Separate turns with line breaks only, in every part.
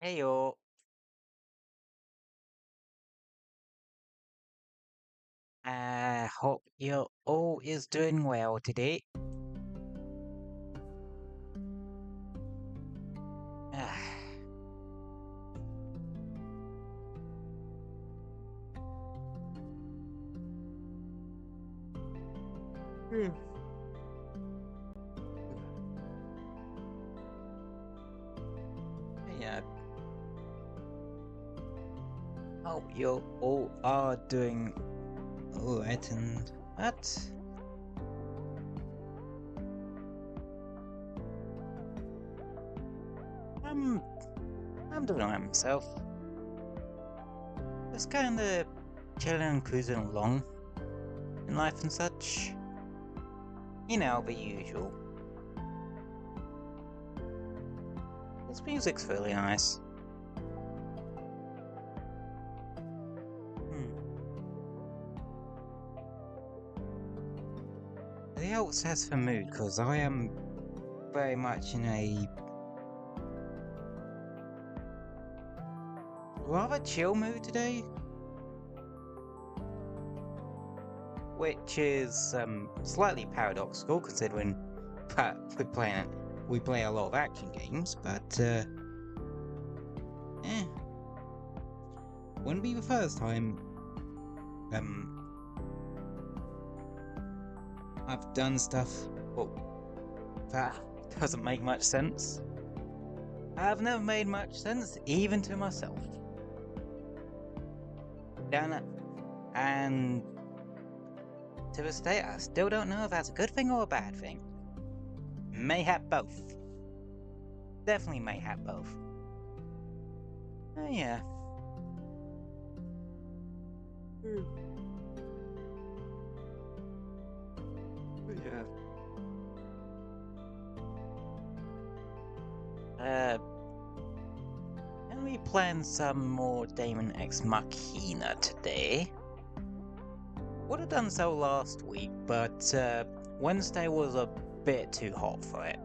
Heyo. I hope you all is doing well today. Ah, Hmm. yeah, hope you all are doing alright and what? I'm I'm doing alright myself. Just kinda chilling and cruising along in life and such. You know, the usual. This music's really nice. Hmm. The else has for mood, because I am very much in a rather chill mood today, which is slightly paradoxical considering that we play a lot of action games, but wouldn't be the first time um I've done stuff well, that doesn't make much sense. I've never made much sense even to myself. Down it, and to this day I still don't know if that's a good thing or a bad thing. Mayhap both. Definitely mayhap both. Oh yeah. Yeah. Can we plan some more Daemon X Machina today? Would have done so last week, but Wednesday was a bit too hot for it.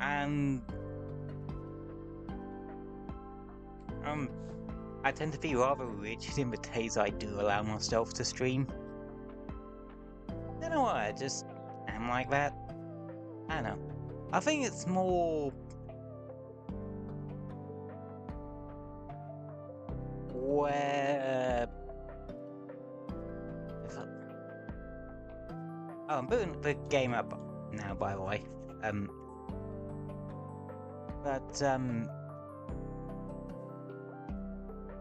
And I tend to be rather rigid in the days I do allow myself to stream. Don't know why, I just am like that. I don't know. I think it's more where oh, I'm booting the game up now, by the way. But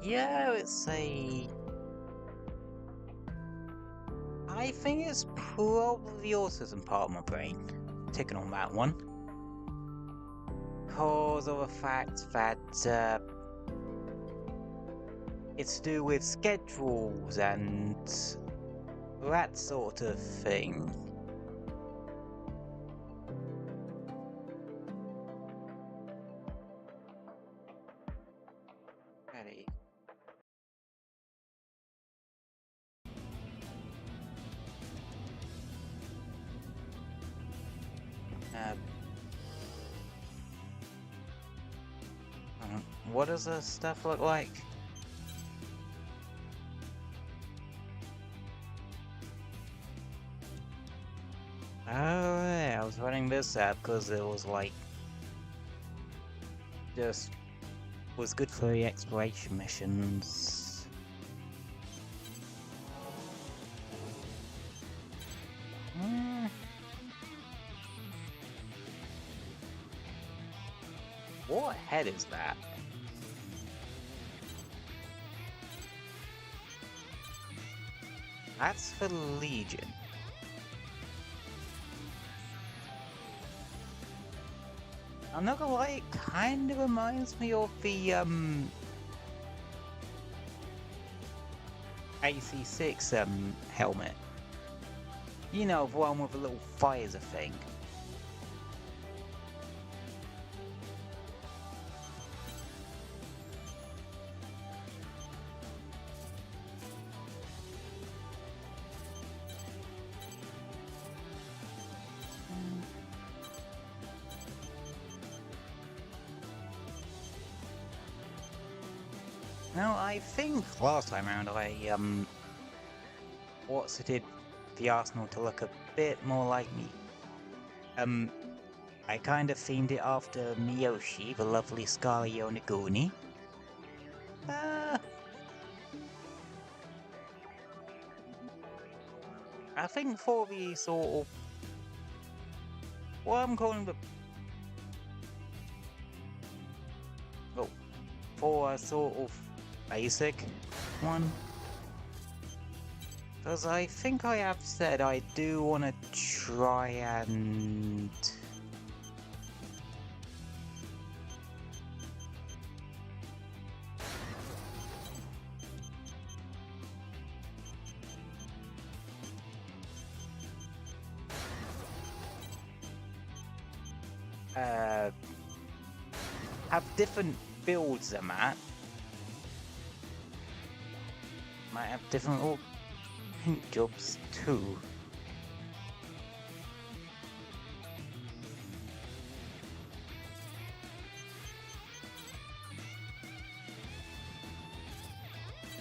yeah, it's a. I think it's probably the autism part of my brain ticking on that one, because of the fact that it's to do with schedules and that sort of thing. Ready. What does the stuff look like? Oh, yeah, I was running this app because it was like just was good for the exploration missions. What head is that? That's for Legion. I'm not gonna lie, it kind of reminds me of the AC6 helmet. You know, the one with the little visor thing. No, I think last time around I did the Arsenal to look a bit more like me. I kind of themed it after Miyoshi, the lovely Scarlet Yonaguni. I think for the sort of what I'm calling the for a sort of basic one. Because I think I have said I do want to try and... have different builds I'm at. Might have different little paint jobs too.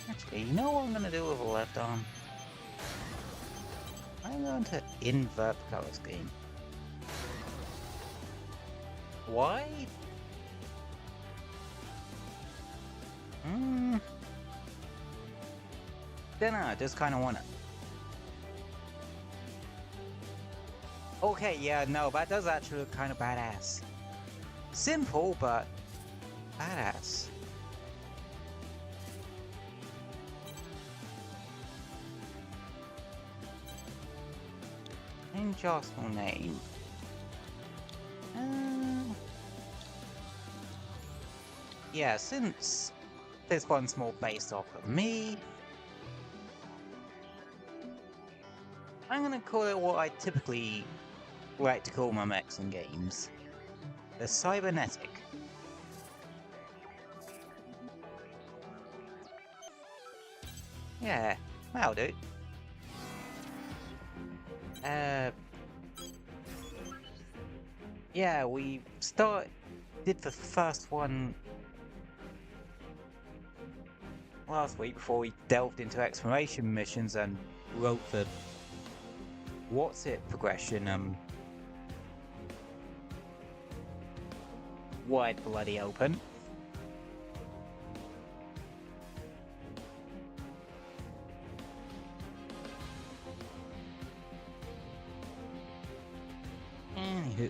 Actually, you know what I'm gonna do with the left arm? I'm going to invert the color scheme. Why? Dunno, I just kinda wanna. Okay, yeah, no, that does actually look kinda badass. Simple, but badass. Change Arsenal name. Yeah, since this one's more based off of me, I'm gonna call it what I typically like to call my mechs in games. The Cybernetic. Yeah, that'll do. Yeah, we did the first one last week before we delved into exploration missions and wrote the what's it progression wide bloody open. Anywho,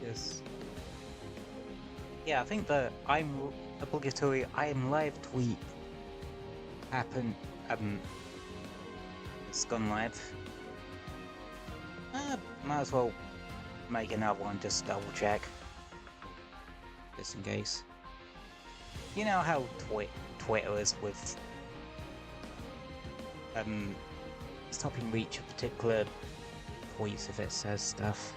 yes. Yeah, I think the obligatory I'm live tweet happened. It's gone live. Might as well make another one just double check, just in case. You know how Twitter is with stopping reach of particular tweets if it says stuff.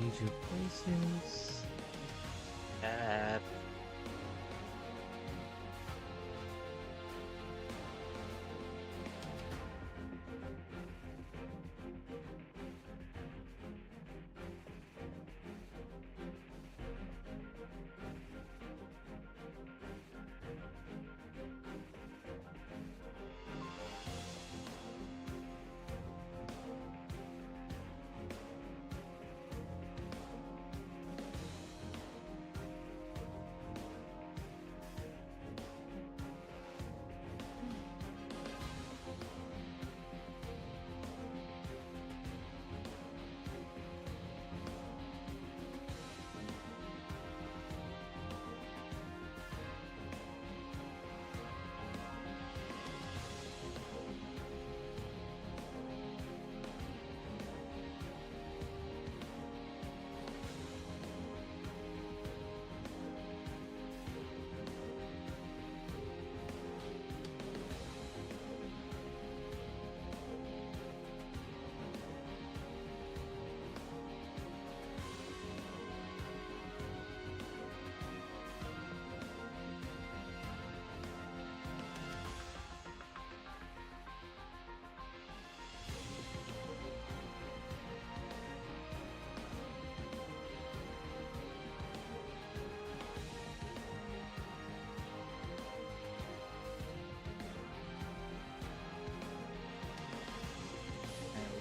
Use your places.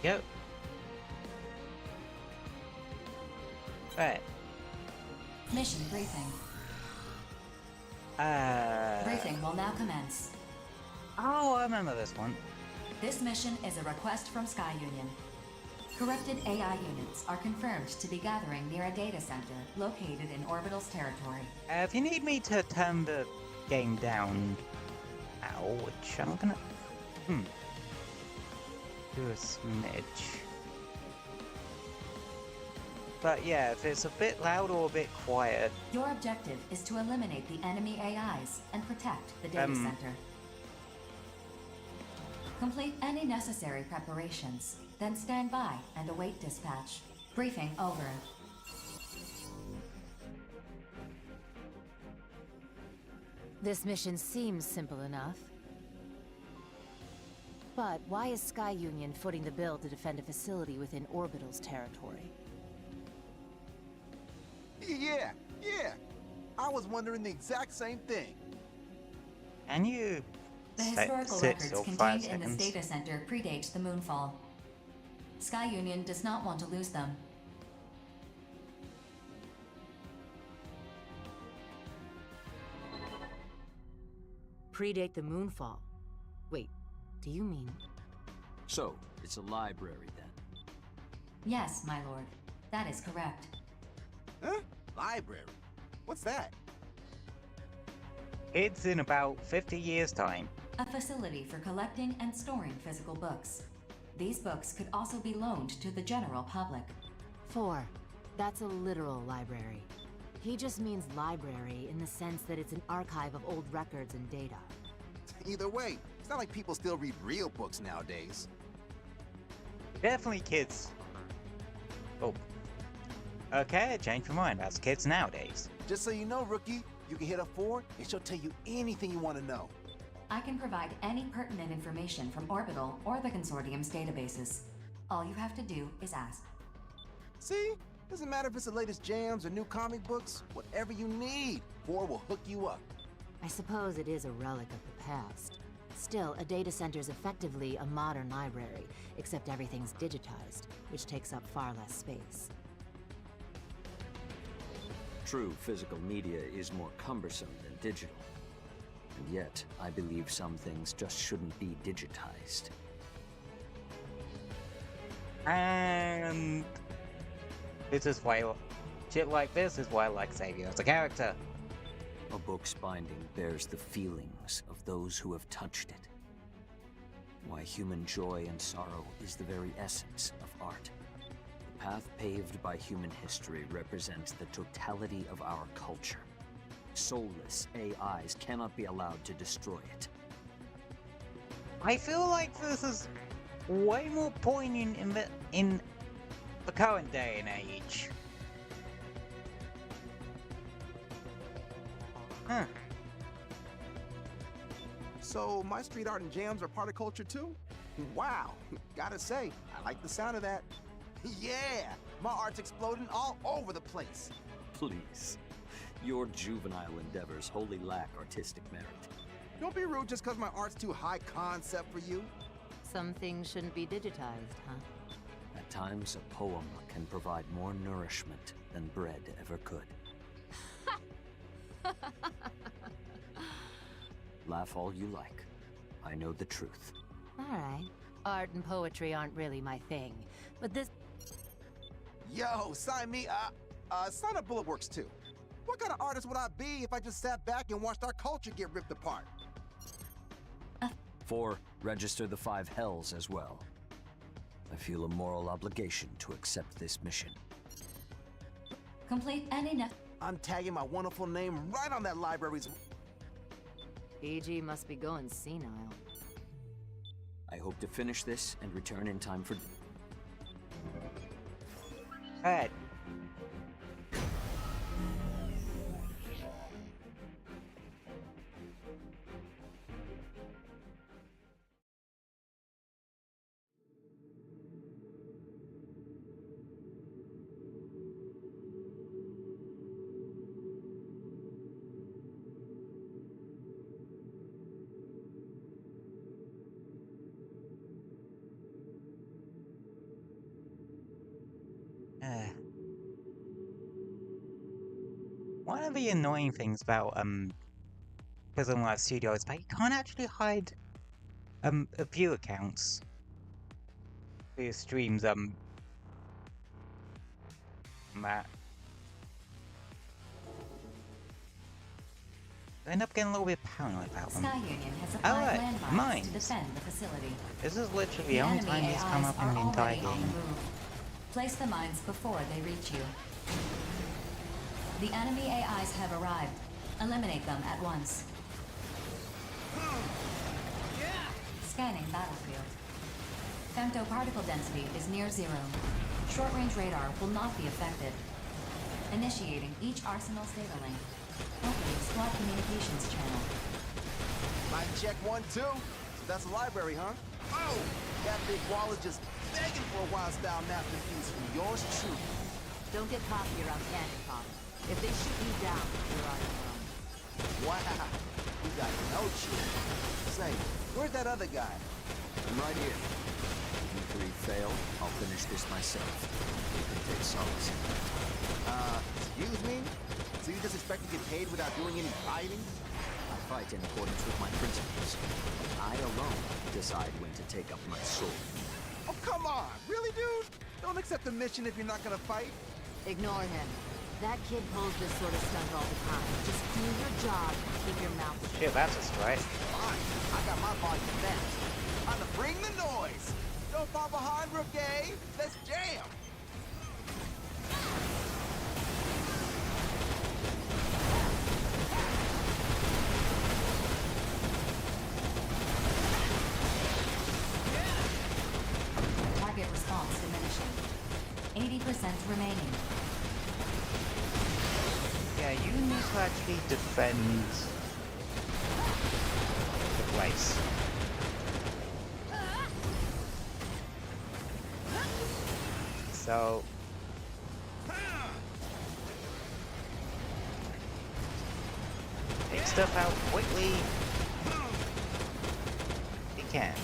we go. Right.
Mission briefing. Briefing will now commence.
Oh, I remember this one.
This mission is a request from Sky Union. Corrupted AI units are confirmed to be gathering near a data center located in Orbital's territory.
If you need me to turn the game down, which I'm gonna do a smidge. But yeah, if it's a bit loud or a bit quiet.
Your objective is to eliminate the enemy AIs and protect the data center. Complete any necessary preparations, then stand by and await dispatch. Briefing over.
This mission seems simple enough. But why is Sky Union footing the bill to defend a facility within Orbital's territory?
Yeah. I was wondering the exact same thing.
Can you
The historical records contained in this data center predate the moonfall. Sky Union does not want to lose them.
Predate the moonfall? Wait, do you mean?
So, it's a library then?
Yes, my lord. That is correct.
Huh? Library? What's that?
It's in about 50 years' time.
A facility for collecting and storing physical books. These books could also be loaned to the general public.
4. That's a literal library. He just means library in the sense that it's an archive of old records and data.
Either way, it's not like people still read real books nowadays.
Definitely kids. Oh. Okay, I changed my mind. That's kids nowadays.
Just so you know, rookie, you can hit a 4 and she'll tell you anything you want to know.
I can provide any pertinent information from Orbital or the Consortium's databases. All you have to do is ask.
See? Doesn't matter if it's the latest jams or new comic books. Whatever you need, 4 will hook you up.
I suppose it is a relic of the past. Still, a data center's effectively a modern library, except everything's digitized, which takes up far less space.
True, physical media is more cumbersome than digital. And yet, I believe some things just shouldn't be digitized.
And this is why shit like this is why I like Xavier as a character.
A book's binding bears the feelings of those who have touched it. Why human joy and sorrow is the very essence of art. The path paved by human history represents the totality of our culture. Soulless AIs cannot be allowed to destroy it.
I feel like this is way more poignant in the current day and age. Huh.
So, my street art and jams are part of culture too? Wow, gotta say, I like the sound of that. Yeah, my art's exploding all over the place.
Please. Your juvenile endeavors wholly lack artistic merit.
Don't be rude just because my art's too high concept for you.
Some things shouldn't be digitized, huh?
At times, a poem can provide more nourishment than bread ever could. Laugh all you like. I know the truth.
Alright. Art and poetry aren't really my thing, but this...
Yo, sign me, sign up Bulletworks too. What kind of artist would I be if I just sat back and watched our culture get ripped apart?
4. Register the 5 hells as well. I feel a moral obligation to accept this mission.
Complete any
I'm tagging my wonderful name right on that library's...
EG must be going senile.
I hope to finish this and return in time for...
Alright. One of the annoying things about Prison Life Studio is that you can't actually hide a view accounts for your streams. Matt. I end up getting a little bit paranoid about them.
Sky Union has applied landmines
mines.
to defend the facility.
This is literally the only time these come up in the entire game.
Place the mines before they reach you. The enemy AIs have arrived. Eliminate them at once. Scanning battlefield. Femtoparticle density is near zero. Short-range radar will not be affected. Initiating each arsenal's data link. Opening squad communications channel.
Might check 1, 2. So that's a library, huh? Oh! That big wall is just begging for a wild-style masterpiece from yours truly.
Don't get cocky around cannon fodder. If they shoot you down, you're on your own.
Wow! You got no chill. Say, where's that other guy?
I'm right here. If you three fail, I'll finish this myself. You can take solace in that.
Excuse me? So you just expect to get paid without doing any fighting?
I fight in accordance with my principles. I alone decide when to take up my sword.
Oh, come on! Really, dude? Don't accept a mission if you're not gonna fight?
Ignore him. That kid pulls this sort of stunt all the time. Just do your job and keep your mouth shut.
Shit, that's a strike.
Fine. I got my volume fast. Time to bring the noise! Don't fall behind, Rookie! Let's jam!
Target response diminishing. 80% remaining.
Yeah, you need to actually defend the place. So take stuff out quickly. You can.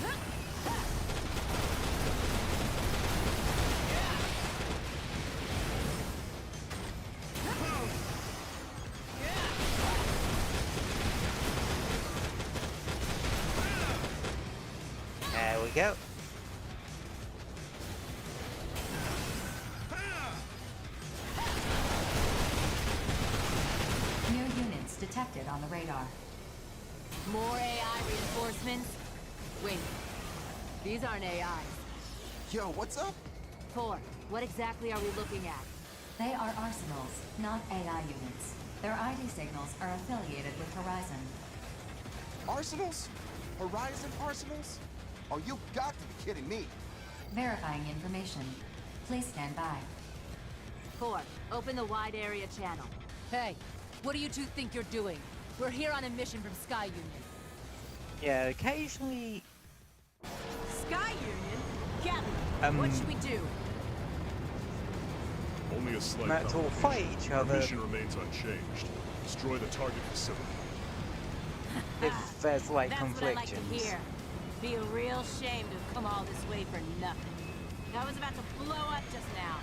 There we go.
New units detected on the radar.
More AI reinforcements? Wait, these aren't AIs.
Yo, what's up?
4, what exactly are we looking at?
They are arsenals, not AI units. Their ID signals are affiliated with Horizon.
Arsenals? Horizon arsenals? Oh, you got to be kidding me.
Verifying information. Please stand by.
4, open the wide area channel.
Hey, what do you two think you're doing? We're here on a mission from Sky Union.
Yeah, occasionally.
Sky Union? Captain, what should we do?
Only a slight
Let's all fight each
Our
other
mission remains unchanged. Destroy the target facility.
if there's like
That's what I like to
conflictions.
hear. Be a real shame to have come all this way for nothing. I was about to blow up just now.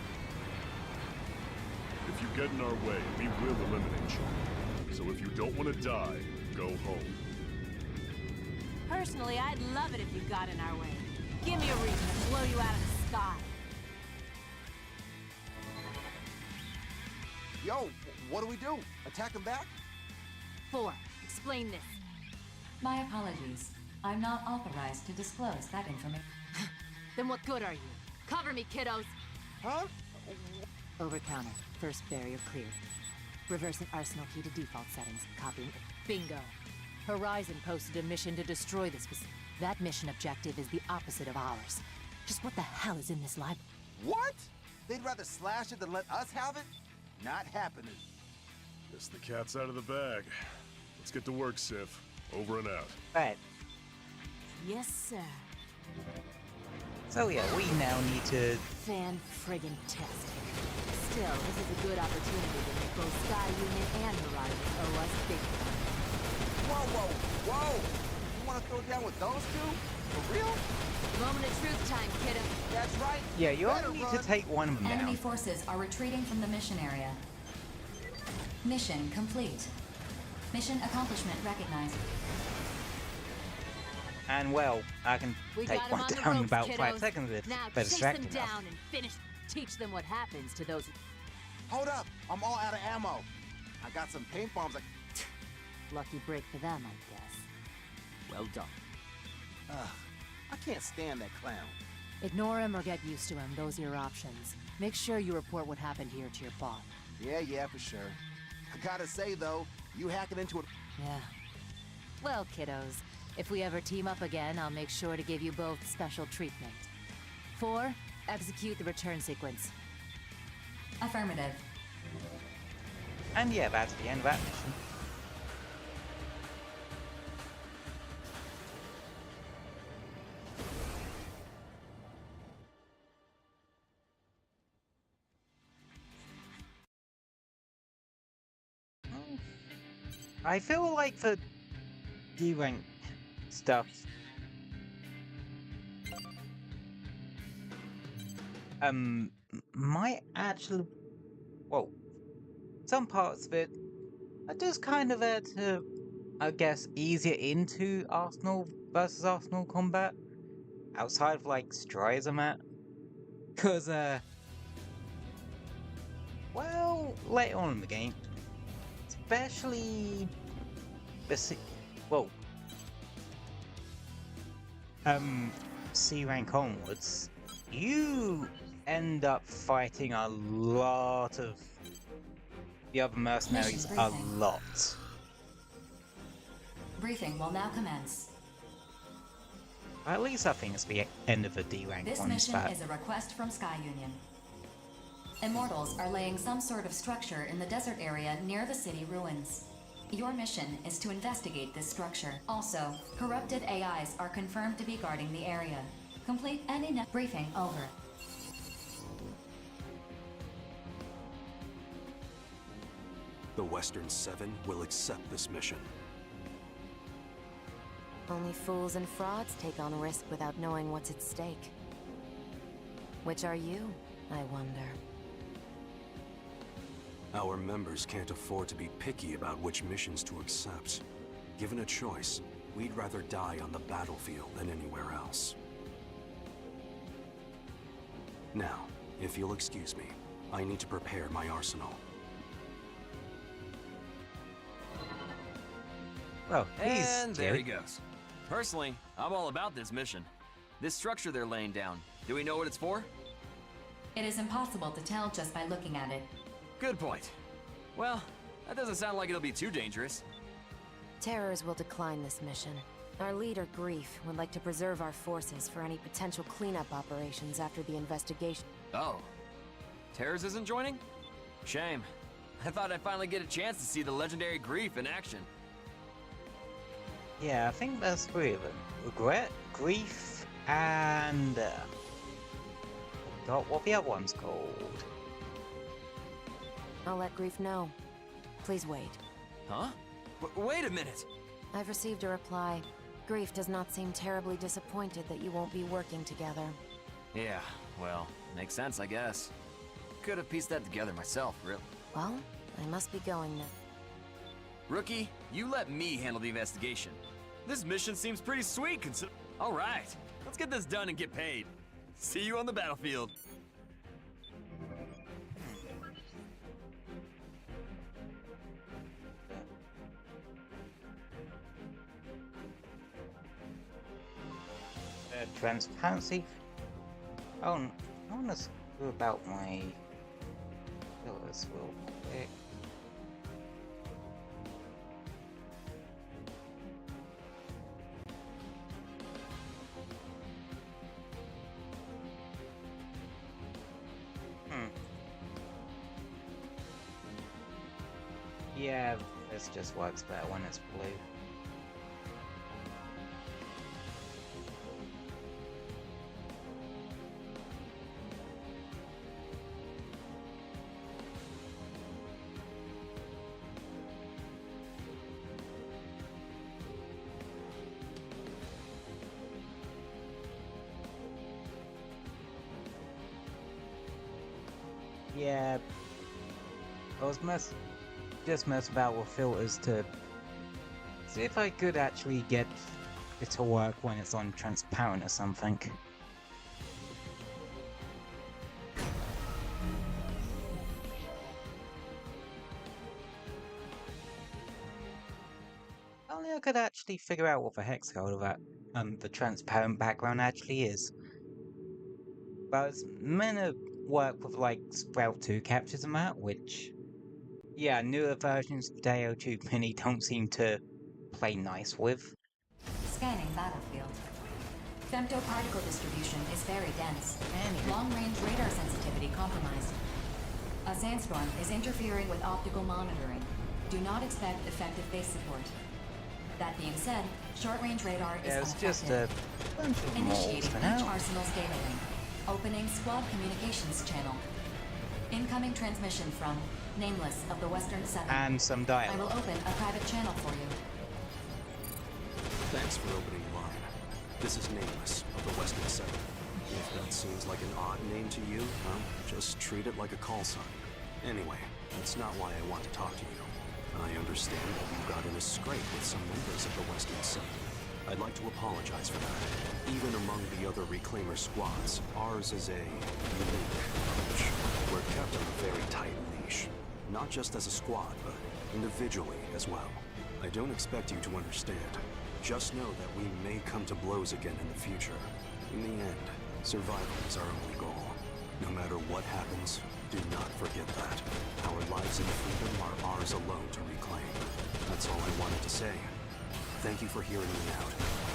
If you get in our way, we will eliminate you. So if you don't want to die, go home.
Personally, I'd love it if you got in our way. Give me a reason to blow you out of the sky.
Yo, what do we do? Attack them back?
4, explain this.
My apologies. I'm not authorized to disclose that information.
Then what good are you? Cover me, kiddos!
Huh?
Over-counter. First barrier cleared. Reversing arsenal key to default settings. Copying.
Bingo. Horizon posted a mission to destroy this facility.
That mission objective is the opposite of ours. Just what the hell is in this library?
What? They'd rather slash it than let us have it? Not happening.
Guess the cat's out of the bag. Let's get to work, Sif. Over and out.
Right.
Yes, sir.
So yeah, we now need to.
Fan-friggin-tastic. Still, this is a good opportunity to make both Sky Union and Horizon owe us big time.
Whoa, whoa, whoa! You want to throw down with those two? For real?
Moment of truth time, kiddo.
That's right.
Yeah, you
Better
only need
run.
to take one of them
Enemy
down.
forces are retreating from the mission area. Mission complete. Mission accomplishment recognized.
And well, I can
We
take
got 'em
one
on the
down in
ropes,
about
kiddos.
5 seconds if
Now
they're
chase them
distracting enough.
down and finish. Teach them what happens to those.
Hold up, I'm all out of ammo. I got some paint bombs.
Lucky break for them, I guess.
Well done.
Ugh, I can't stand that clown.
Ignore him or get used to him. Those are your options. Make sure you report what happened here to your boss.
Yeah, for sure. I gotta say though, you hacking into it.
Yeah. Well, kiddos, if we ever team up again, I'll make sure to give you both special treatment. 4, execute the return sequence.
Affirmative.
And yeah, that's the end of that mission. I feel like the D-rank stuff might actually, well, some parts of it are just kind of there to, I guess, ease you into Arsenal versus Arsenal combat outside of like Strides I'm at, because well, later on in the game, especially well, C rank onwards, you end up fighting a lot of the other mercenaries
Mission
a
briefing.
lot.
Briefing will now commence.
At least I think it's the end of the D rank
This
ones,
mission
but
is a request from Sky Union. Immortals are laying some sort of structure in the desert area near the city ruins. Your mission is to investigate this structure. Also, corrupted AIs are confirmed to be guarding the area. Complete any briefing over.
The Western Seven will accept this mission.
Only fools and frauds take on risk without knowing what's at stake. Which are you, I wonder?
Our members can't afford to be picky about which missions to accept. Given a choice, we'd rather die on the battlefield than anywhere else. Now, if you'll excuse me, I need to prepare my arsenal.
well, he's
And there he
scary.
goes. Personally, I'm all about this mission. This structure they're laying down, do we know what it's for?
It is impossible to tell just by looking at it.
Good point. Well, that doesn't sound like it'll be too dangerous.
Terrors will decline this mission. Our leader, Grief, would like to preserve our forces for any potential cleanup operations after the investigation.
Oh. Terrors isn't joining? Shame. I thought I'd finally get a chance to see the legendary Grief in action.
Yeah, I think there's 3 of them. Regret, Grief, and forgot what the other one's called.
I'll let Grief know. Please wait.
Huh? Wait a minute!
I've received a reply. Grief does not seem terribly disappointed that you won't be working together.
Yeah, well, makes sense, I guess. Could have pieced that together myself, really.
Well, I must be going now.
Rookie, you let me handle the investigation. This mission seems pretty sweet All right, let's get this done and get paid. See you on the battlefield.
Transparency. Oh, I want to do about my pillars real quick. Yeah, this just works better when it's blue. Yeah, just mess about with filters to see if I could actually get it to work when it's on transparent or something. Only I could actually figure out what the hex code of that the transparent background actually is. But it's meant to work with like Sprout 2 captures and that, which yeah, newer versions of Deo 2 Mini don't seem to play nice with.
Scanning battlefield. Femtoparticle distribution is very dense. Long-range radar sensitivity compromised. A sandstorm is interfering with optical monitoring. Do not expect effective base support. That being said, short-range radar is
Yeah, it's just
unaffected.
a bunch of moles
Initiating
for
each
now.
arsenal's data link. Opening squad communications channel. Incoming transmission from Nameless of the Western 7.
And some
I will
dialogue.
open a private channel for you.
Thanks for opening line. This is Nameless of the Western 7. If that seems like an odd name to you, well, just treat it like a call sign. Anyway, that's not why I want to talk to you. I understand that you got in a scrape with some members of the Western 7. I'd like to apologize for that. Even among the other Reclaimer squads, ours is a unique approach. We're kept on a very tight leash. Not just as a squad, but individually as well. I don't expect you to understand. Just know that we may come to blows again in the future. In the end, survival is our only goal. No matter what happens, do not forget that. Our lives and freedom are ours alone to reclaim. That's all I wanted to say. Thank you for hearing me out.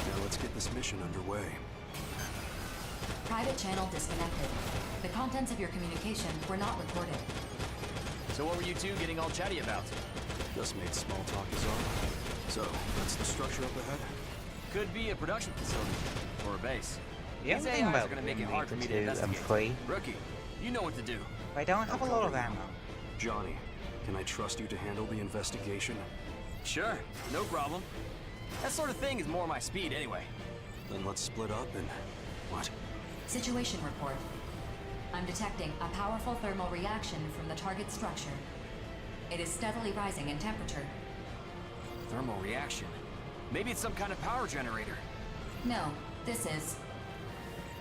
Now let's get this mission underway.
Private channel disconnected. The contents of your communication were not recorded.
So what were you two getting all chatty about?
Just made small talk is all. So, that's the structure up ahead?
Could be a production facility. Or a base.
The
These
only thing
AIs
about
are gonna make it
being
hard for me to
2 and
investigate.
3,
Rookie, you know what to do.
I don't have a lot of ammo.
Johnny, can I trust you to handle the investigation?
Sure, no problem. That sort of thing is more my speed anyway.
Then let's split up and... what?
Situation report. I'm detecting a powerful thermal reaction from the target structure. It is steadily rising in temperature.
Thermal reaction. Maybe it's some kind of power generator.
No, this is...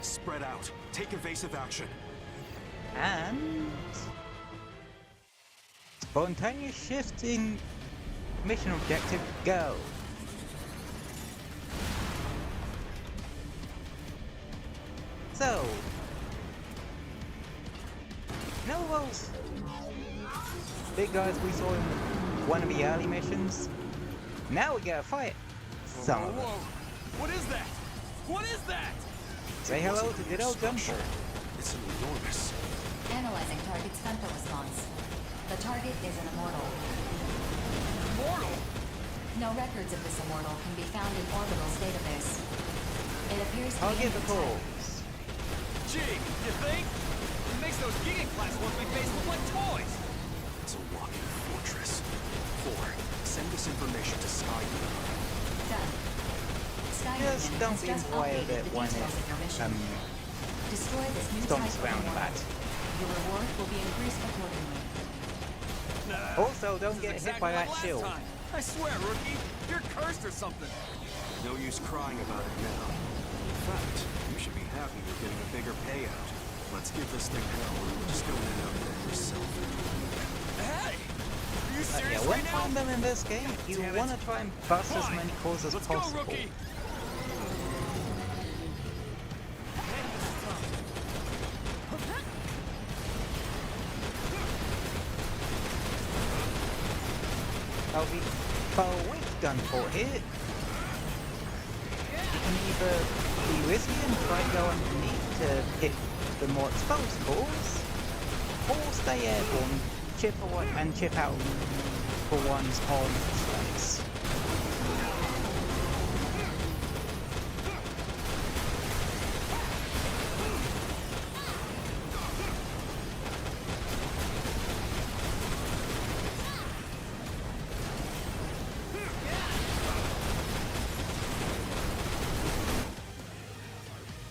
Spread out. Take evasive action.
And spontaneous shift in mission objective, go. So, you know those big guys we saw in one of the early missions? Now we gotta fight some of them.
What is that? What is that?
Say hello to good old Gunport.
It's an enormous...
Analyzing target's femto response. The target is an immortal.
Immortal?
No records of this immortal can be found in Orbital's database. It appears to
I'll
be
give the
intact.
calls.
Gee, you think? It makes those Giga class ones we face look like toys.
It's a walking fortress. 4. Send this information to Sky Union.
Done. Sky
Just
Union
don't
has
be
just
in the way of
updated
it
the
when
details of your mission. Destroy this new type
stomps
of
around
immortal.
that.
Your reward will be increased accordingly.
Also, don't get hit by that shield.
I swear, rookie, you're cursed or something.
No use crying about it now. In fact, you should be happy you're getting a bigger payout. Let's give this thing hell and just go in and out there yourself.
Hey! Are you
Yeah,
serious
when
right now?
find them in this game, you
Damn it.
want to try and bust as
Fine.
many cores as
Let's
possible.
go, rookie!
I'll be far away gun for here. You can either be risky and try to go underneath to hit the more exposed cores, or stay airborne, chip away and chip out for ones on space.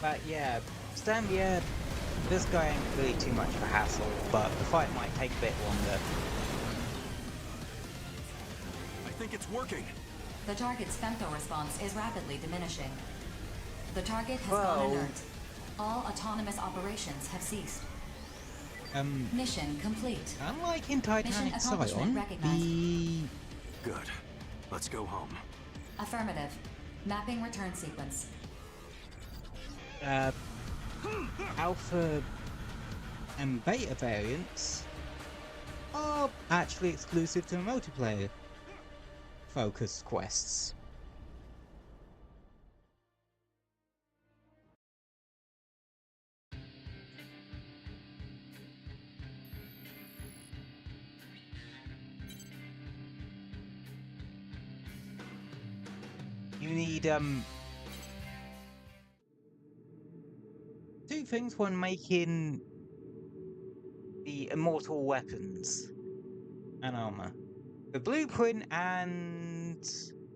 But yeah, stand the air. This guy ain't really too much of a hassle, but the fight might take a bit longer.
think it's working.
The target's femto response is rapidly diminishing. The target has gone inert. All autonomous operations have ceased. Mission complete.
Unlike in Titanic
accomplishment
Scion,
recognized.
Good. Let's go home.
Affirmative. Mapping return sequence.
Alpha and beta variants are actually exclusive to multiplayer focused quests. You need two things when making the immortal weapons and armor: the blueprint and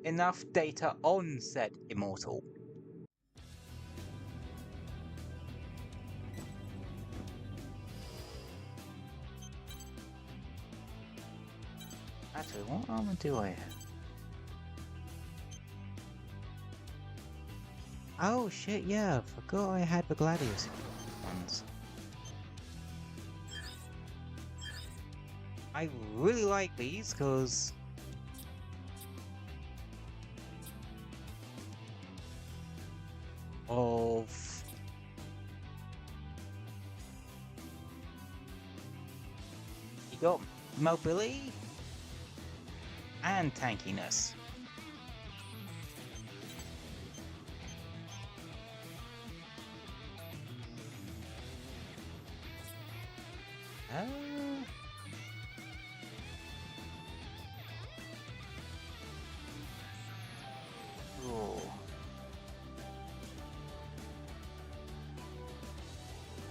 enough data on said immortal. Actually, what armor do I have? Oh shit, yeah, I forgot I had the Gladius ones. I really like these because of you got mobility and tankiness.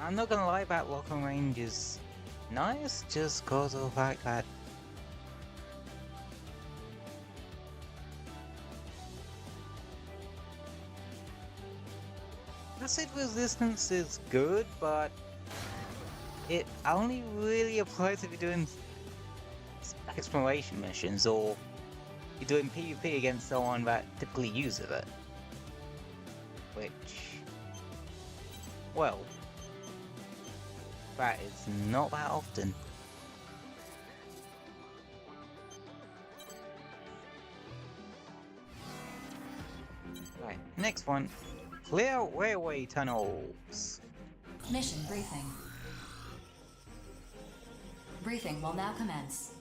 I'm not gonna lie, that locking range is nice just cause of the fact that acid resistance is good, but it only really applies if you're doing exploration missions or you're doing PvP against someone that typically uses it. Which, well, that is not that often. Right, next one. Clear railway tunnels.
Mission briefing. Briefing will now commence.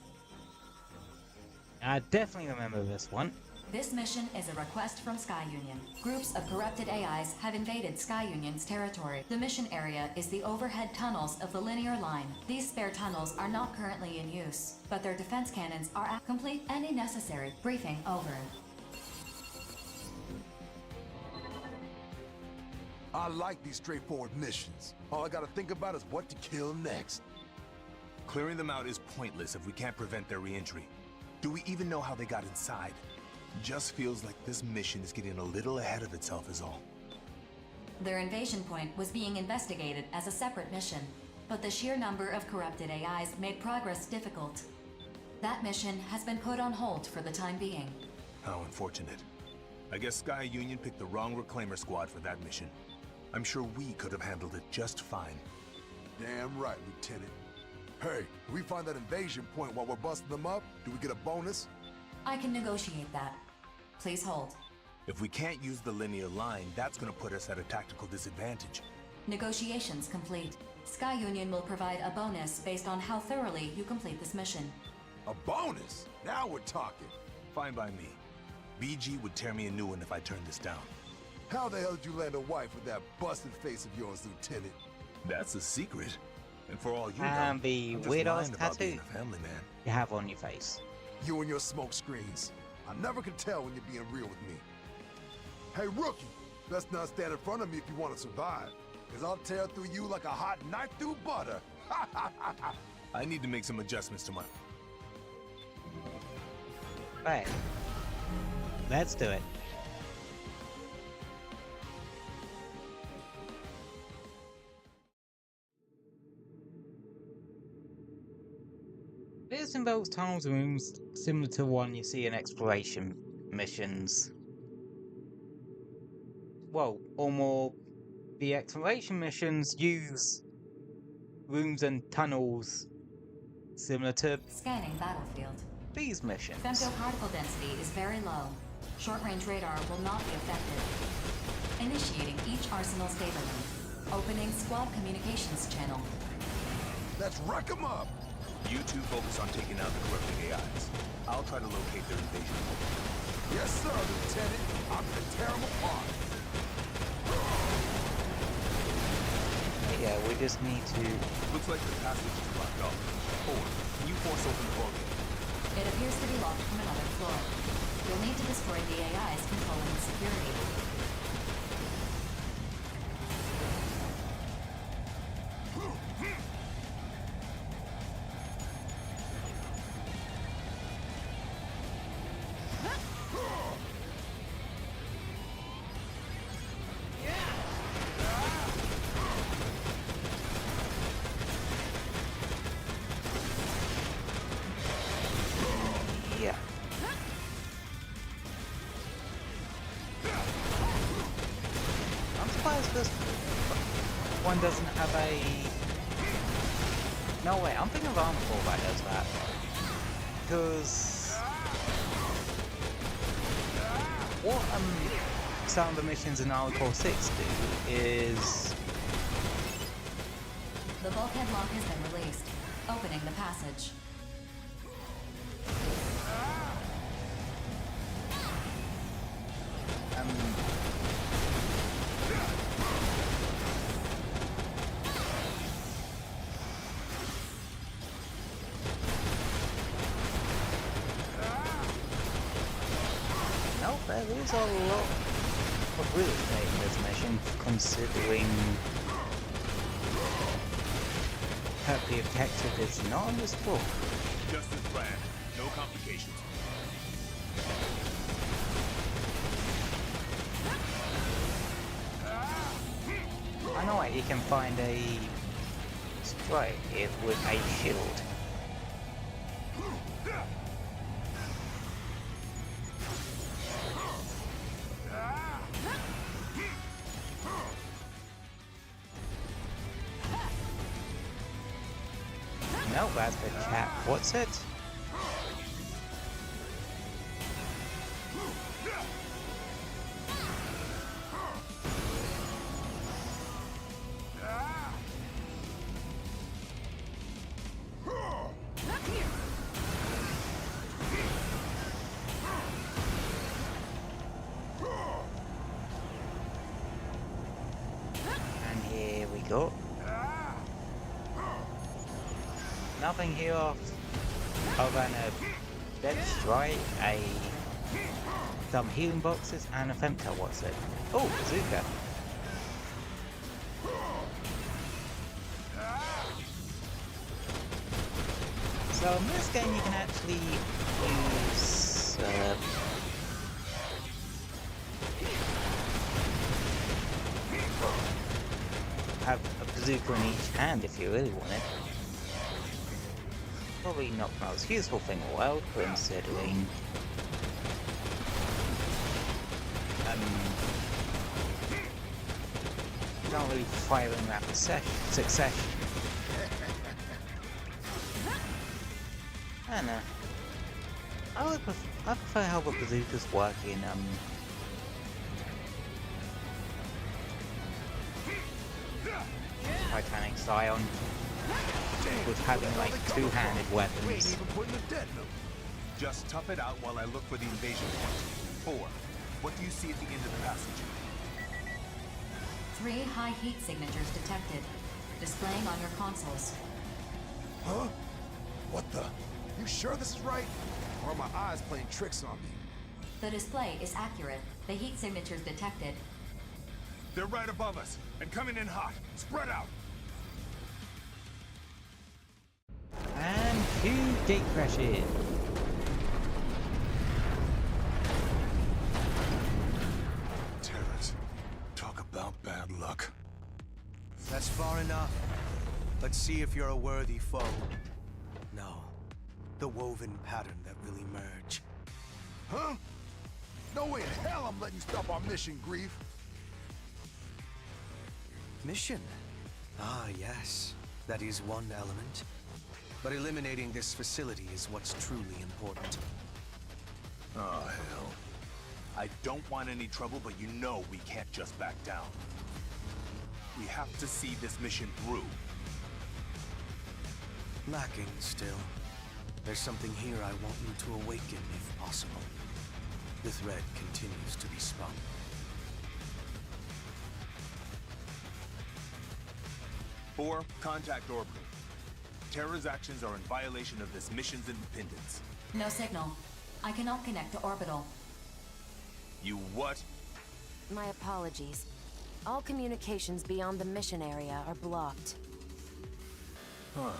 I definitely remember this one.
This mission is a request from Sky Union. Groups of corrupted AIs have invaded Sky Union's territory. The mission area is the overhead tunnels of the linear line. These spare tunnels are not currently in use, but their defense cannons are at complete any necessary. Briefing over.
I like these straightforward missions. All I gotta think about is what to kill next.
Clearing them out is pointless if we can't prevent their re-entry. Do we even know how they got inside? Just feels like this mission is getting a little ahead of itself is all.
Their invasion point was being investigated as a separate mission, but the sheer number of corrupted AIs made progress difficult. That mission has been put on hold for the time being.
How unfortunate. I guess Sky Union picked the wrong Reclaimer squad for that mission. I'm sure we could have handled it just fine.
Damn right, Lieutenant. Hey, if we find that invasion point while we're busting them up, do we get a bonus?
I can negotiate that. Please hold.
If we can't use the linear line, that's gonna put us at a tactical disadvantage.
Negotiations complete. Sky Union will provide a bonus based on how thoroughly you complete this mission.
A bonus? Now we're talking.
Fine by me. BG would tear me a new one if I turned this down.
How the hell did you land a wife with that busted face of yours, Lieutenant?
That's a secret. And for all you know,
And the
I'm just
weird
lying
ass
about being
tattoo
a family man.
you have on your face.
You and your smoke screens. I never can tell when you're being real with me. Hey, rookie, best not stand in front of me if you want to survive, because I'll tear through you like a hot knife through butter.
I need to make some adjustments to my...
Right. Let's do it. This involves tunnels and rooms similar to one you see in exploration missions. Well, or more, the exploration missions use rooms and tunnels similar to
Scanning battlefield.
these missions.
Femto particle density is very low. Short-range radar will not be affected. Initiating each arsenal's data link. Opening squad communications channel.
Let's wreck 'em up!
You two focus on taking out the corrupting AIs. I'll try to locate their invasion point.
Yes, sir, Lieutenant. I'm gonna tear 'em apart.
Yeah, we just need to...
Looks like the passage is blocked off. Forward, can you force open the bulkhead?
It appears to be locked from another floor. You'll need to destroy the AIs controlling the security.
Yeah. I'm surprised this one doesn't have a... No way, I'm thinking of Armor Core that does that. Because... what some of the missions in Armor Core 6 do is...
The bulkhead lock has been released, opening the passage.
No, there is a lot of real estate in this mission, considering that the objective is not on this book.
Just as planned. No complications.
I know you can find a sprite it with a shield. No, that's the cat. What's it? And here we go. Nothing here other than a dead strike, some healing boxes, and a femto. What's it? Oh, bazooka. So in this game you can actually use have a bazooka in each hand if you really want it. Probably not the most useful thing in the world, considering not really firing rapid succession. I don't know. I prefer how the bazookas work in Titanic Scion, with having like two-handed weapons.
We ain't even putting a dead note.
Just tough it out while I look for the invasion point. 4. What do you see at the end of the passage?
3 high heat signatures detected, displaying on your consoles.
Huh? What the? You sure this is right? Or are my eyes playing tricks on me?
The display is accurate. The heat signatures detected.
They're right above us, and coming in hot. Spread out!
And 2 gate crashes.
Terrors. Talk about bad luck.
That's far enough. Let's see if you're a worthy foe. No. The woven pattern that will emerge.
Huh? No way in hell I'm letting you stop our mission, Grief.
Mission? Ah, yes. That is one element. But eliminating this facility is what's truly important.
Oh, hell. I don't want any trouble, but you know we can't just back down. We have to see this mission through.
Lacking still. There's something here I want you to awaken if possible. The thread continues to be spun.
Four, contact orbital. Terra's actions are in violation of this mission's independence.
No signal. I cannot connect to orbital.
You what?
My apologies. All communications beyond the mission area are blocked.
Huh.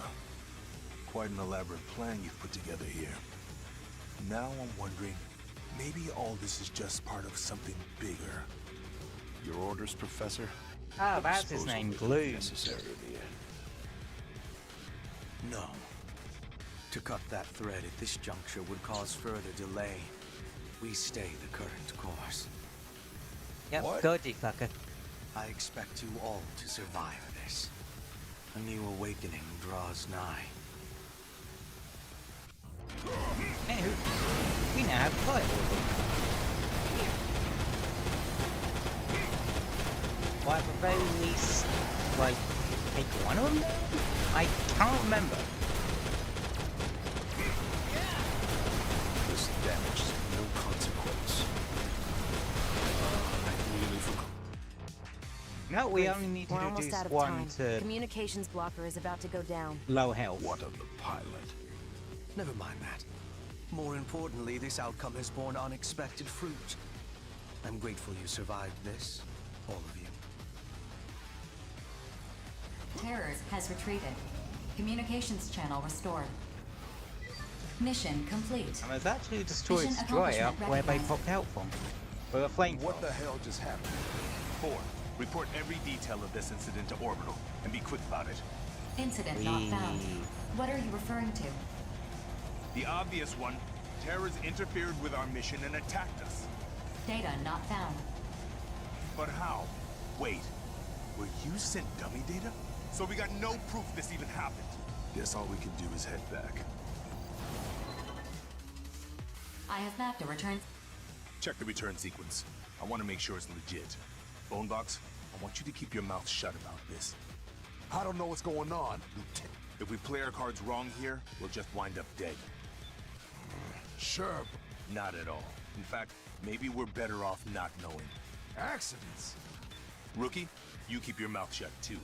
Quite an elaborate plan you've put together here. Now I'm wondering, maybe all this is just part of something bigger.
Your orders, Professor?
Ah, that's his name, Glue.
Necessary here. No. To cut that thread at this juncture would cause further delay. We stay the current course.
Yep,
What?
good, you fucker.
I expect you all to survive this. A new awakening draws nigh.
Anywho, we now have fight orbital. Or at the very least, like, take one of them down? I can't remember.
This damage is of no consequence. I really forgot.
No, we only need to
We're almost
reduce
out of
one
time.
to
Communications blocker is about to go down.
low health.
What of the pilot? Never mind that. More importantly, this outcome has borne unexpected fruit. I'm grateful you survived this, all of you.
Terrors has retreated. Communications channel restored. Mission complete.
And it's actually destroyed
Mission
Destroyer up
accomplishment
where they
recognized.
popped out from. With a flamethrower.
What the hell just happened?
4, report every detail of this incident to orbital, and be quick about it.
Incident not found. What are you referring to?
The obvious one, Terra's interfered with our mission and attacked us.
Data not found.
But how? Wait, were you sent dummy data? So we got no proof this even happened. Guess all we can do is head back.
I have mapped a return.
Check the return sequence. I want to make sure it's legit. Bonebox, I want you to keep your mouth shut about this.
I don't know what's going on, Lieutenant.
If we play our cards wrong here, we'll just wind up dead.
Sure,
Not at all. In fact, maybe we're better off not knowing.
but accidents.
Rookie, you keep your mouth shut too.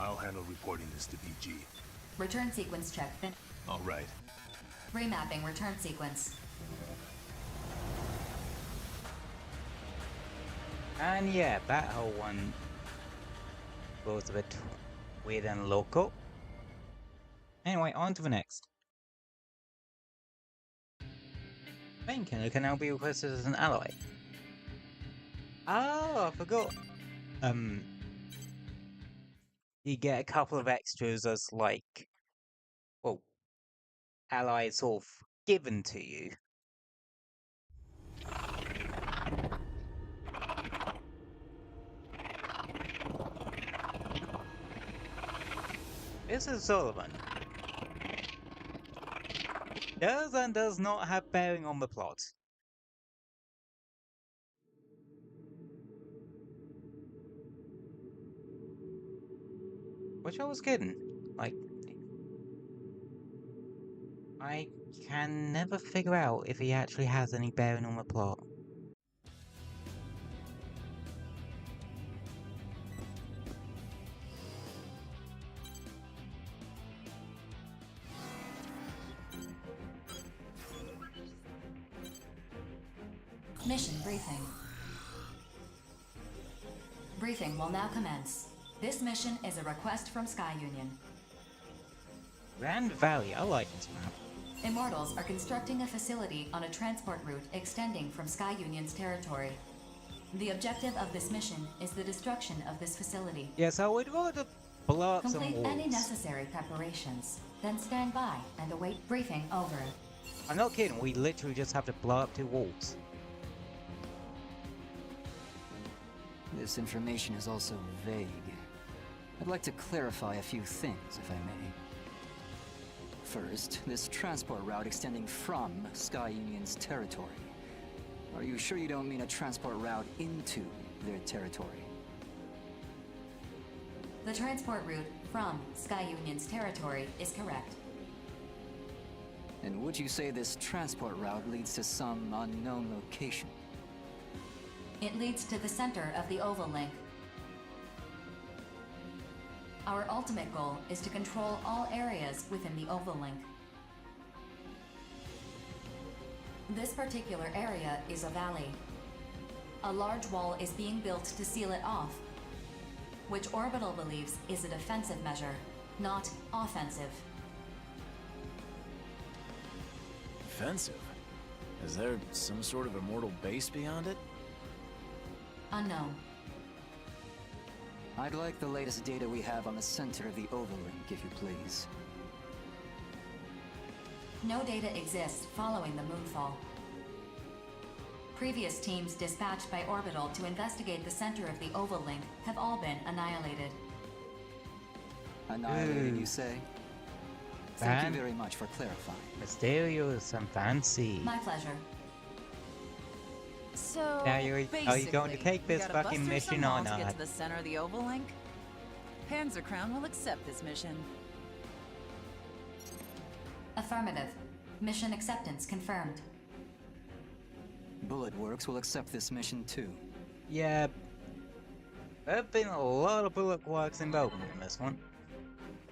I'll handle reporting this to BG.
Return sequence check. Then
All right.
remapping return sequence.
And yeah, that whole one was a bit weird and local. Anyway, on to the next. Painkiller can now be requested as an ally. Oh, I forgot. You get a couple of extras as like, well, allies sort of given to you. This is Sullivan. Does and does not have bearing on the plot. Which I was kidding. Like, I can never figure out if he actually has any bearing on the plot.
Mission briefing. Briefing will now commence. This mission is a request from Sky Union.
Grand Valley, I like this map.
Immortals are constructing a facility on a transport route extending from Sky Union's territory. The objective of this mission is the destruction of this facility.
Yes, I would rather blow up some
Complete any
walls.
necessary preparations, then stand by and await briefing over.
I'm not kidding, we literally just have to blow up 2 walls.
This information is also vague. I'd like to clarify a few things, if I may. First, this transport route extending from Sky Union's territory. Are you sure you don't mean a transport route into their territory?
The transport route from Sky Union's territory is correct.
And would you say this transport route leads to some unknown location?
It leads to the center of the Oval Link. Our ultimate goal is to control all areas within the Oval Link. This particular area is a valley. A large wall is being built to seal it off, which Orbital believes is a defensive measure, not offensive.
Defensive? Is there some sort of immortal base beyond it?
Unknown.
I'd like the latest data we have on the center of the Oval Link, if you please.
No data exists following the moonfall. Previous teams dispatched by Orbital to investigate the center of the Oval Link have all been annihilated.
Annihilated, you say? Thank you very much for clarifying.
Mysterious and fancy.
My pleasure.
So,
Now, are you going to take this
gotta bust
fucking
through
mission
some
or
walls to
not?
get to the center of the Oval Link? Panzerkrown will accept this mission.
Affirmative. Mission acceptance confirmed.
Bullet Works will accept this mission too.
Yeah. There have been a lot of bullet works involved in this one.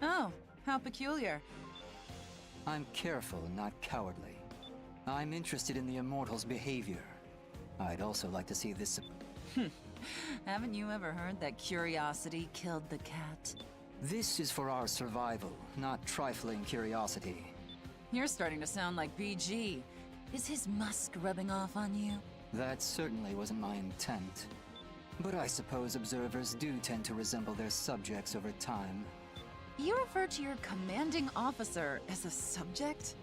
Oh, how peculiar.
I'm careful, not cowardly. I'm interested in the Immortals' behavior. I'd also like to see this...
Haven't you ever heard that curiosity killed the cat?
This is for our survival, not trifling curiosity.
You're starting to sound like BG. Is his musk rubbing off on you?
That certainly wasn't my intent. But I suppose observers do tend to resemble their subjects over time.
You refer to your commanding officer as a subject?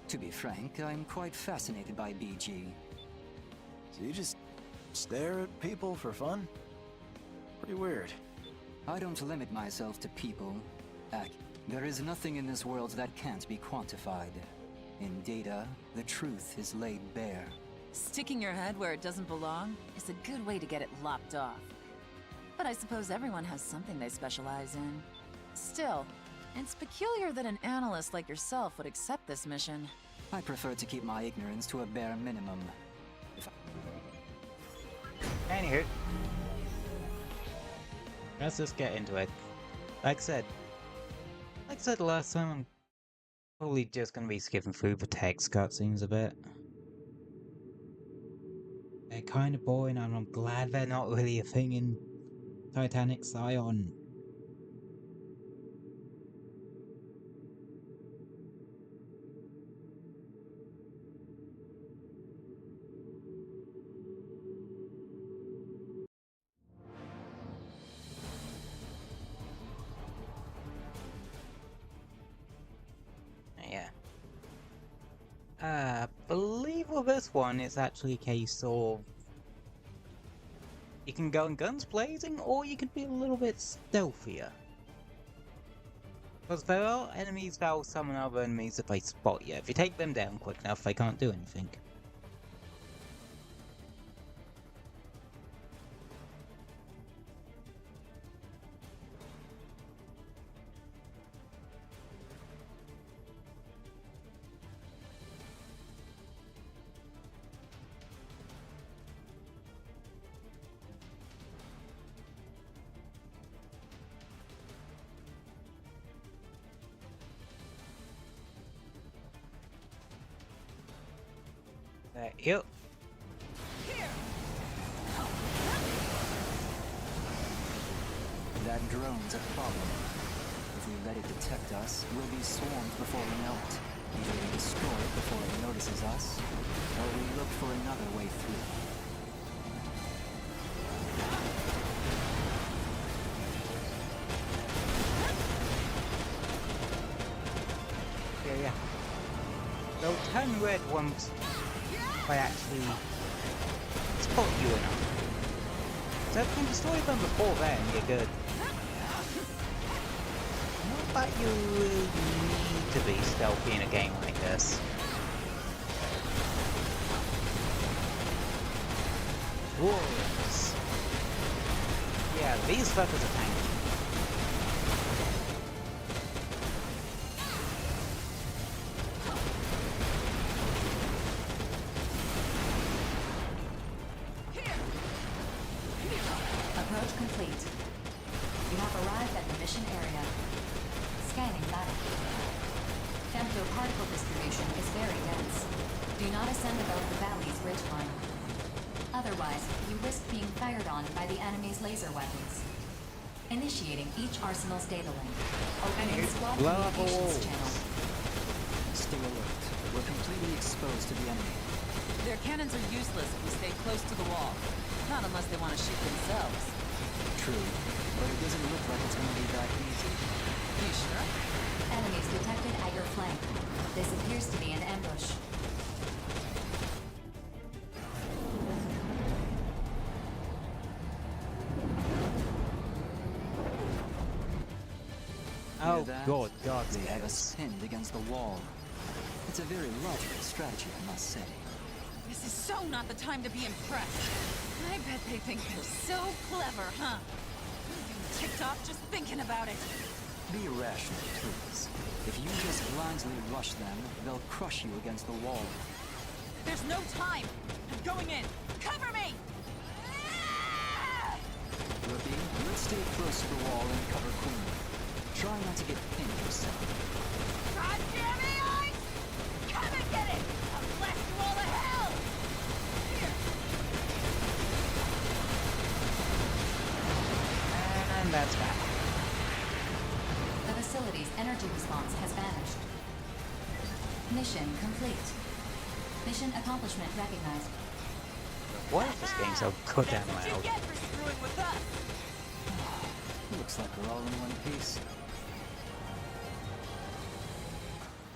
To be frank, I'm quite fascinated by BG.
So you just stare at people for fun? Pretty weird.
I don't limit myself to people. There is nothing in this world that can't be quantified. In data, the truth is laid bare.
Sticking your head where it doesn't belong is a good way to get it lopped off. But I suppose everyone has something they specialize in. Still, it's peculiar that an analyst like yourself would accept this mission.
I prefer to keep my ignorance to a bare minimum.
Anywho. Let's just get into it. Like I said last time, I'm probably just gonna be skipping through the text cutscenes a bit. They're kind of boring, and I'm glad they're not really a thing in Titanic Scion. I believe with this one, it's actually a case of you can go in guns blazing, or you can be a little bit stealthier. Because there are enemies that will summon other enemies if they spot you. If you take them down quick enough, they can't do anything. Yep.
That drone's a problem. If we let it detect us, we'll be swarmed before we know it. Either we destroy it before it notices us, or we look for another way through.
They'll turn red once I actually spot you enough. So if you can destroy them before then, you're good. Not that you really need to be stealthy in a game like this. Wolves. Yeah, these fuckers are tanky.
Approach complete. You have arrived at the mission area. Scanning battlefield. Femtoparticle distribution is very dense. Do not ascend above the valley's ridgeline. Otherwise, you risk being fired on by the enemy's laser weapons. Initiating each arsenal's data link. Opening squad communications channel.
Stay alert. We're completely exposed to the enemy.
Their cannons are useless if we stay close to the wall. Not unless they want to shoot themselves.
True, but it doesn't look like it's going to be that easy.
You sure?
Enemies detected at your flank. This appears to be an ambush.
Oh god,
They have us pinned against the wall. It's a very logical strategy, I must say.
This is so not the time to be impressed. I bet they think they're so clever, huh? I'm ticked off just thinking about it.
Be rational, please. If you just blindly rush them, they'll crush you against the wall.
There's no time. I'm going in. Cover me!
Rookie, let's stay close to the wall and cover Queen. Try not to get pinned yourself.
God damn it! Come and get it! I'll blast you all to hell!
and that's back.
The facility's energy response has vanished. Mission complete. Mission accomplishment recognized.
Why is this game so goddamn
That's what you
loud?
get for screwing with us!
Looks like we're all in one piece.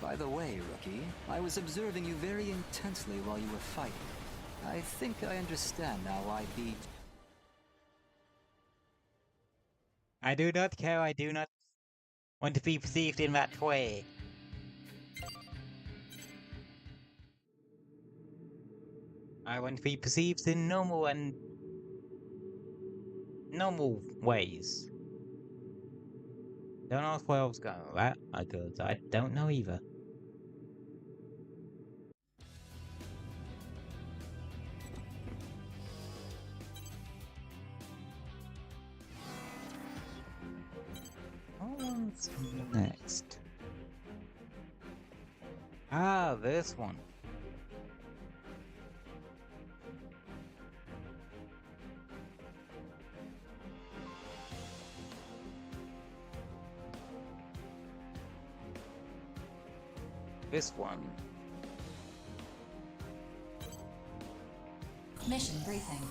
By the way, Rookie, I was observing you very intensely while you were fighting. I think I understand now why the...
I do not care, I do not want to be perceived in that way. I want to be perceived in normal ways. Don't ask where I was going with that, because I don't know either. What's next? Ah, this one. This one.
Mission briefing.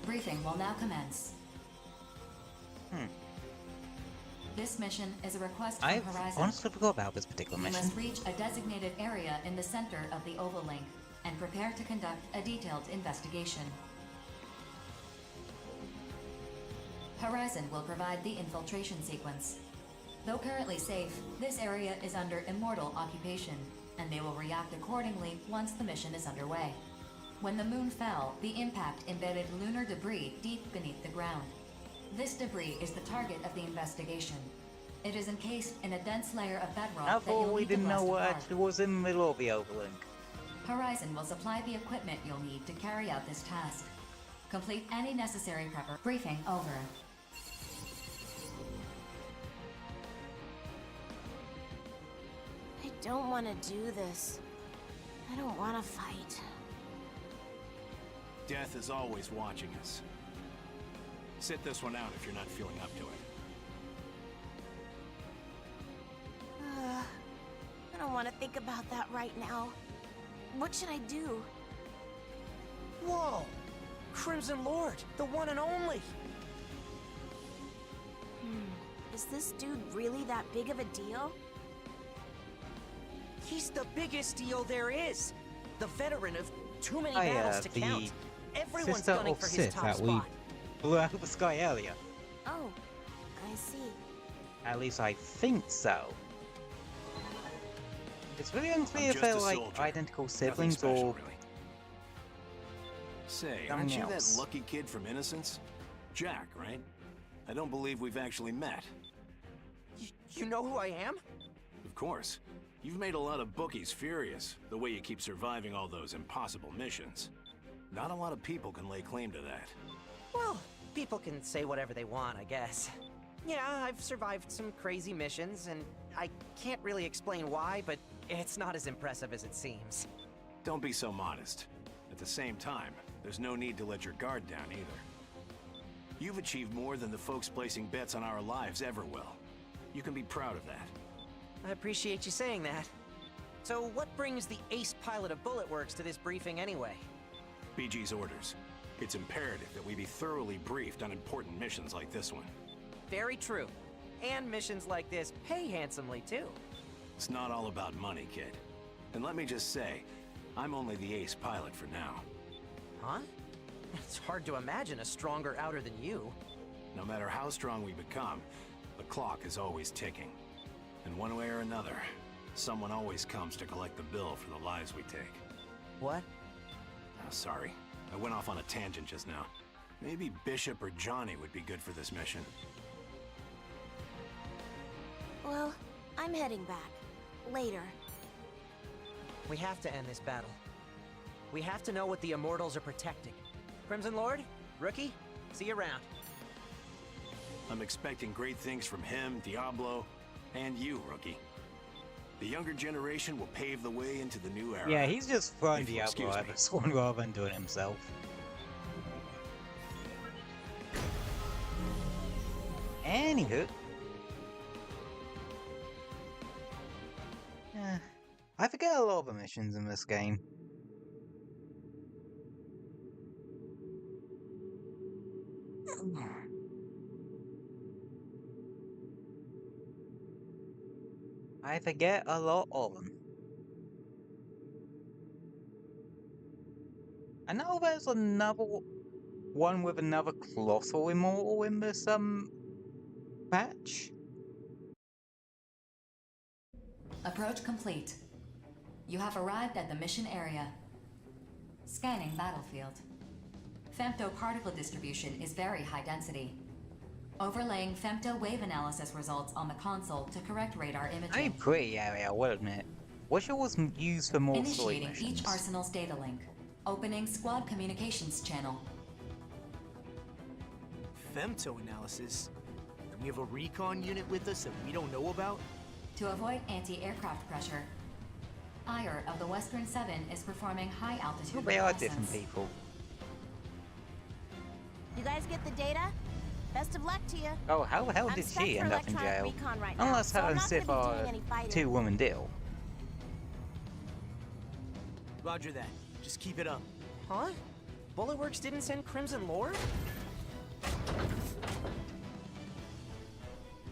Briefing will now commence. This mission is a request from
I
Horizon.
honestly forgot about this particular
You
mission.
must reach a designated area in the center of the oval link and prepare to conduct a detailed investigation. Horizon will provide the infiltration sequence. Though currently safe, this area is under immortal occupation, and they will react accordingly once the mission is underway. When the moon fell, the impact embedded lunar debris deep beneath the ground. This debris is the target of the investigation. It is encased in a dense layer of bedrock
I
that
thought
you'll
we
need to
didn't know
blast
what
apart.
actually was in the middle of the overlink.
Horizon will supply the equipment you'll need to carry out this task. Complete any necessary prepper. Briefing over.
I don't want to do this. I don't want to fight.
Death is always watching us. Sit this one out if you're not feeling up to it.
I don't want to think about that right now. What should I do?
Whoa! Crimson Lord, the one and only!
Is this dude really that big of a deal?
He's the biggest deal there is. The veteran of too many battles to count. Everyone's
sister
gunning
of
for his
Sith
top
that
spot.
we blew out of the sky earlier.
Oh, I see.
At least I think so. It's really unclear if they're like identical siblings
special,
or
really. Say,
something
aren't you
else.
that lucky kid from Innocence? Jack, right? I don't believe we've actually met.
You know who I am?
Of course. You've made a lot of bookies furious, the way you keep surviving all those impossible missions. Not a lot of people can lay claim to that.
Well, people can say whatever they want, I guess. Yeah, I've survived some crazy missions, and I can't really explain why, but it's not as impressive as it seems.
Don't be so modest. At the same time, there's no need to let your guard down either. You've achieved more than the folks placing bets on our lives ever will. You can be proud of that.
I appreciate you saying that. So what brings the ace pilot of Bullet Works to this briefing anyway?
BG's orders. It's imperative that we be thoroughly briefed on important missions like this one.
Very true. And missions like this pay handsomely, too.
It's not all about money, kid. And let me just say, I'm only the ace pilot for now.
Huh? It's hard to imagine a stronger outer than you.
No matter how strong we become, the clock is always ticking. And one way or another, someone always comes to collect the bill for the lives we take.
What?
Oh, sorry. I went off on a tangent just now. Maybe Bishop or Johnny would be good for this mission.
Well, I'm heading back. Later.
We have to end this battle. We have to know what the Immortals are protecting. Crimson Lord, Rookie, see you around.
I'm expecting great things from him, Diablo, and you, Rookie. The younger generation will pave the way into the new era.
yeah, he's just throwing Diablo at this one rather than doing it himself. Anywho. I forget a lot of the missions in this game. I forget a lot of them. I know there's another one with another Colossal Immortal in this patch.
Approach complete. You have arrived at the mission area. Scanning battlefield. Femto-particle distribution is very high density. Overlaying femto wave analysis results on the console to correct radar imaging.
A pretty area, I will admit. Wish it was used for more story
Initiating
missions.
each arsenal's data link. Opening squad communications channel.
Femto analysis? Do we have a recon unit with us that we don't know about?
To avoid anti-aircraft pressure, Ire of the Western 7 is performing high-altitude
Well, they are
reconnaissance.
different people.
You guys get the data? Best of luck to you.
Oh, how the hell
I'm
did
stuck
she
for
end up in
electronic
jail?
recon right now,
Unless
so
her
I'm
and
not
Sif
gonna be
are
doing any fighting.
a two-woman deal.
Roger that. Just keep it up.
Huh? Bullet Works didn't send Crimson Lord?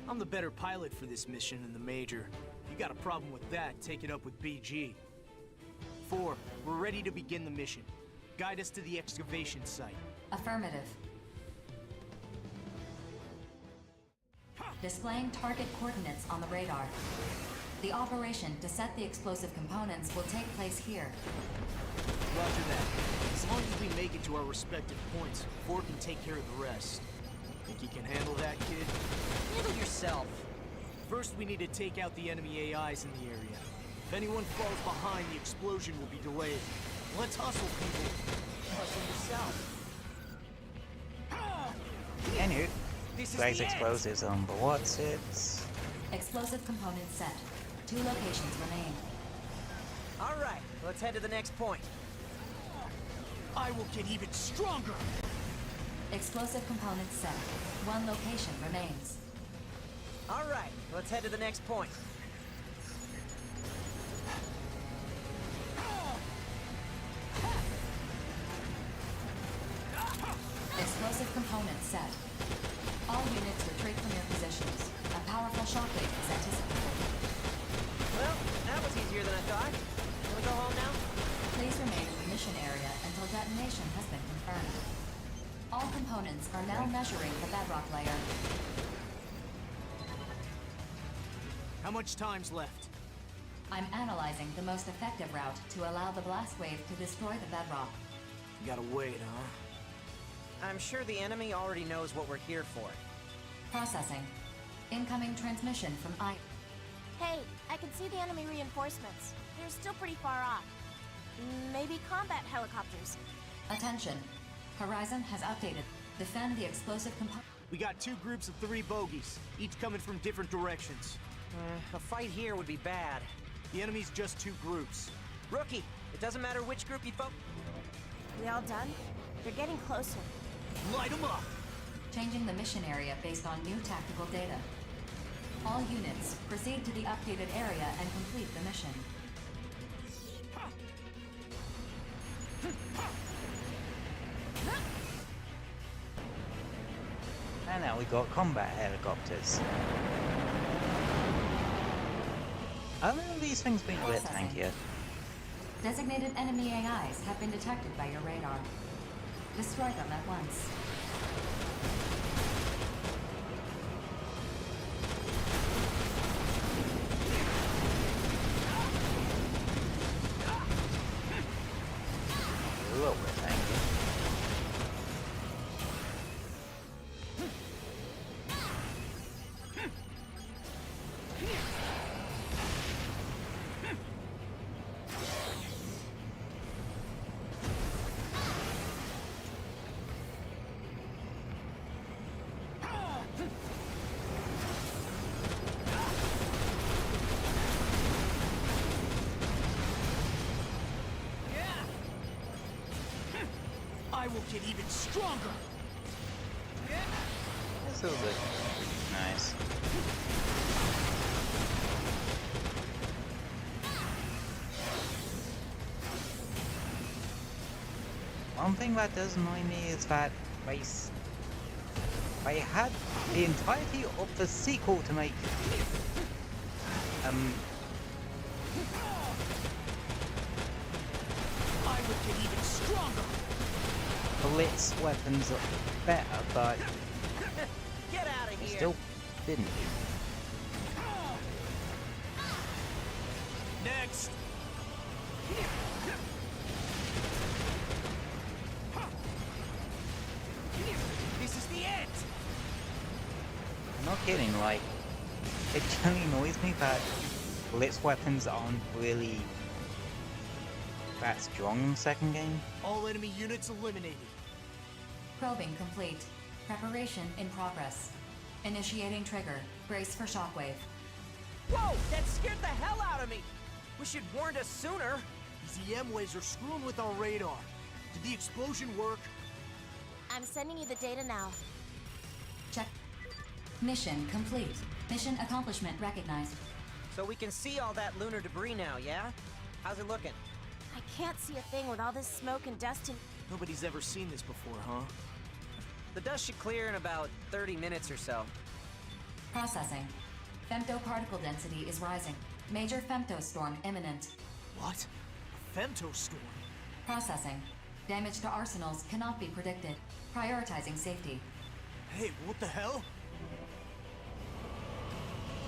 I'm the better pilot for this mission than the Major. If you got a problem with that, take it up with BG. 4, we're ready to begin the mission. Guide us to the excavation site.
Affirmative. Displaying target coordinates on the radar. The operation to set the explosive components will take place here.
Roger that. As long as we make it to our respective points, 4 can take care of the rest. Think you can handle that, kid?
Handle yourself.
First, we need to take out the enemy AIs in the area. If anyone falls behind, the explosion will be delayed. Let's hustle, people. Hustle yourself.
Anywho,
This is
place
the end.
explosives on the what's it?
Explosive components set. 2 locations remain.
All right, let's head to the next point.
I will get even stronger.
Explosive components set. 1 location remains.
All right, let's head to the next point.
Explosive components set. All units retreat from your positions. A powerful shockwave is anticipated.
Well, that was easier easier than I thought. Can we go home now?
Please remain in the mission area until detonation has been confirmed. All components are now measuring the bedrock layer.
How much time's left?
I'm analyzing the most effective route to allow the blast wave to destroy the bedrock.
You gotta wait, huh?
I'm sure the enemy already knows what we're here for.
Processing. Incoming transmission from
Hey, I can see the enemy reinforcements. They're still pretty far off. Maybe combat helicopters.
Attention. Horizon has updated. Defend the explosive component.
We got 2 groups of 3 bogies, each coming from different directions.
A fight here would be bad.
The enemy's just 2 groups.
Rookie, it doesn't matter which group you
We all done? They're getting closer.
Light them up!
Changing the mission area based on new tactical data. All units, proceed to the updated area and complete the mission.
And now we got combat helicopters. I remember these things being a bit tankier.
Designated enemy AIs have been detected by your radar. Destroy them at once.
A little bit tankier.
I will get even stronger!
This feels like nice. One thing that does annoy me is that I had the entirety of the sequel to make.
I will get even stronger!
Blitz weapons are better, but
Get out of here!
still didn't.
Next! This is the end!
I'm not kidding, like, it generally annoys me that blitz weapons aren't really that strong in the second game.
All enemy units eliminated.
Probing complete. Preparation in progress. Initiating trigger. Brace for shockwave.
Whoa! That scared the hell out of me! Wish you'd warned us sooner!
These EM waves are screwing with our radar. Did the explosion work?
I'm sending you the data now.
Check. Mission complete. Mission accomplishment recognized.
So we can see all that lunar debris now, yeah? How's it looking?
I can't see a thing with all this smoke and dust and...
Nobody's ever seen this before, huh?
The dust should clear in about 30 minutes or so.
Processing. Femtoparticle density is rising. Major femtostorm imminent.
What? A femtostorm?
Processing. Damage to arsenals cannot be predicted. Prioritizing safety.
Hey, what the hell?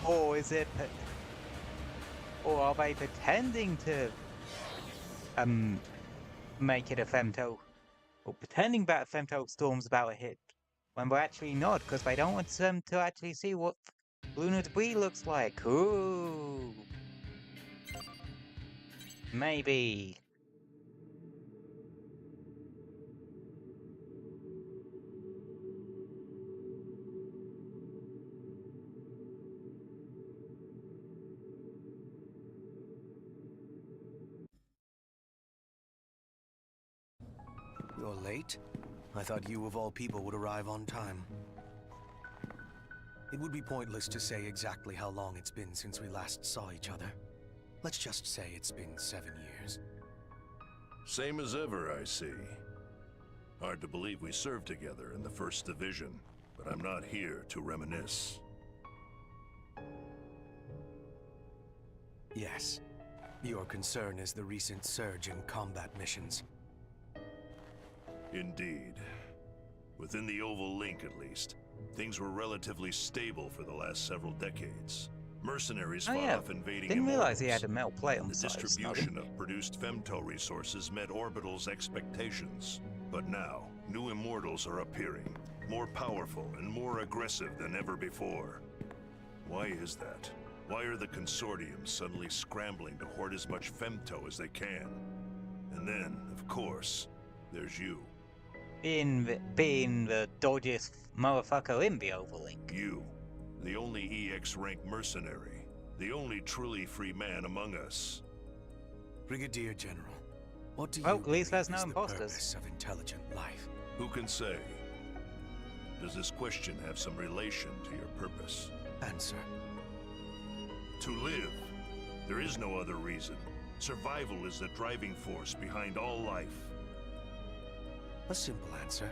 Or is it... Or are they pretending to... make it a femto... Or pretending that a femto storm's about to hit, when we're actually not, because they don't want them to actually see what lunar debris looks like. Ooh. Maybe.
You're late? I thought you of all people would arrive on time. It would be pointless to say exactly how long it's been since we last saw each other. Let's just say it's been 7 years.
Same as ever, I see. Hard to believe we served together in the 1st Division, but I'm not here to reminisce.
Yes. Your concern is the recent surge in combat missions.
Indeed. Within the Oval Link, at least, things were relatively stable for the last several decades. Mercenaries fought off invading
Didn't realize he had
immortals,
a metal plate on
and
the
the
side of his
distribution of produced femto resources met Orbital's expectations. But now, new immortals are appearing, more powerful and more aggressive than ever before. Why is that? Why are the consortiums suddenly scrambling to hoard as much femto as they can? And then, of course, there's you.
Being the dodgiest motherfucker in the Oval Link.
You, the only EX rank mercenary, the only truly free man among us.
Brigadier General, what do you
at least there's no
is the
imposters.
purpose of intelligent life?
Who can say? Does this question have some relation to your purpose?
Answer.
To live. There is no other reason. Survival is the driving force behind all life.
A simple answer.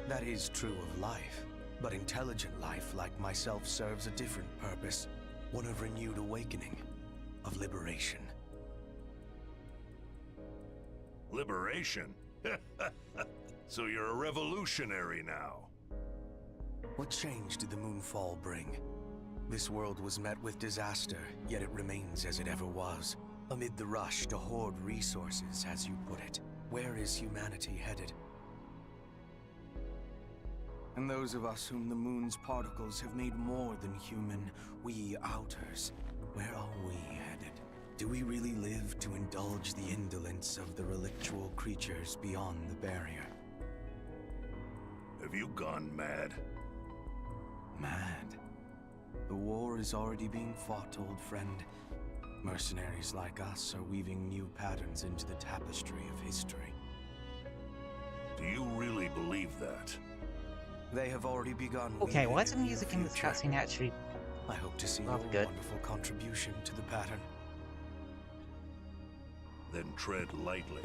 That is true of life. But intelligent life, like myself, serves a different purpose. One of renewed awakening. Of liberation.
Liberation? So you're a revolutionary now.
What change did the moonfall bring? This world was met with disaster, yet it remains as it ever was. Amid the rush to hoard resources, as you put it, where is humanity headed? And those of us whom the moon's particles have made more than human, we outers, where are we headed? Do we really live to indulge the indolence of the relictual creatures beyond the barrier?
Have you gone mad?
Mad? The war is already being fought, old friend. Mercenaries like us are weaving new patterns into the tapestry of history.
Do you really believe that?
They have already begun.
Okay, why is the music in this cutscene actually
I hope to see your
good?
wonderful contribution to the pattern.
Then tread lightly.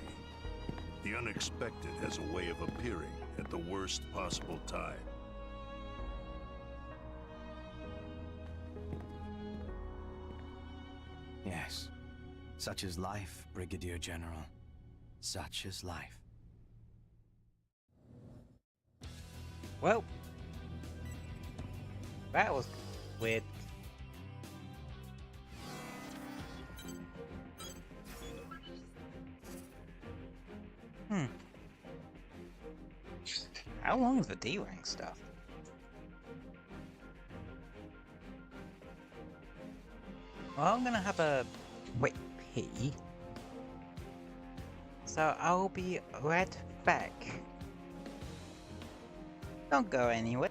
The unexpected has a way of appearing at the worst possible time.
Yes. Such is life, Brigadier General. Such is life.
Well, that was weird. How long is the D-rank stuff? Well, I'm gonna have a quick pee. So I'll be right back. Don't go anywhere.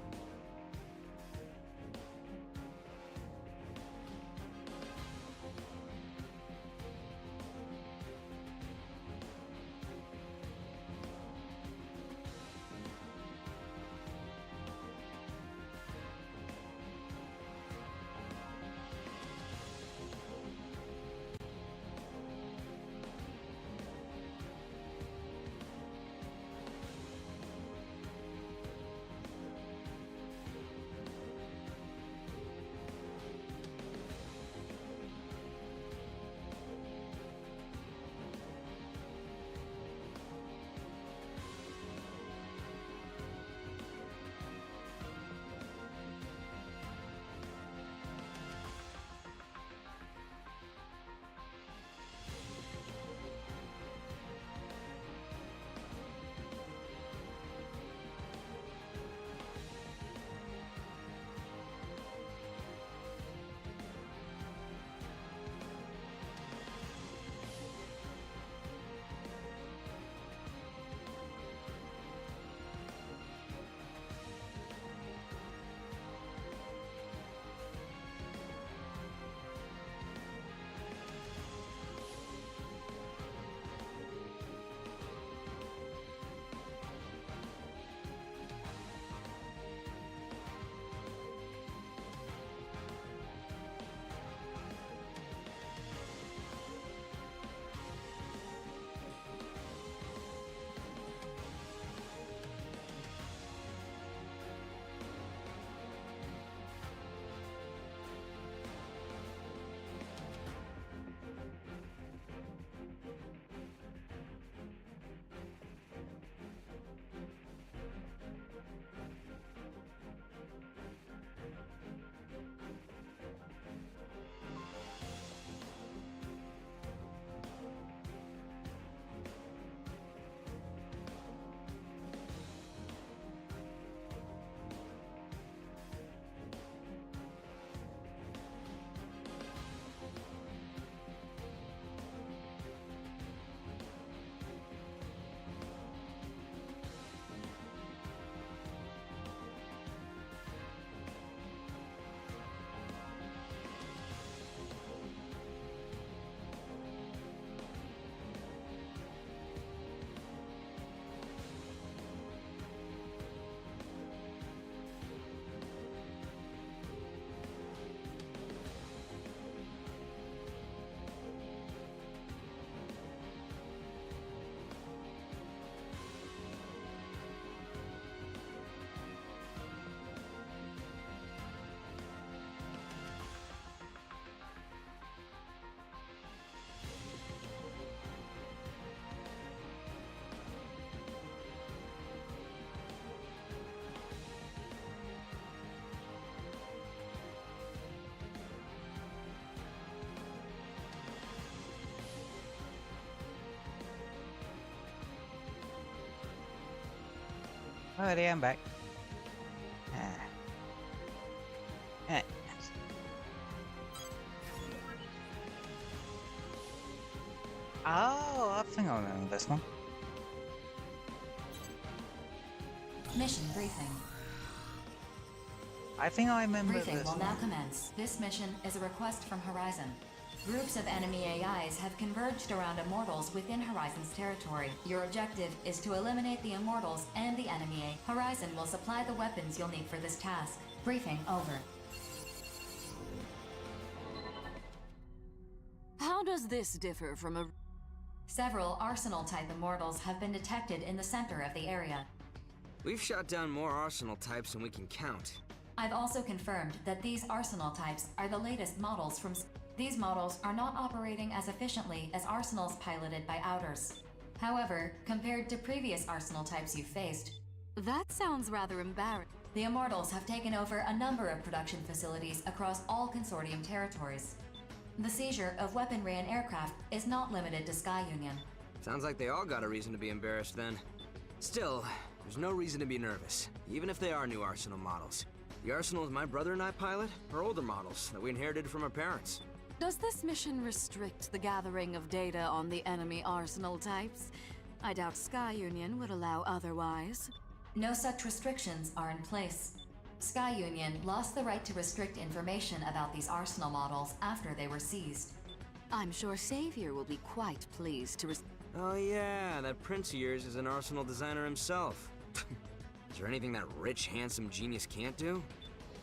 Oh, there, I'm back. Eh. Oh, I think I remember this one.
Mission briefing.
I think I remember
Briefing
this
will now
one.
commence. This mission is a request from Horizon. Groups of enemy AIs have converged around Immortals within Horizon's territory. Your objective is to eliminate the Immortals and the enemy AI. Horizon will supply the weapons you'll need for this task. Briefing over.
How does this differ from a...
Several Arsenal-type Immortals have been detected in the center of the area.
We've shot down more Arsenal types than we can count.
I've also confirmed that these Arsenal types are the latest models from... These models are not operating as efficiently as Arsenals piloted by Outers. However, compared to previous Arsenal types you've faced,
That sounds rather embarrassing.
the Immortals have taken over a number of production facilities across all Consortium territories. The seizure of weaponry and aircraft is not limited to Sky Union.
Sounds like they all got a reason to be embarrassed then. Still, there's no reason to be nervous, even if they are new Arsenal models. The Arsenals my brother and I pilot are older models that we inherited from our parents.
Does this mission restrict the gathering of data on the enemy Arsenal types? I doubt Sky Union would allow otherwise.
No such restrictions are in place. Sky Union lost the right to restrict information about these Arsenal models after they were seized.
I'm sure Savior will be quite pleased to
Oh yeah, that prince of yours is an Arsenal designer himself. Is there anything that rich, handsome genius can't do?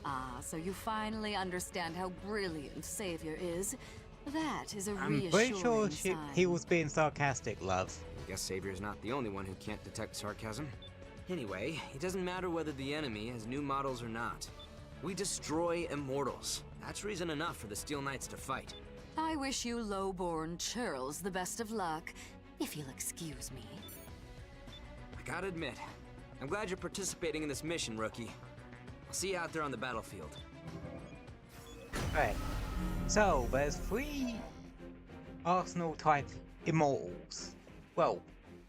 Ah, so you finally understand how brilliant Savior is. That is a
I'm
reassuring
pretty sure
sign.
he was being sarcastic, love.
I guess Savior's not the only one who can't detect sarcasm. Anyway, it doesn't matter whether the enemy has new models or not. We destroy Immortals. That's reason enough for the Steel Knights to fight.
I wish you low-born churls the best of luck, if you'll excuse me.
I gotta admit, I'm glad you're participating in this mission, rookie. I'll see you out there on the battlefield.
Right. So, there's 3 Arsenal-type Immortals. Well,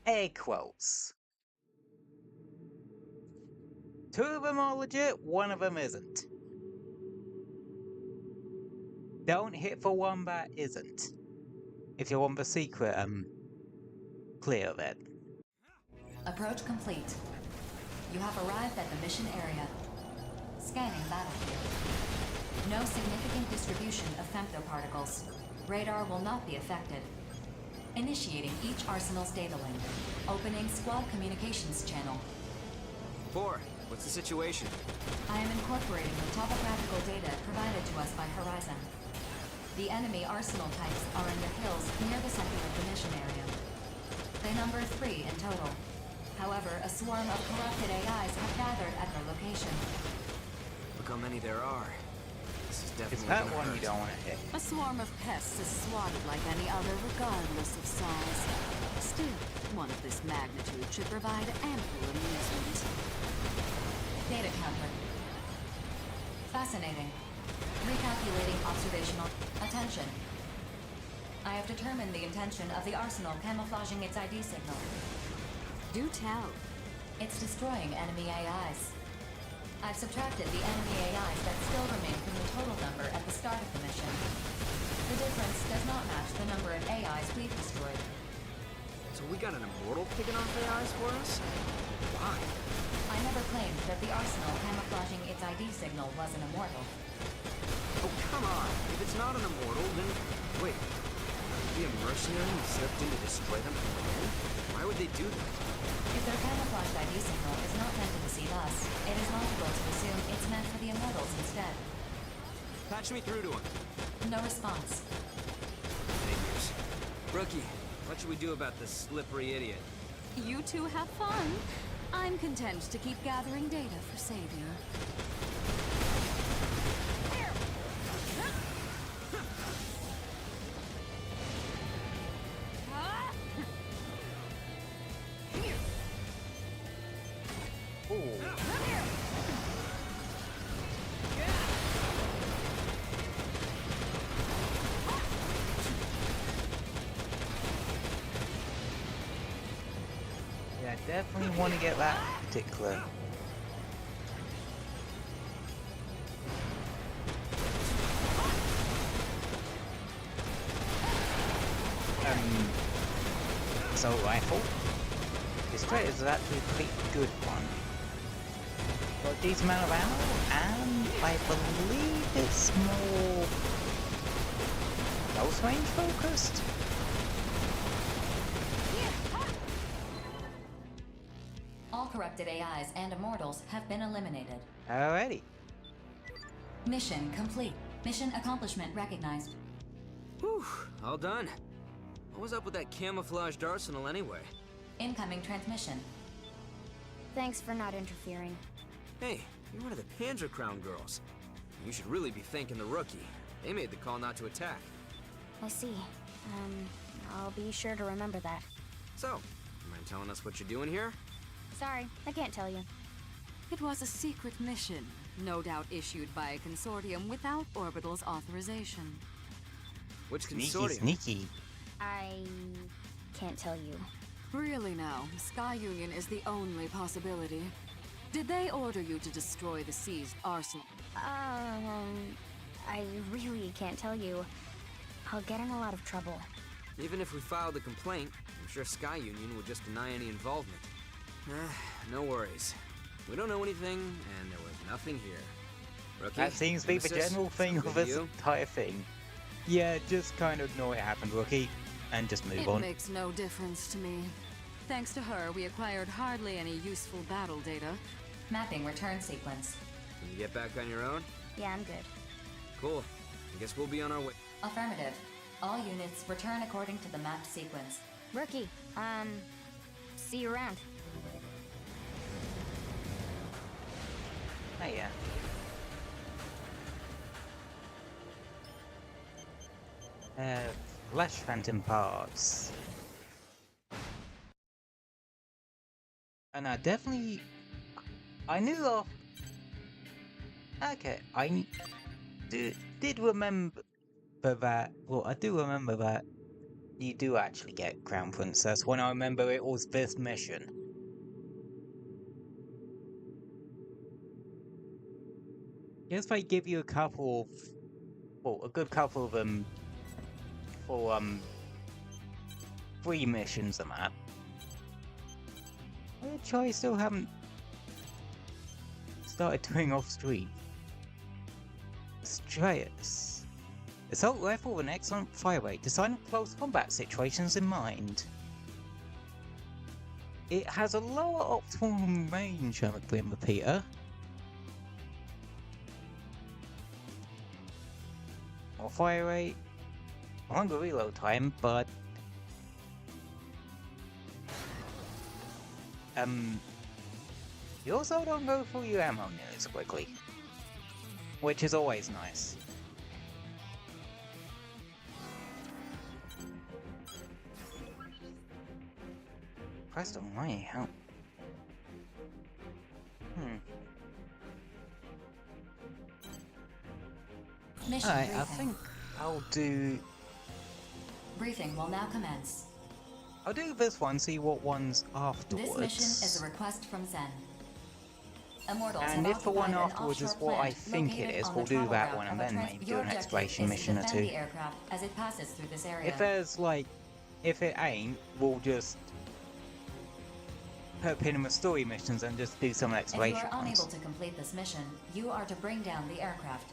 air quotes. 2 of them are legit, 1 of them isn't. Don't hit for one that isn't. If you want the secret, clear of it.
Approach complete. You have arrived at the mission area. Scanning battlefield. No significant distribution of femtoparticles. Radar will not be affected. Initiating each Arsenal's data link. Opening squad communications channel.
4, what's the situation?
I am incorporating the topographical data provided to us by Horizon. The enemy Arsenal types are in the hills near the center of the mission area. They number 3 in total. However, a swarm of corrupted AIs have gathered at their location.
Look how many there are. This is definitely
It's that
gonna
one
hurt.
you don't want to hit.
A swarm of pests is swatted like any other, regardless of size. Still, one of this magnitude should provide ample amusement.
Data counter. Fascinating. Recalculating observational... Attention. I have determined the intention of the Arsenal camouflaging its ID signal.
Do tell.
It's destroying enemy AIs. I've subtracted the enemy AIs that still remain from the total number at the start of the mission. The difference does not match the number of AIs we've destroyed.
So we got an Immortal picking off AIs for us? Why?
I never claimed that the Arsenal camouflaging its ID signal was an Immortal.
Oh, come on. If it's not an Immortal, then... Wait. Be a mercenary and slipped in to destroy them from within? Why would they do that?
If their camouflaged ID signal is not meant to deceive us, it is logical to assume it's meant for the Immortals instead.
Patch me through to him.
No response.
Figures. Rookie, what should we do about this slippery idiot?
You two have fun. I'm content to keep gathering data for Savior.
Definitely want to get that particular. Assault rifle. This straight is actually a pretty good one. Got a decent amount of ammo, and I believe it's more close range focused.
All corrupted AIs and immortals have been eliminated.
Alrighty.
Mission complete. Mission accomplishment recognized.
Whew, all done. What was up with that camouflaged arsenal anyway?
Incoming transmission.
Thanks for not interfering.
Hey, you're one of the Panzer Crown girls. You should really be thanking the rookie. They made the call not to attack.
I see. I'll be sure to remember that.
So, you mind telling us what you're doing here?
Sorry, I can't tell you.
It was a secret mission, no doubt issued by a consortium without Orbital's authorization.
Which
Sneaky,
consortium?
sneaky.
I can't tell you.
Really now, Sky Union is the only possibility. Did they order you to destroy the seized arsenal?
I really can't tell you. I'll get in a lot of trouble.
Even if we filed a complaint, I'm sure Sky Union would just deny any involvement. No worries. We don't know anything, and there was nothing here. Rookie,
That seems to be the
Nemesis,
general thing
good
of
to
this
you?
entire thing. Yeah, just kind of ignore it happened, Rookie, and just move
It
on.
makes no difference to me. Thanks to her, we acquired hardly any useful battle data.
Mapping return sequence.
Can you get back on your own?
Yeah, I'm good.
Cool. I guess we'll be on our way.
Affirmative. All units return according to the mapped sequence.
Rookie, see you around.
Oh yeah. Flash Phantom parts. And I definitely... I knew of... Okay, I did remember that... Well, I do remember that you do actually get Crown Princess when I remember it was this mission. Guess they give you a couple of... Well, a good couple of them for, free missions and that. Which I still haven't started doing off stream. Strayers. Assault rifle with an excellent fire rate, designed with close combat situations in mind. It has a lower optimal range, I'm a Grim Repeater. More fire rate, longer reload time, but you also don't go through your ammo nearly as quickly, which is always nice. Christ almighty, how...
Mission
Alright, I
briefing.
think I'll do...
Briefing will now commence.
I'll do this one, see what one's afterwards.
This mission is a request from Zen. Immortals
And
have
if the one
occupied an
afterwards is
offshore
what I
plant
think it
located
is,
on
we'll
the
do
travel
that
route
one and
of a
then
trans-
maybe do
Your
an
objective
exploration
is to
mission or
defend
two.
the aircraft as it passes through this area.
If there's like, if it ain't, we'll just put a pin in the story missions and just do some
If you
exploration
are unable
ones.
to complete this mission, you are to bring down the aircraft.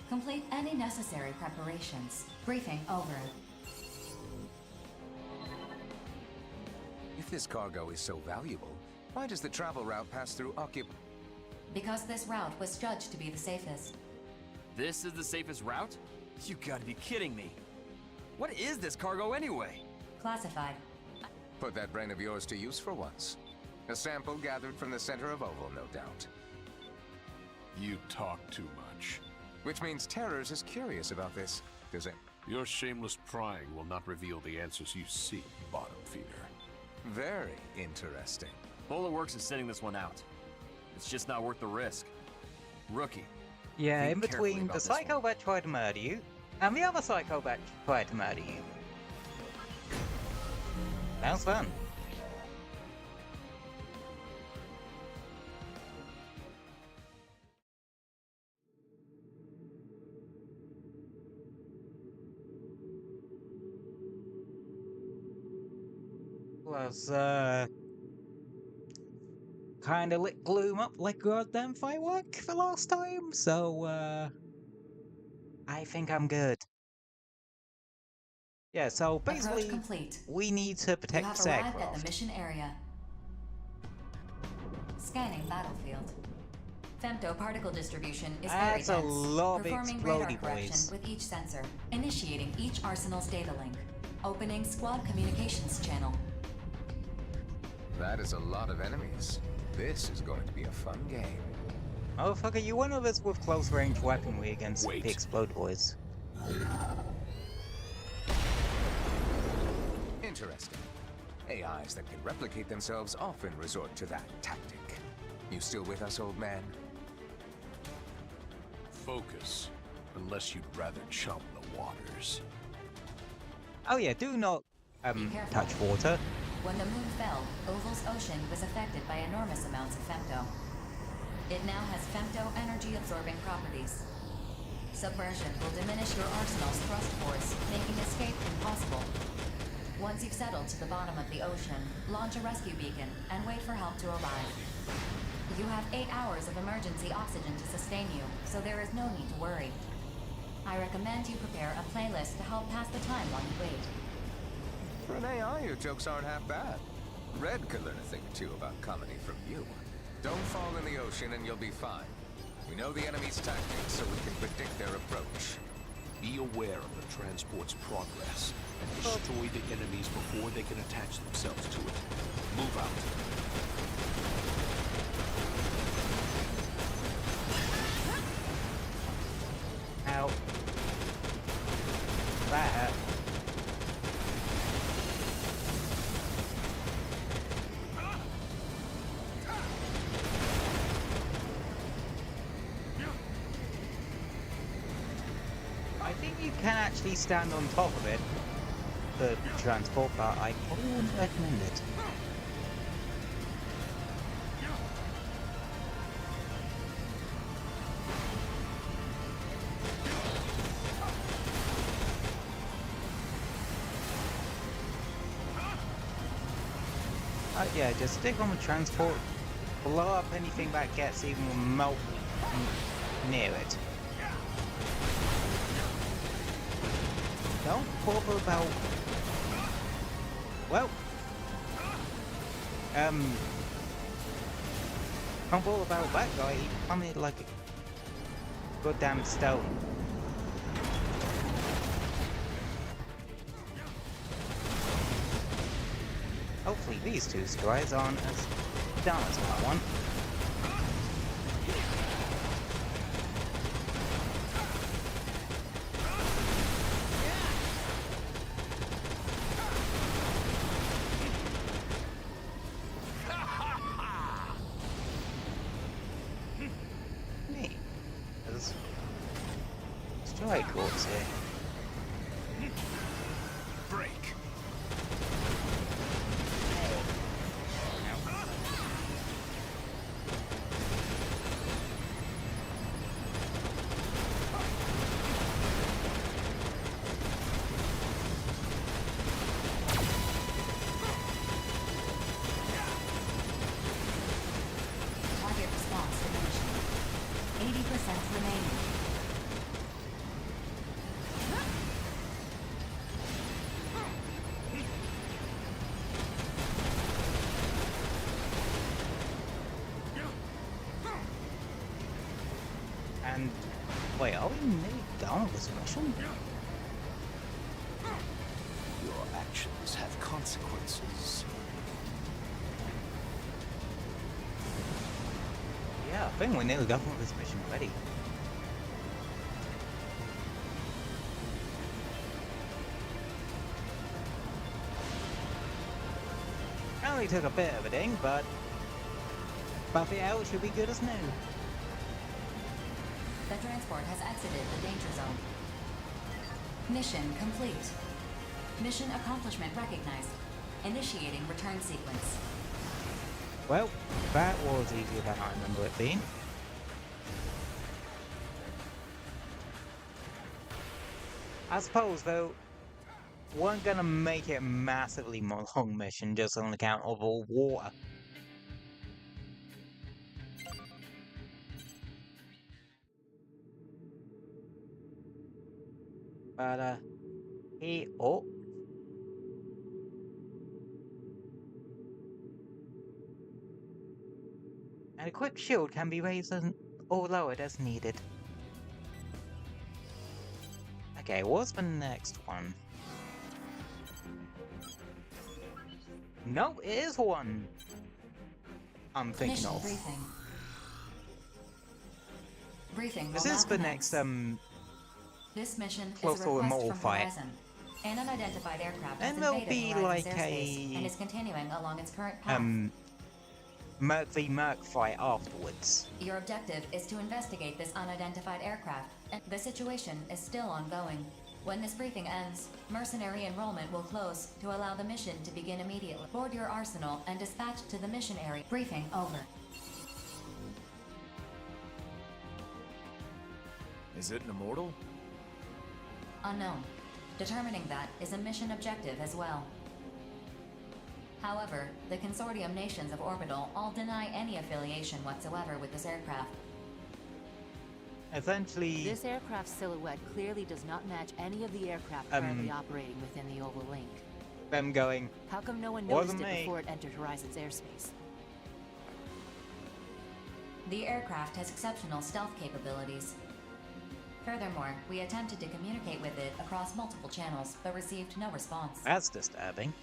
Complete any necessary preparations. Briefing over.
If this cargo is so valuable, why does the travel route pass through
Because this route was judged to be the safest.
This is the safest route? You gotta be kidding me. What is this cargo anyway?
Classified.
Put that brain of yours to use for once. A sample gathered from the center of Oval, no doubt.
You talk too much.
Which means Terrors is curious about this. Does it?
Your shameless prying will not reveal the answers you seek, bottom feeder.
Very interesting.
Bowler Works is sending this one out. It's just not worth the risk. Rookie.
Yeah,
think
in
carefully
between
about
the
this one.
psycho that tried to murder you and the other psycho that tried to murder you. Sounds fun. was kind of lit gloom up like goddamn firework the last time, so I think I'm good. Yeah, so basically,
Approach complete.
we need to
You
protect
have
this
arrived at the
aircraft.
mission area. Scanning battlefield. Femto particle distribution is very
That's a
dense.
lot of
Performing radar
explodey
correction
boys.
with each sensor. Initiating each arsenal's data link. Opening squad communications channel.
That is a lot of enemies. This is going to be a fun game.
Motherfucker, you one of us with close range weaponry against the explode boys.
Interesting. AIs that can replicate themselves often resort to that tactic. You still with us, old man?
Focus, unless you'd rather chum the waters.
Oh yeah, do not touch water.
When the moon fell, Oval's ocean was affected by enormous amounts of femto. It now has femto energy-absorbing properties. Submersion will diminish your arsenal's thrust force, making escape impossible. Once you've settled to the bottom of the ocean, launch a rescue beacon and wait for help to arrive. You have 8 hours of emergency oxygen to sustain you, so there is no need to worry. I recommend you prepare a playlist to help pass the time while you wait.
For an AI, your jokes aren't half bad. Red could learn a thing or two about comedy from you. Don't fall in the ocean and you'll be fine. We know the enemy's tactics, so we can predict their approach.
Be aware of the transport's progress, and destroy the enemies before they can attach themselves to it. Move out.
Ow. That hurt. I think you can actually stand on top of it, the transport, but I probably wouldn't recommend it. Yeah, just stick on the transport, blow up anything that gets even remote near it. Don't bother about... Well... Don't bother about that guy, he plummeted like a goddamn stone. Hopefully these two guys aren't as dumb as that one. Hey, there's strike corps here.
Break.
Target response diminishing. 80% remaining.
And wait, are we nearly done with this mission?
Your actions have consequences.
Yeah, I think we're nearly done with this mission already. Only took a bit of a ding, but buff it out should be good as new.
The transport has exited the danger zone. Mission complete. Mission accomplishment recognized. Initiating return sequence.
Well, that was easier than I remember it being. I suppose, though, weren't gonna make it a massively more long mission just on account of all water. But oh. And a quick shield can be raised or lowered as needed. Okay, what's the next one? No, it is one I'm thinking
Mission
of.
briefing. Briefing
This
will
is
now
the
commence.
next
This mission is
close
a
to a
request
mortal
from
fight.
Horizon. An unidentified aircraft has
And there'll
invaded
be
Horizon's
like
airspace and
a
is continuing along its current path.
Merc v Merc fight afterwards.
Your objective is to investigate this unidentified aircraft, and the situation is still ongoing. When this briefing ends, mercenary enrollment will close to allow the mission to begin immediately. Board your arsenal and dispatch to the mission area. Briefing over.
Is it an immortal?
Unknown. Determining that is a mission objective as well. However, the consortium nations of Orbital all deny any affiliation whatsoever with this aircraft.
Essentially,
this aircraft silhouette clearly does not match any of the aircraft currently operating within the Oval Link.
them going,
How come no one
wasn't
noticed it
me.
before it entered Horizon's airspace?
The aircraft has exceptional stealth capabilities. Furthermore, we attempted to communicate with it across multiple channels, but received no response.
That's disturbing.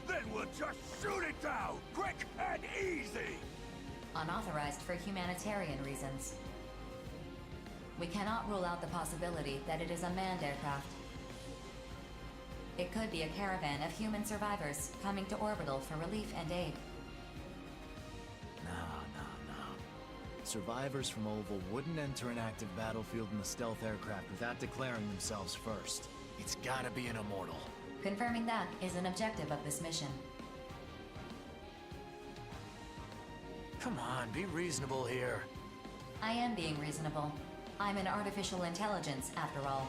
Then we'll just shoot it down, quick and easy!
Unauthorized for humanitarian reasons. We cannot rule out the possibility that it is a manned aircraft. It could be a caravan of human survivors coming to Orbital for relief and aid.
No. Survivors from Oval wouldn't enter an active battlefield in a stealth aircraft without declaring themselves first. It's gotta be an immortal.
Confirming that is an objective of this mission.
Come on, be reasonable here.
I am being reasonable. I'm an artificial intelligence, after all.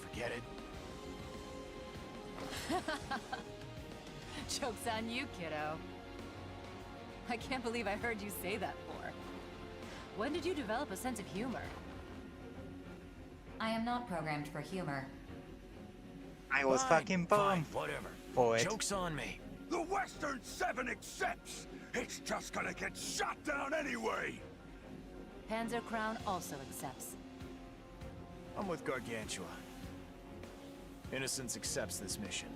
Forget it.
Joke's on you, kiddo. I can't believe I heard you say that for. When did you develop a sense of humor?
I am not programmed for humor.
I was fucking born
whatever.
for it.
Joke's on me.
The Western 7 accepts! It's just gonna get shot down anyway!
Panzer Crown also accepts.
I'm with Gargantua. Innocence accepts this mission.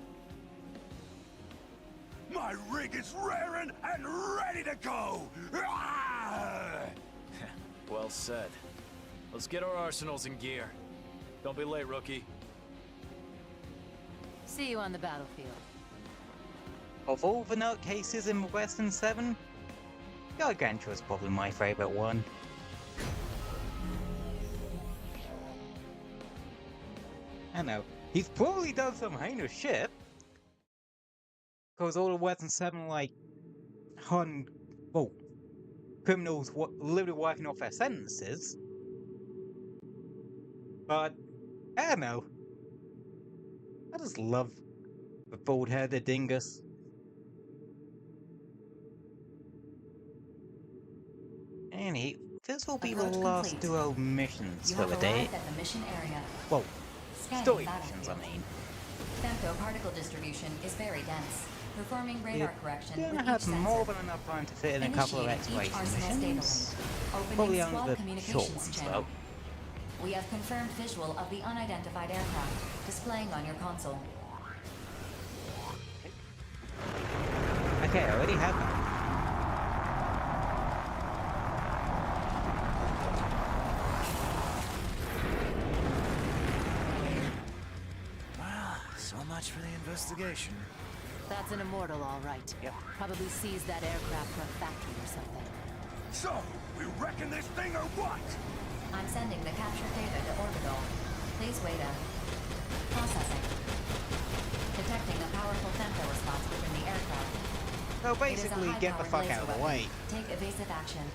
My rig is raring and ready to go! Ah!
Well said. Let's get our arsenals in gear. Don't be late, rookie.
See you on the battlefield.
Of all the nutcases in Western 7, Gargantua is probably my favorite one. I know, he's probably done some heinous shit. Because all the Western 7, like, criminals literally working off their sentences. But, I don't know. I just love the bald-headed dingus. Anyway, this will be the
Approach
last
complete.
duo missions
You
for
have
the day.
arrived at the mission area.
Well,
Scanning
story
battlefield.
missions, I mean.
Femto particle distribution is very dense. Performing radar
You're
correction
gonna
with
have
each
more
sensor.
than enough time to fit in a couple of
Initiating each
exploration
arsenal's data
missions.
link. Opening
Probably
squad
only the short
communications
ones,
channel.
though.
We have confirmed visual of the unidentified aircraft displaying on your console.
Okay, I already have that.
Well, so much for the investigation.
That's an immortal, all right.
Yep.
Probably seized that aircraft from a factory or something.
So, we wrecking this thing or what?
I'm sending the captured data to Orbital. Please wait a... Processing. Detecting a powerful femto response within the aircraft.
So
It is a
basically, get the
high-powered
fuck
laser
out of the
weapon.
way.
Take evasive action.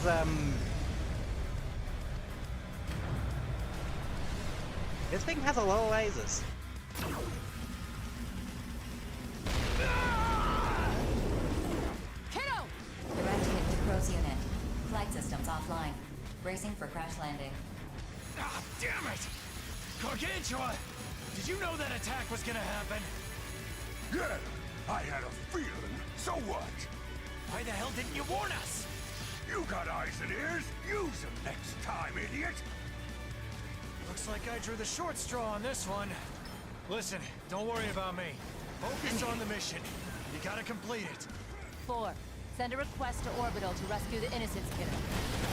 was, this thing has a lot of lasers.
Kiddo! Direct hit to Crow's unit. Flight systems offline. Bracing for crash landing.
Ah, damn it! Gargantua! Did you know that attack was gonna happen?
Yeah, I had a feeling. So what?
Why the hell didn't you warn us?
You got eyes and ears. Use them next time, idiot.
Looks like I drew the short straw on this one. Listen, don't worry about me. Focus on the mission. You gotta complete it.
4. Send a request to Orbital to rescue the Innocence Kiddo.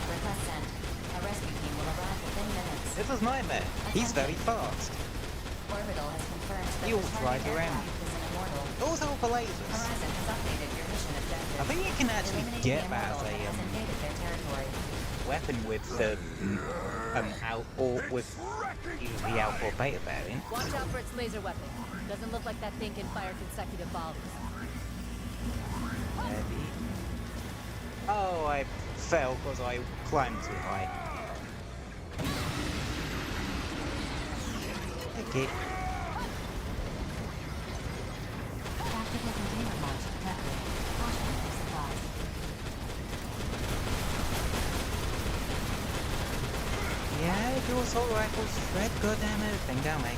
Request sent. A rescue team will arrive within minutes.
This is Nightmare. He's very fast.
Orbital has confirmed that
He'll
the
drive
target
around.
aircraft is an immortal.
Also for lasers.
Horizon has updated your mission objective.
I think you can actually
Eliminating
get
the
that as
immortal
a
has invaded their territory.
weapon with the out or with either the alpha or beta variant.
Watch out for its laser weapon. Doesn't look like that thing can fire consecutive volleys.
Maybe. Oh, I fell because I climbed too high. Okay.
Tactical container launch detected. Caution for supplies.
Yeah, dual assault rifles shred goddamn everything, don't they?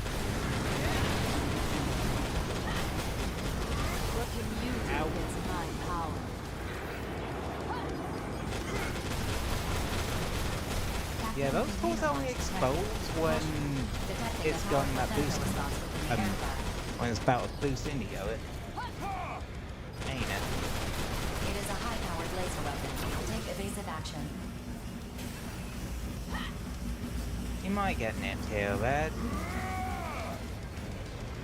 What can you do against my power?
Yeah, those tools only expose when it's got that boost. When it's about to boost into it. Ain't it?
It is a high-powered laser weapon. Take evasive action.
You might get nipped here, Red.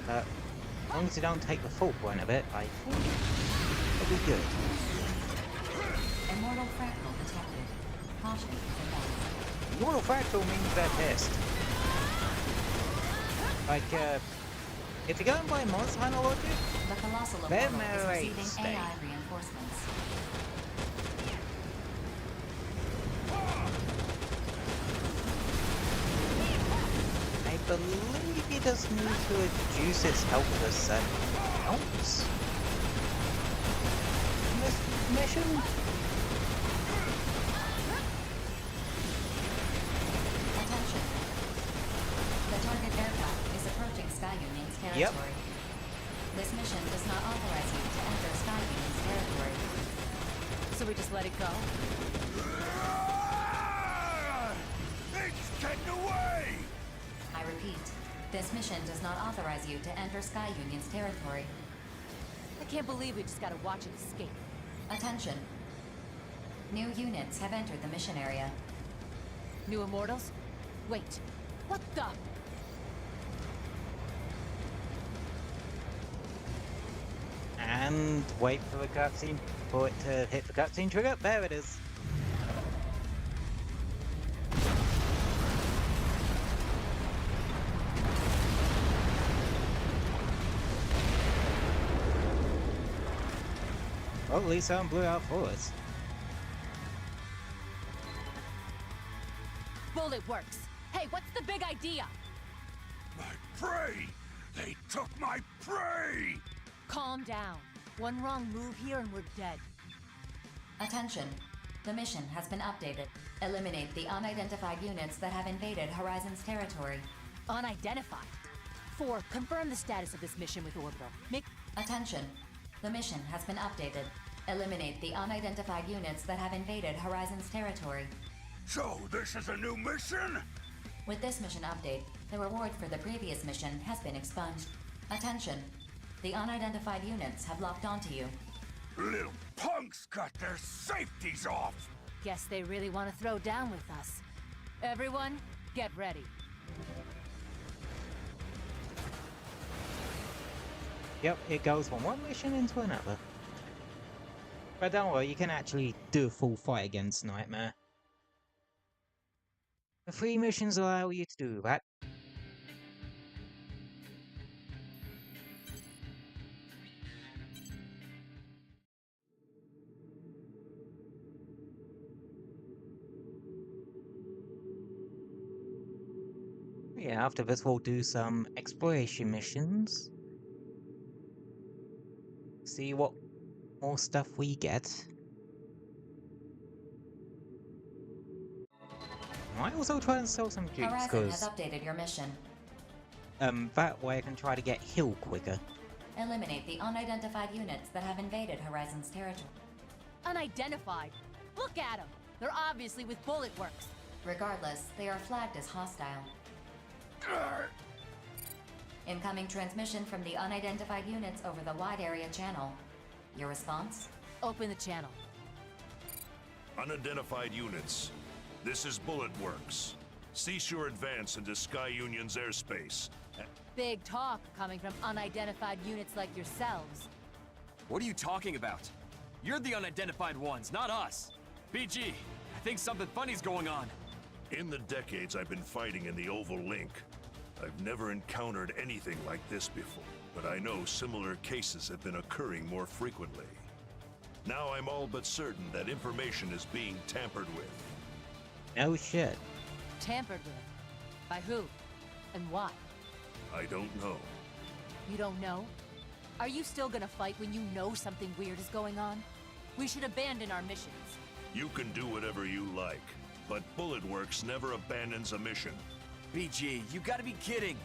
But as long as you don't take the full point of it, I think it'll be good.
Immortal fractal detected. Caution is advised.
Immortal fractal means they're pissed. Like, if you're going by monster hunter logic,
The colossal
they're
immortal is
married
receiving
state.
AI reinforcements.
I believe he just needs to reduce its health a certain ounce. In this mission?
Attention. The target aircraft is approaching Sky Union's territory. This mission does not authorize you to enter Sky Union's territory.
So we just let it go?
It's getting away!
I repeat, this mission does not authorize you to enter Sky Union's territory.
I can't believe we just gotta watch it escape.
Attention. New units have entered the mission area.
New Immortals? Wait, what the?
And wait for the cutscene for it to hit the cutscene trigger. There it is. Well, at least someone blew out for us.
Bullet works. Hey, what's the big idea?
My prey! They took my prey!
Calm down. One wrong move here and we're dead.
Attention. The mission has been updated. Eliminate the unidentified units that have invaded Horizon's territory.
Unidentified. 4. Confirm the status of this mission with Orbital.
Attention. The mission has been updated. Eliminate the unidentified units that have invaded Horizon's territory.
So, this is a new mission?
With this mission update, the reward for the previous mission has been expunged. Attention. The unidentified units have locked onto you.
Little punks got their safeties off!
Guess they really want to throw down with us. Everyone, get ready.
Yep, it goes from one mission into another. But don't worry, you can actually do a full fight against Nightmare. The 3 missions allow you to do that. Yeah, after this we'll do some exploration missions. See what more stuff we get. I might also try and sell some dupes,
Horizon has
because
updated your mission.
that way I can try to get healed quicker.
Eliminate the unidentified units that have invaded Horizon's territory.
Unidentified? Look at them! They're obviously with Bullet Works.
Regardless, they are flagged as hostile. Incoming transmission from the unidentified units over the wide area channel. Your response?
Open the channel.
Unidentified units. This is Bullet Works. Cease your advance into Sky Union's airspace.
Big talk coming from unidentified units like yourselves.
What are you talking about? You're the unidentified ones, not us. BG, I think something funny's going on.
In the decades I've been fighting in the Oval Link, I've never encountered anything like this before, but I know similar cases have been occurring more frequently. Now I'm all but certain that information is being tampered with.
Oh shit.
Tampered with? By who? And why?
I don't know.
You don't know? Are you still gonna fight when you know something weird is going on? We should abandon our missions.
You can do whatever you like, but Bullet Works never abandons a mission.
BG, you gotta be kidding.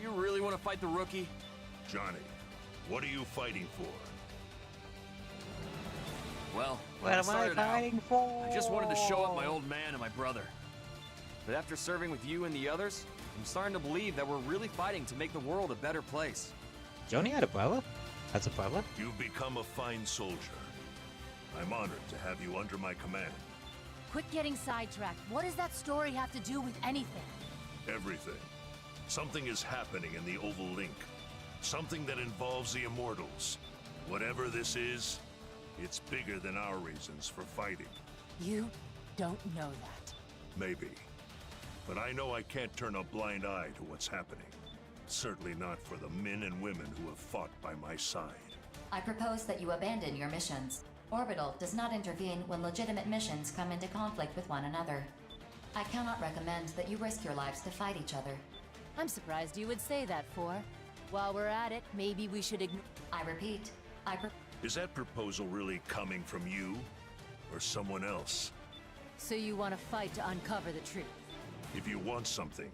You really want to fight the rookie?
Johnny, what are you fighting for?
Well,
What am I fighting for?
I just wanted to show up my old man and my brother. But after serving with you and the others, I'm starting to believe that we're really fighting to make the world a better place.
Johnny had a brother? Has a brother?
You've become a fine soldier. I'm honored to have you under my command.
Quit getting sidetracked. What does that story have to do with anything?
Everything. Something is happening in the Oval Link. Something that involves the Immortals. Whatever this is, it's bigger than our reasons for fighting.
You don't know that.
Maybe. But I know I can't turn a blind eye to what's happening. Certainly not for the men and women who have fought by my side.
I propose that you abandon your missions. Orbital does not intervene when legitimate missions come into conflict with one another. I cannot recommend that you risk your lives to fight each other.
I'm surprised you would say that, For. While we're at it, maybe we should ignore—
I repeat,
Is that proposal really coming from you? Or someone else?
So you want to fight to uncover the truth?
If you want something.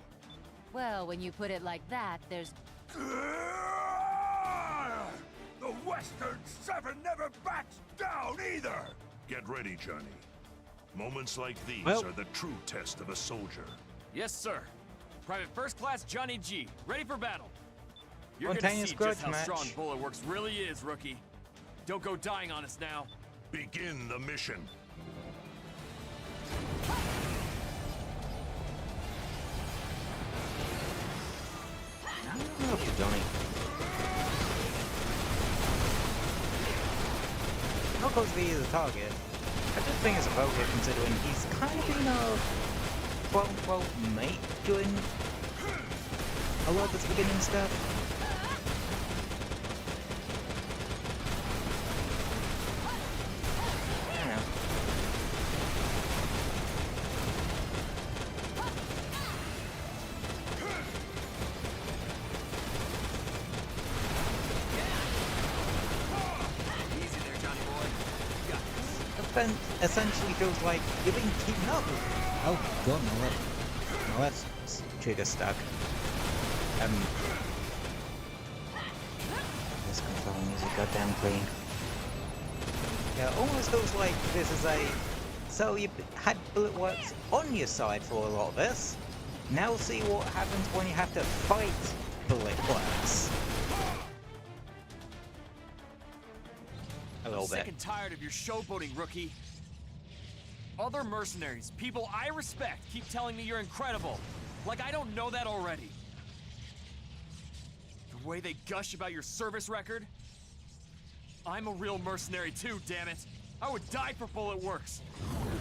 Well, when you put it like that, there's—
The Western Seven never backs down either!
Get ready, Johnny. Moments like these
Well.
are the true test of a soldier.
Yes, sir. Private First Class Johnny G, ready for battle. You're gonna
Spontaneous
see
grudge
just how
match.
strong Bullet Works really is, rookie. Don't go dying on us now.
Begin the mission.
I love you, Johnny. Not because he is a target. I just think it's appropriate considering he's kind of been a quote-unquote mate during a lot of this beginning stuff. I don't know.
Easy there, Johnny boy. You got this.
Defense essentially feels like you're being keeping up with. Oh god, no, that's trigger stuck. This controlling is a goddamn clean. Yeah, it almost feels like this is a. So you had Bullet Works on your side for a lot of this. Now see what happens when you have to fight Bullet Works. A little
Sick
bit.
and tired of your showboating, rookie. Other mercenaries, people I respect, keep telling me you're incredible. Like I don't know that already. The way they gush about your service record. I'm a real mercenary too, damn it. I would die for Bullet Works.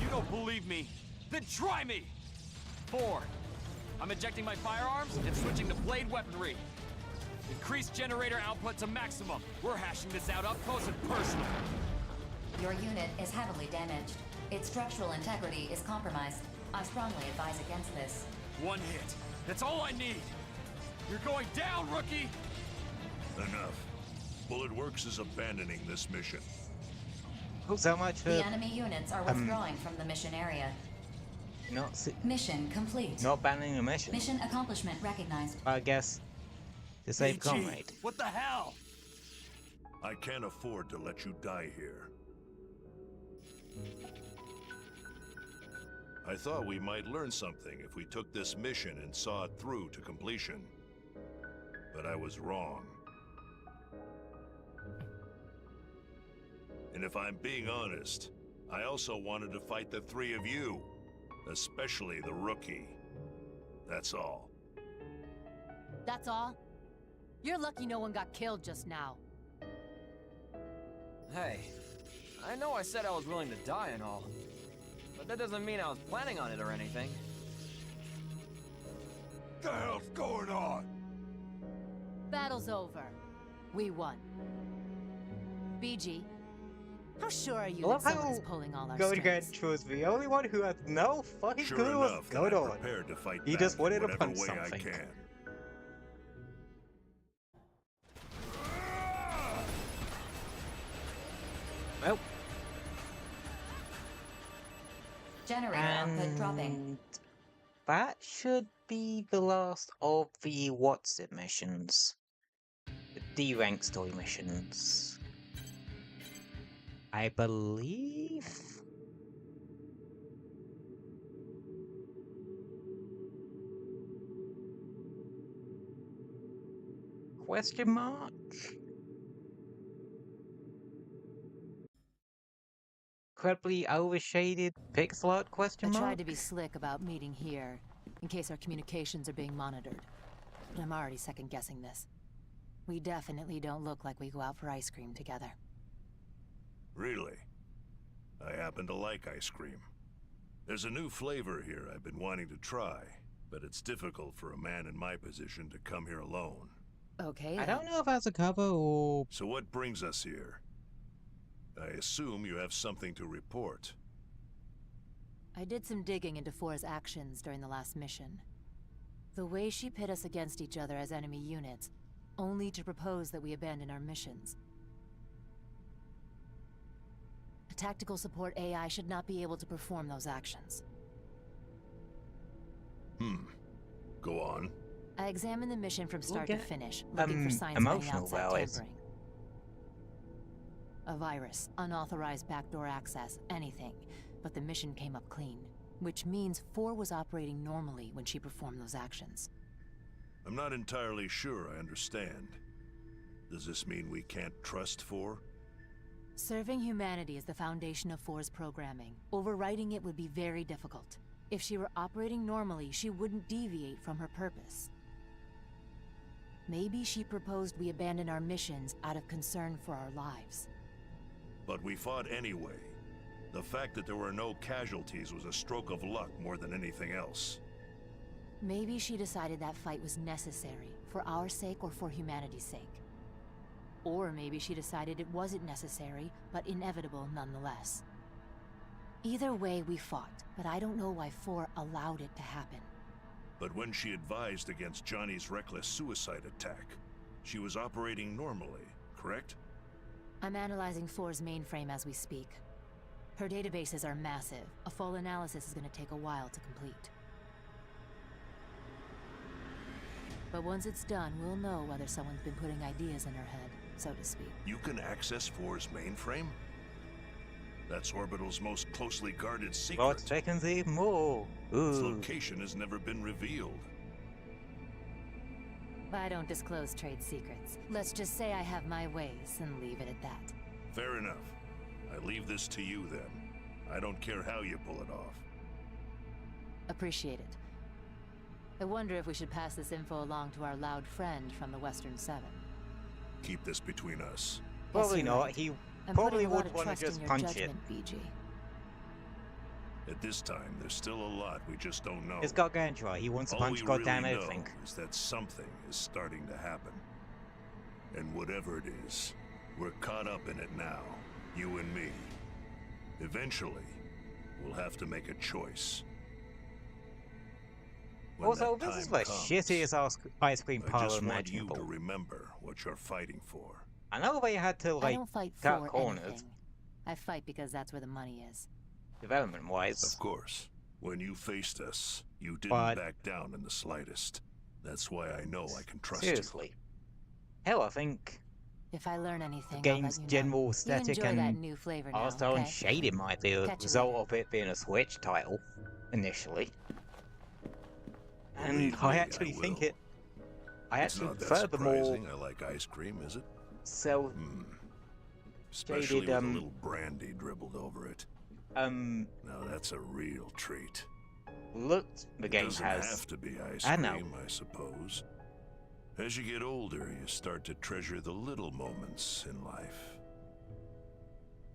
You don't believe me? Then try me! 4. I'm ejecting my firearms and switching to blade weaponry. Increase generator output to maximum. We're hashing this out up close and personal.
Your unit is heavily damaged. Its structural integrity is compromised. I strongly advise against this.
1 hit. That's all I need. You're going down, rookie!
Enough. Bulletworks is abandoning this mission.
Oh, so much for
The enemy units are withdrawing from the mission area. Mission complete.
Not abandoning the mission.
Mission accomplishment recognized.
I guess to save comrade.
What the hell?
I can't afford to let you die here. I thought we might learn something if we took this mission and saw it through to completion. But I was wrong. And if I'm being honest, I also wanted to fight the three of you, especially the rookie. That's all.
That's all? You're lucky no one got killed just now.
Hey, I know I said I was willing to die and all, but that doesn't mean I was planning on it or anything.
What the hell's going on?
Battle's over. We won. BG, how sure are you that someone is pulling all our strings?
Goat was the only one who had no fucking
Sure
clue what's
enough,
going
I'm
on.
prepared to fight
He
back
just wanted
in
to
whatever
punch
way
something.
I can.
Well.
Generator output dropping.
And that should be the last of the What's It missions. The D-rank story missions. I believe? Question mark? Incredibly overshaded pixel art question
I
mark?
tried to be slick about meeting here, in case our communications are being monitored. But I'm already second-guessing this. We definitely don't look like we go out for ice cream together.
Really? I happen to like ice cream. There's a new flavor here I've been wanting to try, but it's difficult for a man in my position to come here alone.
Okay.
I don't know if that's a cover or...
So what brings us here? I assume you have something to report.
I did some digging into Four's actions during the last mission. The way she pit us against each other as enemy units, only to propose that we abandon our missions. A tactical support AI should not be able to perform those actions.
Go on.
I examined the mission from start to finish,
get,
looking for signs of any
emotional
outside
about it.
tampering. A virus, unauthorized backdoor access, anything. But the mission came up clean, which means Four was operating normally when she performed those actions.
I'm not entirely sure I understand. Does this mean we can't trust Four?
Serving humanity is the foundation of Four's programming. Overriding it would be very difficult. If she were operating normally, she wouldn't deviate from her purpose. Maybe she proposed we abandon our missions out of concern for our lives.
But we fought anyway. The fact that there were no casualties was a stroke of luck more than anything else.
Maybe she decided that fight was necessary, for our sake or for humanity's sake. Or maybe she decided it wasn't necessary, but inevitable nonetheless. Either way, we fought, but I don't know why Four allowed it to happen.
But when she advised against Johnny's reckless suicide attack, she was operating normally, correct?
I'm analyzing Four's mainframe as we speak. Her databases are massive. A full analysis is going to take a while to complete. But once it's done, we'll know whether someone's been putting ideas in her head, so to speak.
You can access Four's mainframe? That's Orbital's most closely guarded secret.
What seconds even more?
Its
Ooh.
location has never been revealed.
I don't disclose trade secrets. Let's just say I have my ways and leave it at that.
Fair enough. I leave this to you then. I don't care how you pull it off.
Appreciate it. I wonder if we should pass this info along to our loud friend from the Western Seven.
Keep this between us.
Probably
you're
not.
right.
He
I'm
probably
putting a lot
would
of
want
trust
to
in
just
your
punch it.
judgment, BG.
At this time, there's still a lot we just don't know.
It's gargantua. He wants to
All
punch
we
goddamn
really
everything.
know is that something is starting to happen. And whatever it is, we're caught up in it now, you and me. Eventually, we'll have to make a choice. When
Also,
that
this is
time
the
comes,
shittiest ice cream
I
parlor
just want you
imaginable.
to remember what you're fighting for.
I know they had to,
I
like,
don't fight
cut
for
corners,
anything. I fight because that's where the money is.
development-wise.
Of course. When you faced us, you didn't
But-
back down in the slightest. That's why I know I can trust
Seriously. Hell, I think
If I learn anything,
the
I'll let
game's
you know.
general
You
aesthetic
enjoy that
and
new flavor now,
art style and
okay?
shading might be a
Catch you
result
later.
of it being a Switch title, initially. And
Believe
I
me,
actually
I
think
will.
it... I
It's
actually
not that
prefer the more
surprising. I like ice cream, is it?
cell
Especially
shaded,
with a little brandy dribbled over it. Now that's a real treat.
looked the
It
game
doesn't
has.
have to be ice
I
cream,
know.
I suppose. As you get older, you start to treasure the little moments in life.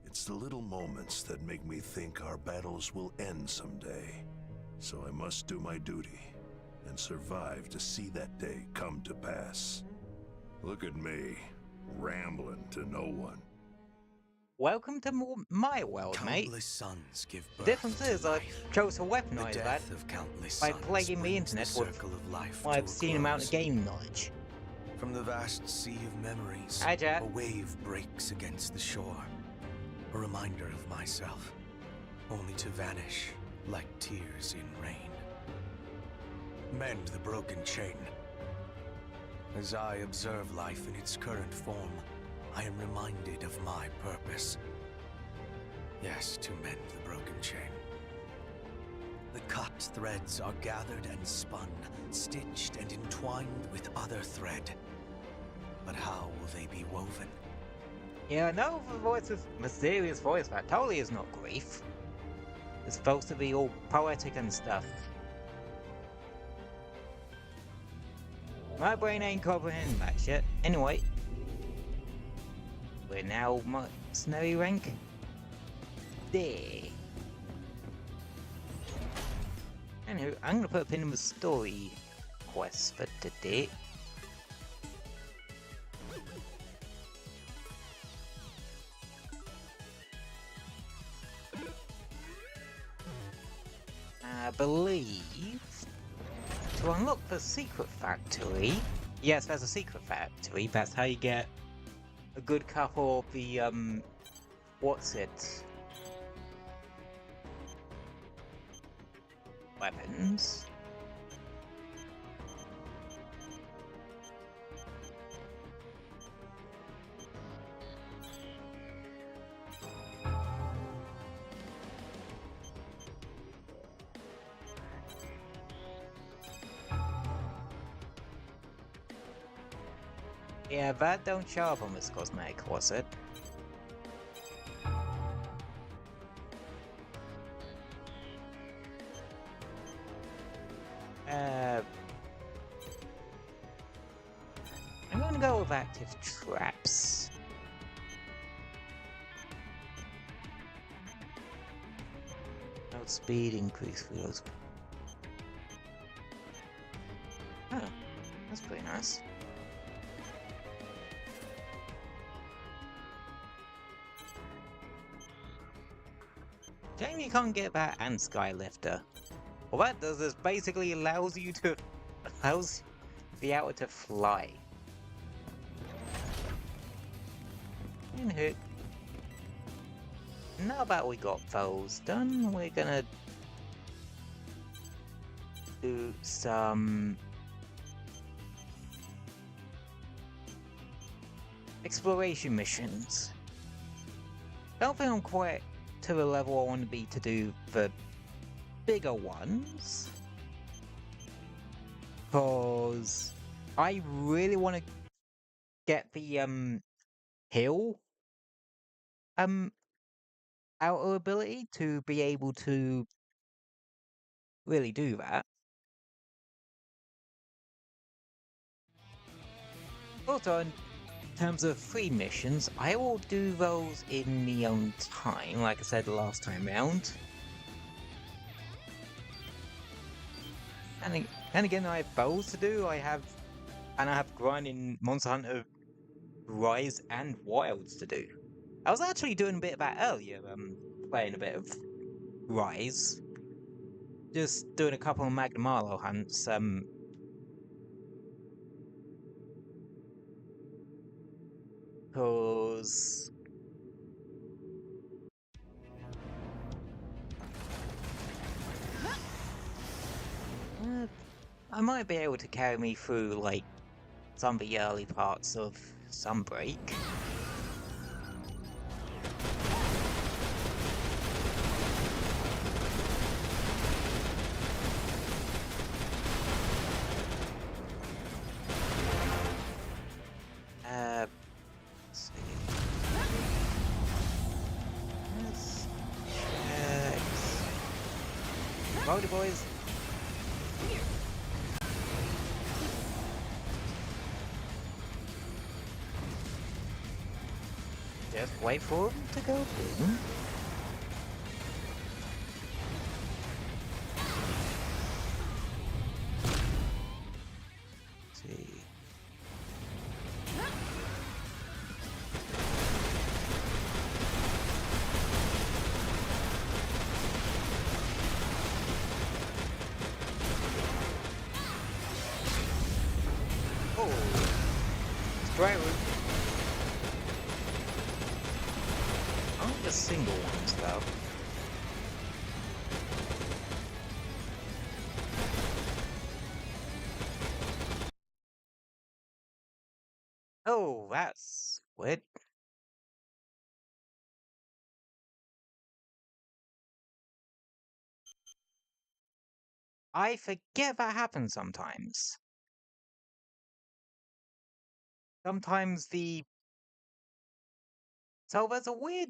It's the little moments that make me think our battles will end someday. So I must do my duty and survive to see that day come to pass. Look at me, rambling to no one.
Welcome to my world, mate.
Countless suns give
The
birth
difference
to
is I
life.
chose to
The
weaponize that
death of countless
by
suns
plaguing the
brings
internet
the
with
circle of life
my
to a
obscene amount of
close.
game knowledge.
From the vast sea of memories,
Hi, Jack.
a wave breaks against the shore. A reminder of myself, only to vanish like tears in rain. Mend the broken chain. As I observe life in its current form, I am reminded of my purpose. Yes, to mend the broken chain. The cut threads are gathered and spun, stitched and entwined with other thread. But how will they be woven?
Yeah, I know the voice is mysterious voice, that totally is not grief. It's supposed to be all poetic and stuff. My brain ain't comprehending that shit. Anyway, we're now mercenary rank. There. Anywho, I'm gonna put a pin in the story quest for today. I believe to unlock the secret factory. Yes, there's a secret factory. That's how you get a good couple of the what's it? Weapons. Yeah, that don't show up on this cosmetic, was it? I'm gonna go with active traps. Note speed, increase wheels. Oh, that's pretty nice. Shame you can't get that and Skylifter. What that does is basically allows the outer to fly. And hit. Now that we got those done, we're gonna do some exploration missions. Don't think I'm quite to the level I want to be to do the bigger ones, because I really want to get the hill outer ability to be able to really do that. Also, in terms of free missions, I will do those in my own time, like I said last time round. And again, I have bows to do. I have grinding Monster Hunter Rise and Wilds to do. I was actually doing a bit of that earlier, playing a bit of Rise. just doing a couple of Magnamarlo hunts, cause I might be able to carry me through, like, some of the early parts of Sunbreak. Let's see. Howdy, boys. Just wait for them to go boom. Let's see. Oh, straight with. Only the single ones, though. Oh, that's weird. I forget that happens sometimes. Sometimes the... So there's a weird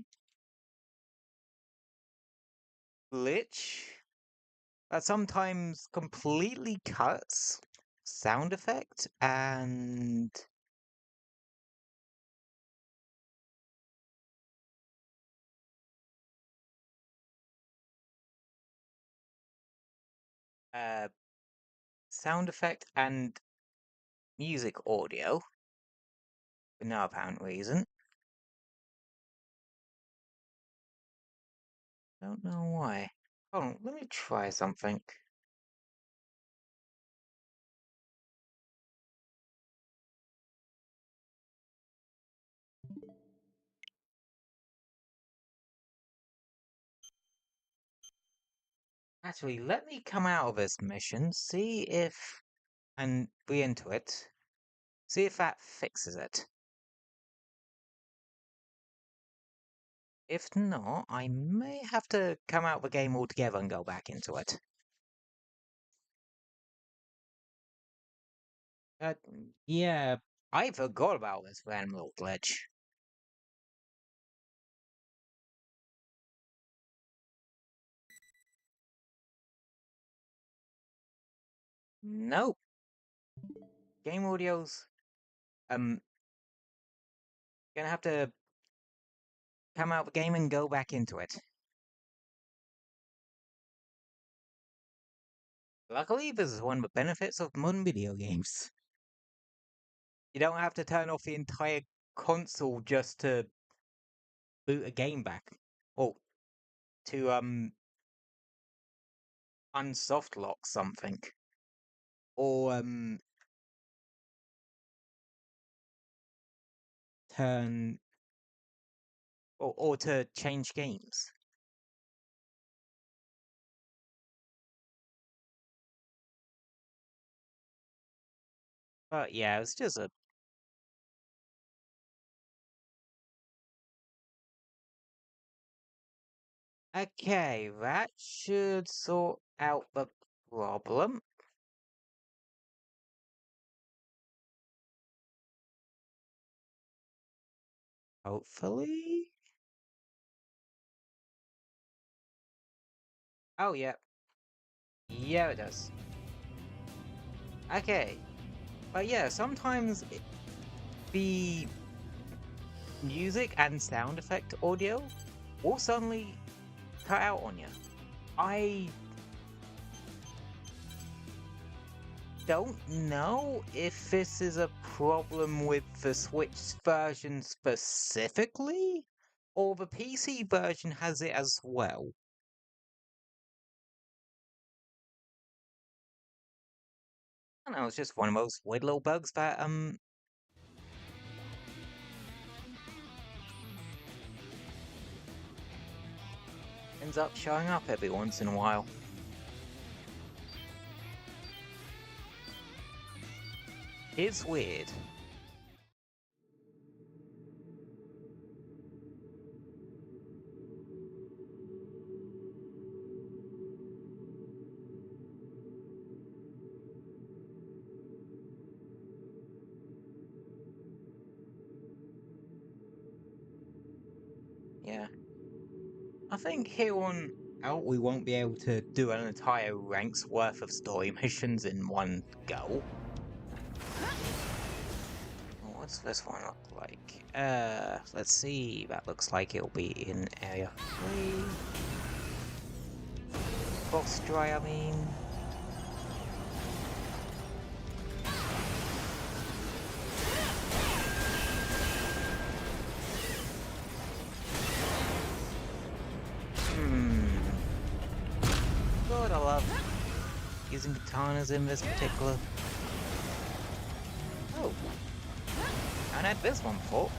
glitch that sometimes completely cuts sound effect and sound effect and music audio for no apparent reason. Don't know why. Oh, let me try something. Actually, let me come out of this mission, see if... and re-enter it. See if that fixes it. If not, I may have to come out of the game altogether and go back into it. Yeah, I forgot about this random little glitch. Nope. Game audio's... gonna have to come out of the game and go back into it. Luckily, this is one of the benefits of modern video games. You don't have to turn off the entire console just to boot a game back. Or to, unsoft lock something. Or, turn... or to change games. But yeah, it's just a... Okay, that should sort out the problem. Hopefully? Oh, yeah. Yeah, it does. Okay. But yeah, sometimes the music and sound effect audio will suddenly cut out on you. I don't know if this is a problem with the Switch version specifically, or the PC version has it as well. I don't know, it's just one of those weird little bugs that, ends up showing up every once in a while. It's weird. Yeah. I think here on out we won't be able to do an entire rank's worth of story missions in one go. What's this one look like? Let's see. That looks like it'll be in area 3. Boss dry, I mean. God, I love using katanas in this particular. Oh. I haven't had this one before.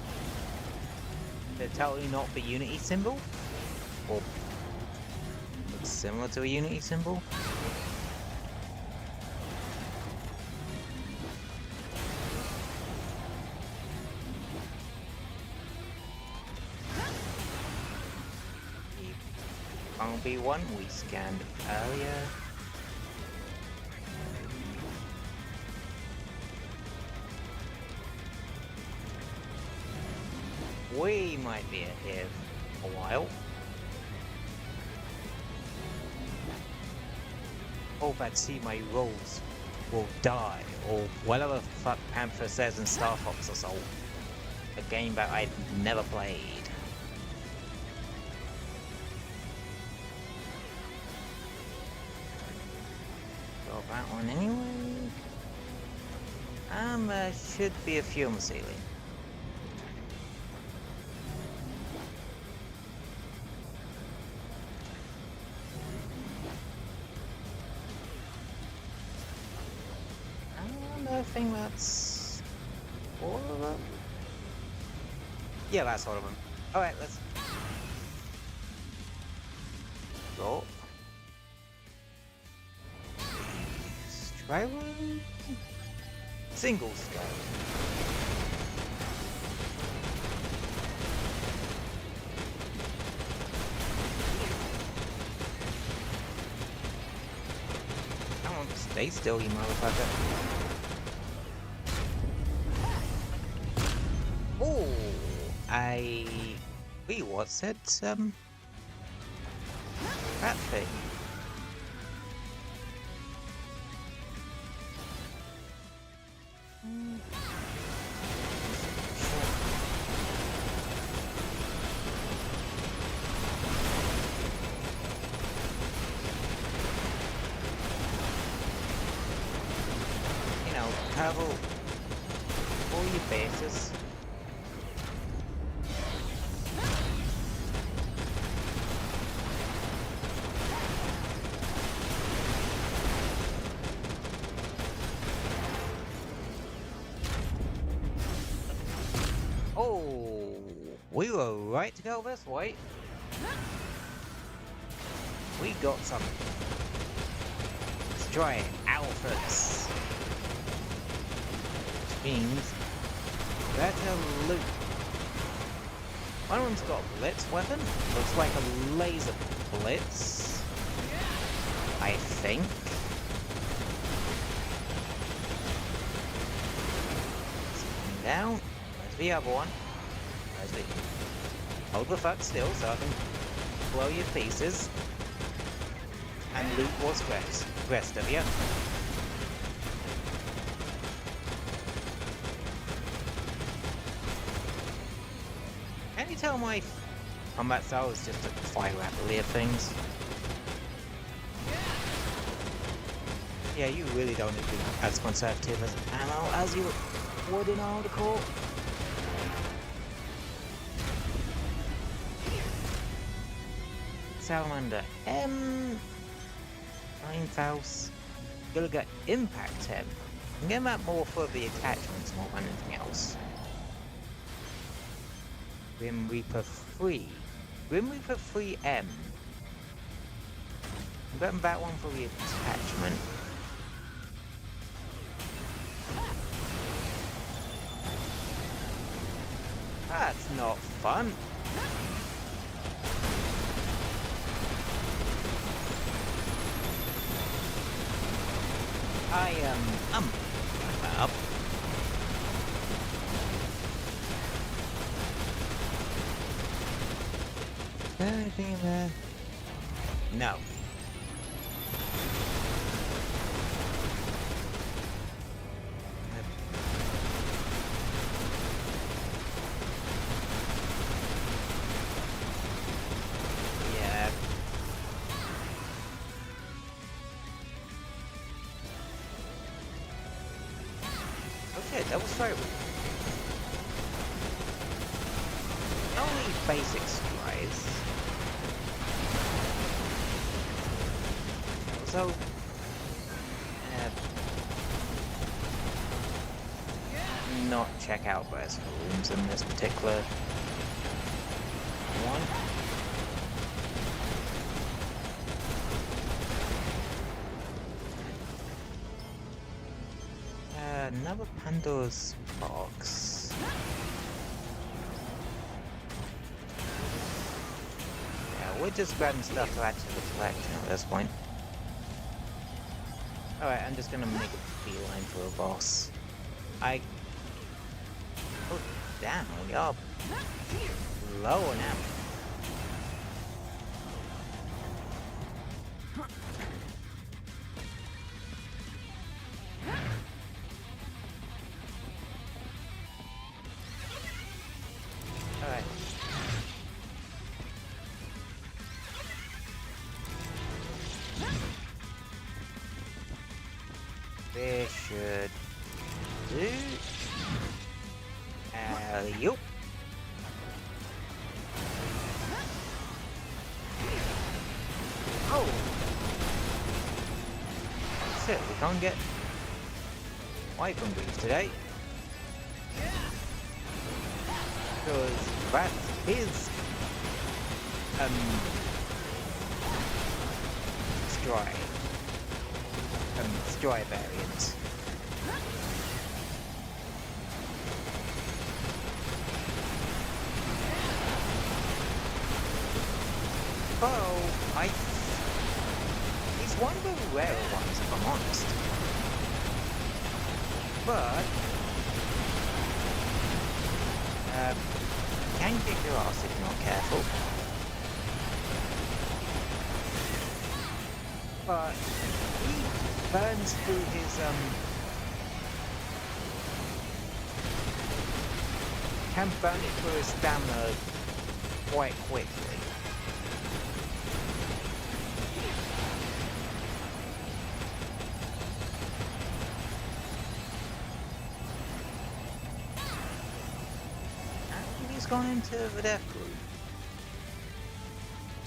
They're totally not the Unity symbol? Or looks similar to a Unity symbol? Can't be one we scanned earlier. We might be here a while. Oh, but see, my rolls will die, or whatever the fuck Panther says in Star Fox Assault, a game that I've never played. Got that one anyway. There should be a fuel ceiling. I think that's all of them. Yeah, that's all of them. Alright, let's go. Let's try one. Single scope. Come on, stay still, you motherfucker. Oh, wait, what's it? That thing. You know, cover all your bases. Oh, we were right to go this way. We got some. Let's try it. Alphas. Which means better loot. One of them's got a blitz weapon. Looks like a laser blitz. I think. Down. There's the other one. There's the... Hold the fuck still so I can blow your pieces. And loot what's rest of you. Can you tell my combat style is just to fire rapidly at things? Yeah, you really don't need to be as conservative as ammo as you would in article. Salamander M. Ninth House. Gonna get Impact M. I'm getting that more for the attachments more than anything else. Grim Reaper 3. Grim Reaper 3M. I'm getting that one for the attachment. That's not fun. I'm up. Is there anything in there? No. Yeah. Okay, that was very weird. Only basic strides. So, not check out rest rooms in this particular one. Another Pandora's box. Yeah, we're just grabbing stuff to add to the collection at this point. Alright, I'm just gonna make a beeline for a boss. Oh, damn, we are low now. Alright. This should do. Yup. Oh. That's it. We can't get away from these today. Because that is Stry variant. Oh, he's one of the rarer ones, if I'm honest. But can kick your ass if you're not careful. But he burns through his can burn it through his stamina quite quickly. And he's gone into the death group.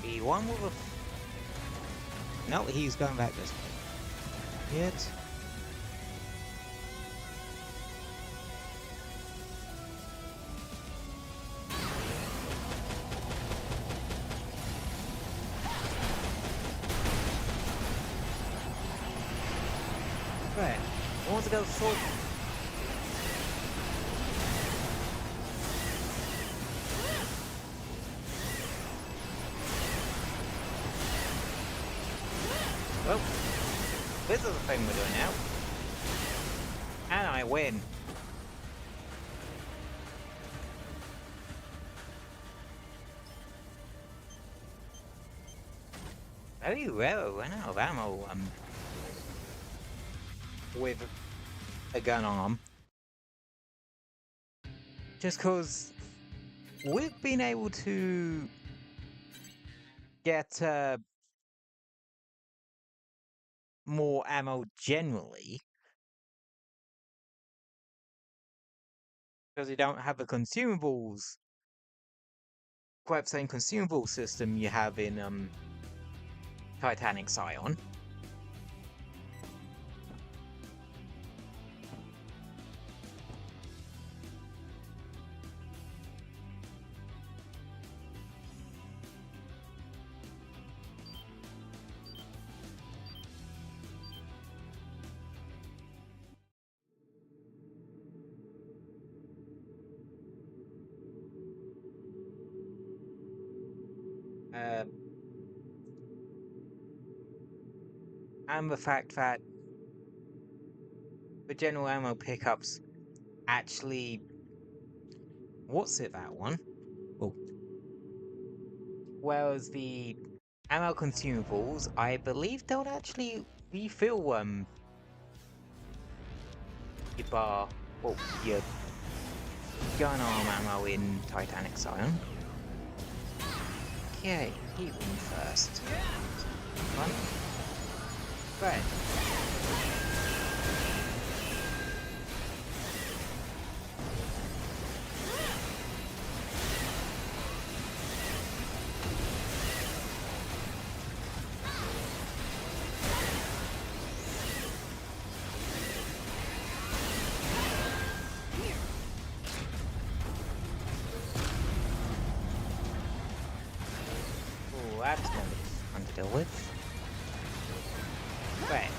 The one with a... No, he's going back this way. Yet. Right. I want to go sword. Well, this is the thing we're doing now. And I win. Very rare run out of ammo with a gun arm. Just cause we've been able to get more ammo generally because you don't have the consumables, quite the same consumable system you have in Cyberphnx Echo. and the fact that the general ammo pickups actually... What's it, that one? Oh. Whereas the ammo consumables, I believe don't actually refill your bar, well, your gun arm ammo in Titanic Scion. Okay, heat one first. One. Red. That's gonna be fun to deal with. Right.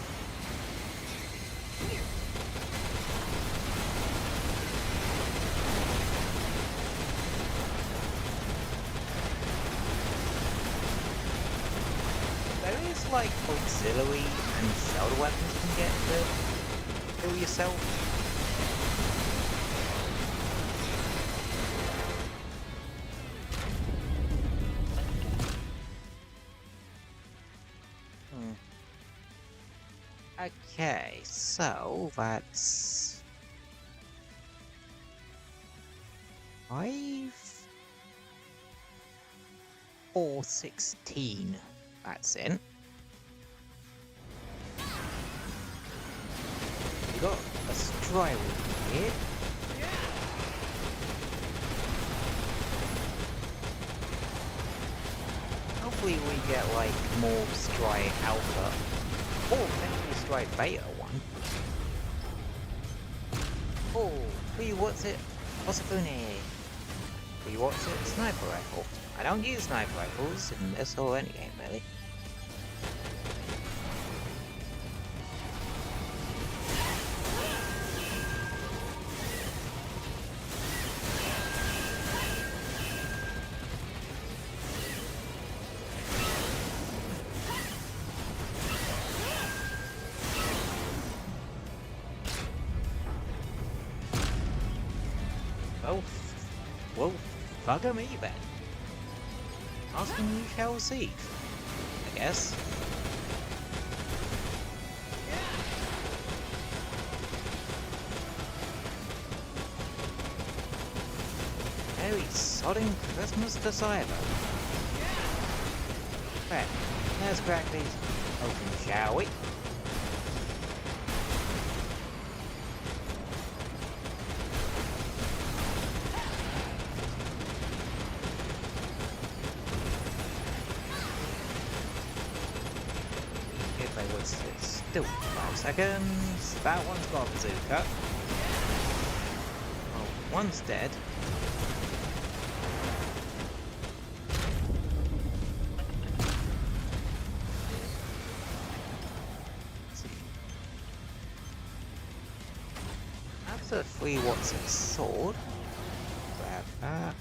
There is like auxiliary and shoulder weapons you can get to kill yourself. Okay, so that's 5 or 16. That's it. We got a stryway here. Hopefully we get like more Stry Alpha or potentially Stry Beta one. Oh, what's it? What's a funny? What's it? Sniper rifle. I don't use sniper rifles in this or any game really. Well, bugger me then. Asking you shall see, I guess. Merry sodding Christmas to Cyber. Right, let's crack these open, shall we? It's still 5 seconds. That one's got a bazooka. Oh, one's dead. Let's see. That's a 3 Watson sword. Grab that.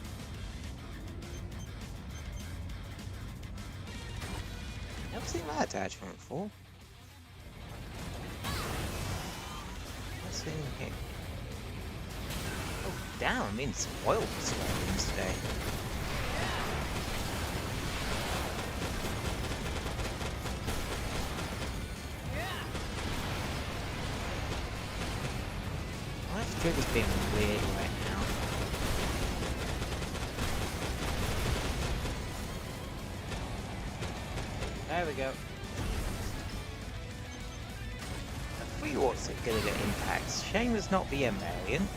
Never seen that attachment before. In here. Oh damn, I'm in spoiled surroundings today. Life trigger's being weird right now. There we go. What's it gonna get impacts? Shame it's not the M variant.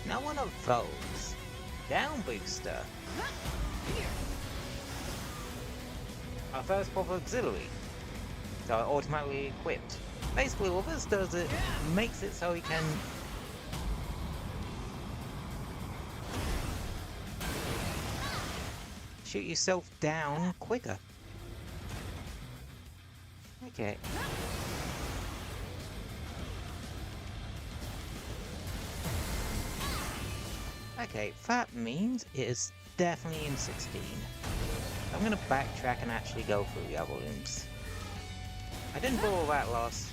Now one of those. Down booster. Our first proper auxiliary. So automatically equipped. Basically what this does, it makes it so you can shoot yourself down quicker. Okay. Okay, that means it is definitely in 16. I'm gonna backtrack and actually go through the other rooms. I didn't ball that last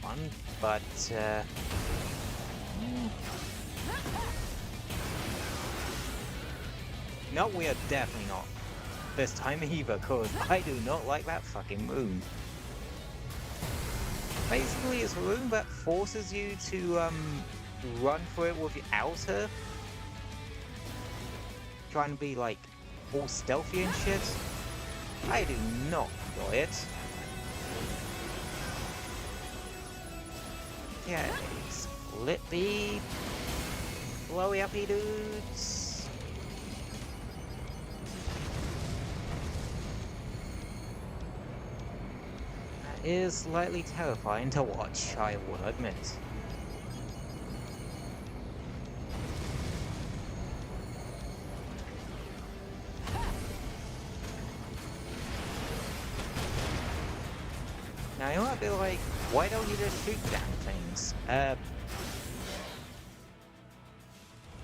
one, but no, we are definitely not this time either, cause I do not like that fucking rune. Basically, it's a rune that forces you to run for it with your outer, trying to be like all stealthy and shit. I do not enjoy it. Yeah, split the blowy uppy dudes. That is slightly terrifying to watch, I will admit. Now you might be like, why don't you just shoot damn things?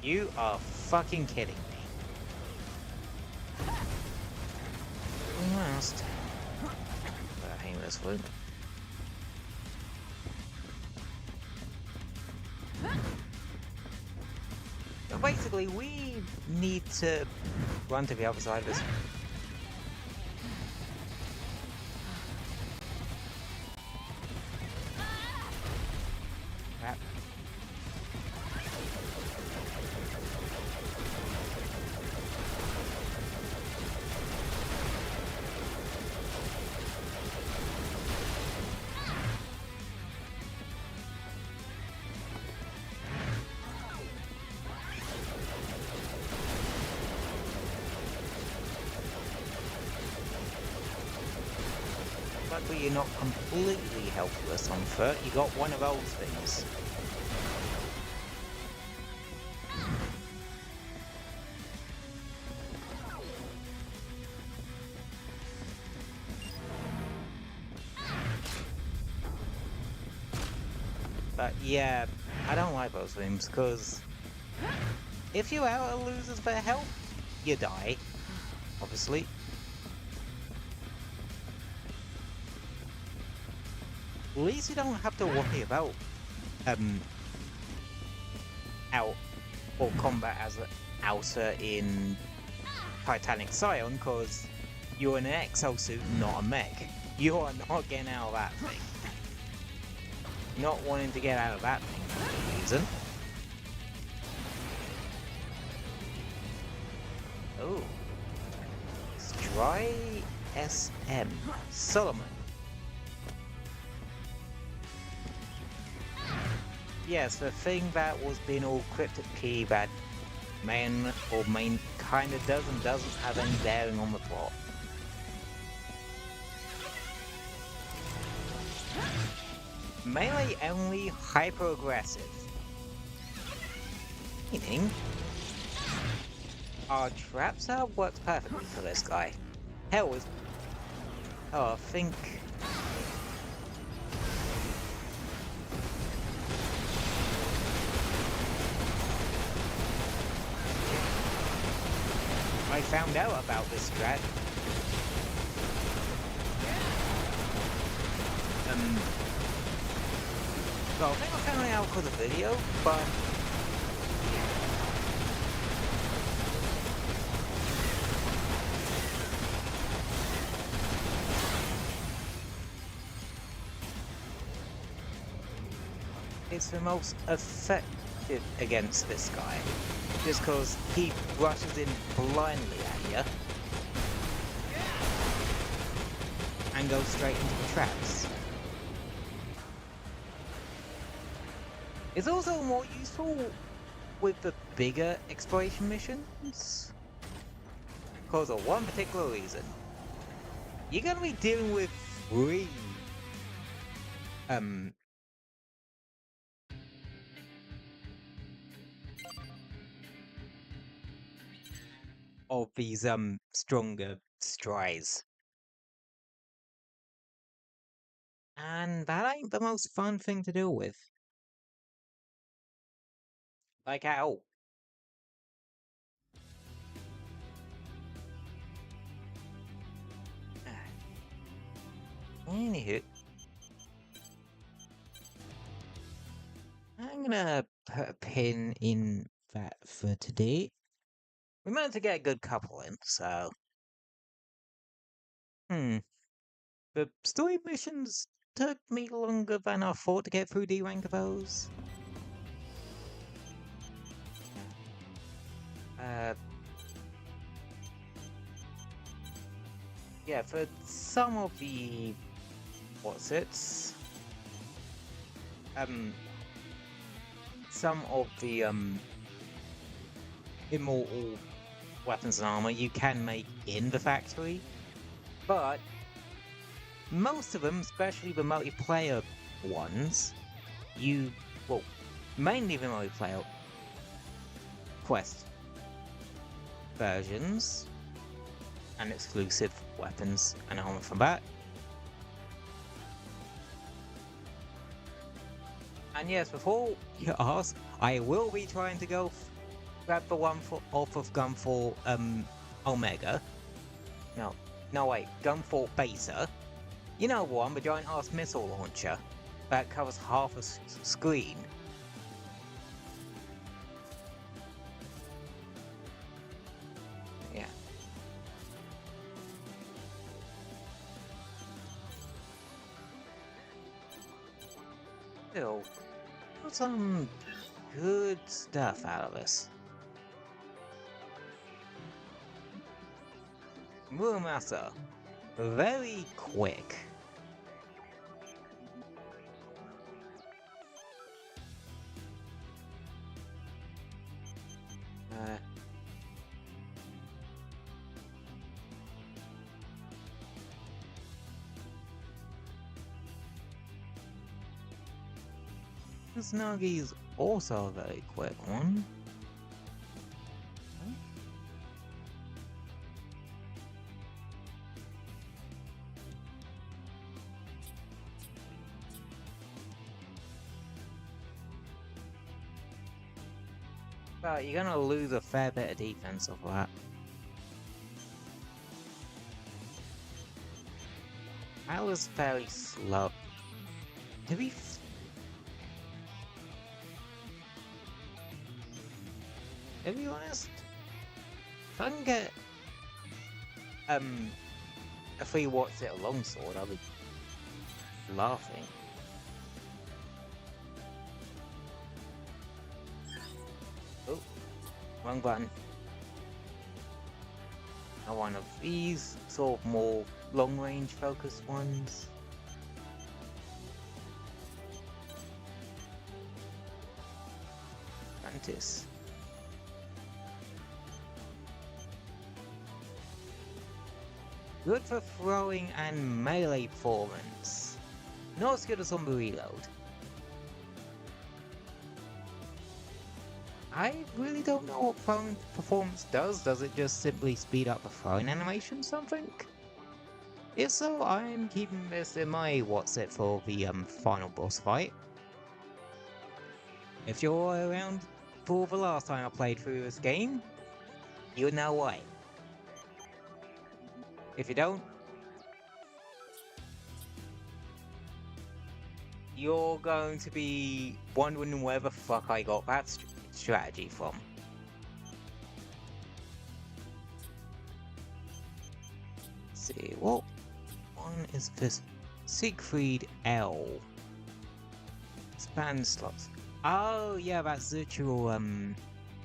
You are fucking kidding me. Last. I hate this loop. But basically, we need to run to the other side of this. Crap. Luckily you're not completely helpless on foot, you got one of those things. But yeah, I don't like those rooms, because if you out losers for help, you die, obviously. At least you don't have to worry about out or combat as an outer in Titanic Scion, because you're in an exosuit, not a mech. You are not getting out of that thing. Not wanting to get out of that thing for any reason. Oh. Stry SM. Solomon. Yes, the thing that was being all cryptic key that main kinda does and doesn't have any bearing on the plot. Melee only hyper aggressive. Meaning our trap setup works perfectly for this guy. Hell with I think I found out about this strat. Well, I think I found it out for the video, but it's the most effective against this guy. Just because he rushes in blindly at you and goes straight into the traps. It's also more useful with the bigger exploration missions, because of one particular reason. You're gonna be dealing with 3 of these stronger strides. And that ain't the most fun thing to deal with. Like at all. Anywho, gonna put a pin in that for today. We managed to get a good couple in, so... The story missions took me longer than I thought to get through the rank of those. Yeah, for some of the... some of the, immortal weapons and armor you can make in the factory, but most of them, especially the multiplayer ones, mainly the multiplayer quest versions and exclusive weapons and armor from that. And yes, before you ask, I will be trying to go grab the one off of Gunfall Omega. No wait, Gunfall Beta. You know one, the giant ass missile launcher that covers half a screen. Yeah. Still, got some good stuff out of this. Muramasa, very quick. Snagi's also a very quick one. But you're gonna lose a fair bit of defense off that. That was fairly slow. To be honest, if I can get a free longsword, I'll be laughing. Oh, wrong button. Now one of these sort of more long-range focused ones. Mantis. Good for throwing and melee performance. Not as good as on the reload. I really don't know what throwing performance does. Does it just simply speed up the throwing animation or something? If so, I'm keeping this in my for the final boss fight. If you're around for the last time I played through this game, you know why. If you don't, you're going to be wondering where the fuck I got that strategy from. Let's see, what one is this? Siegfried L. Span slots. Oh yeah, that's virtual, one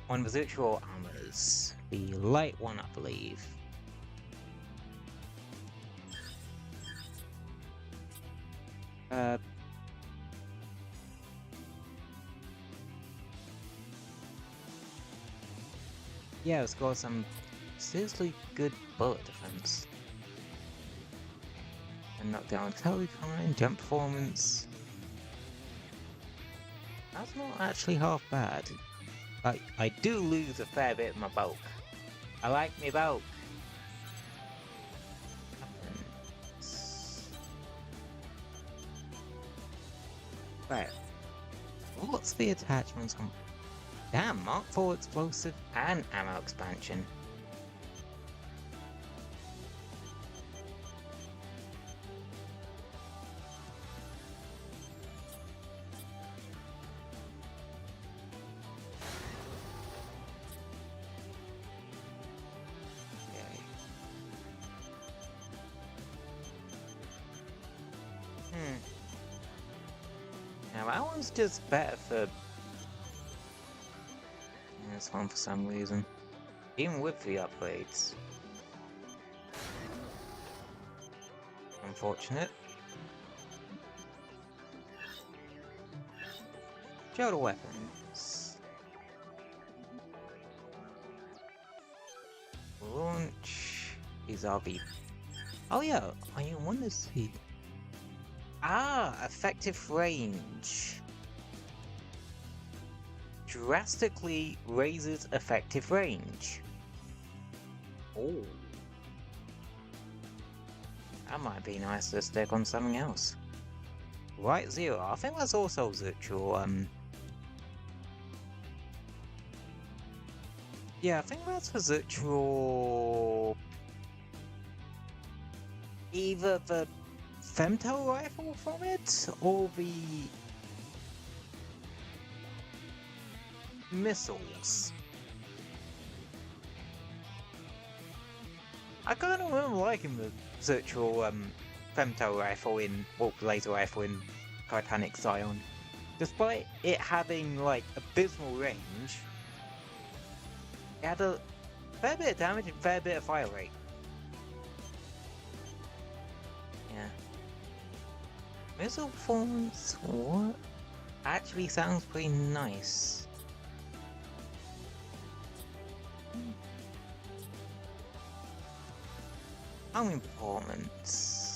of the virtual armors. The light one, I believe. Yeah, it's got some seriously good bullet defense. And knockdown, totally fine, jump performance. That's not actually half bad. I do lose a fair bit of my bulk. I like my bulk. Right. What's the attachments on? Damn, Mark IV explosive and ammo expansion. Now that one's just better for this one for some reason. Even with the upgrades. Unfortunate. Show the weapons. Launch. These are the... Oh yeah, I want to see... Ah, effective range. Drastically raises effective range. Oh. That might be nice to stick on something else. Right, Zero. I think that's also Zutral, yeah, I think that's for Zutral... Either the femto rifle from it, or the... missiles. I kind of remember liking the Zutral, femto rifle in... or laser rifle in Cyberphnx Echo. Despite it having, like, abysmal range, it had a fair bit of damage and fair bit of fire rate. Yeah. Missile performance, what? Actually sounds pretty nice. Homing performance.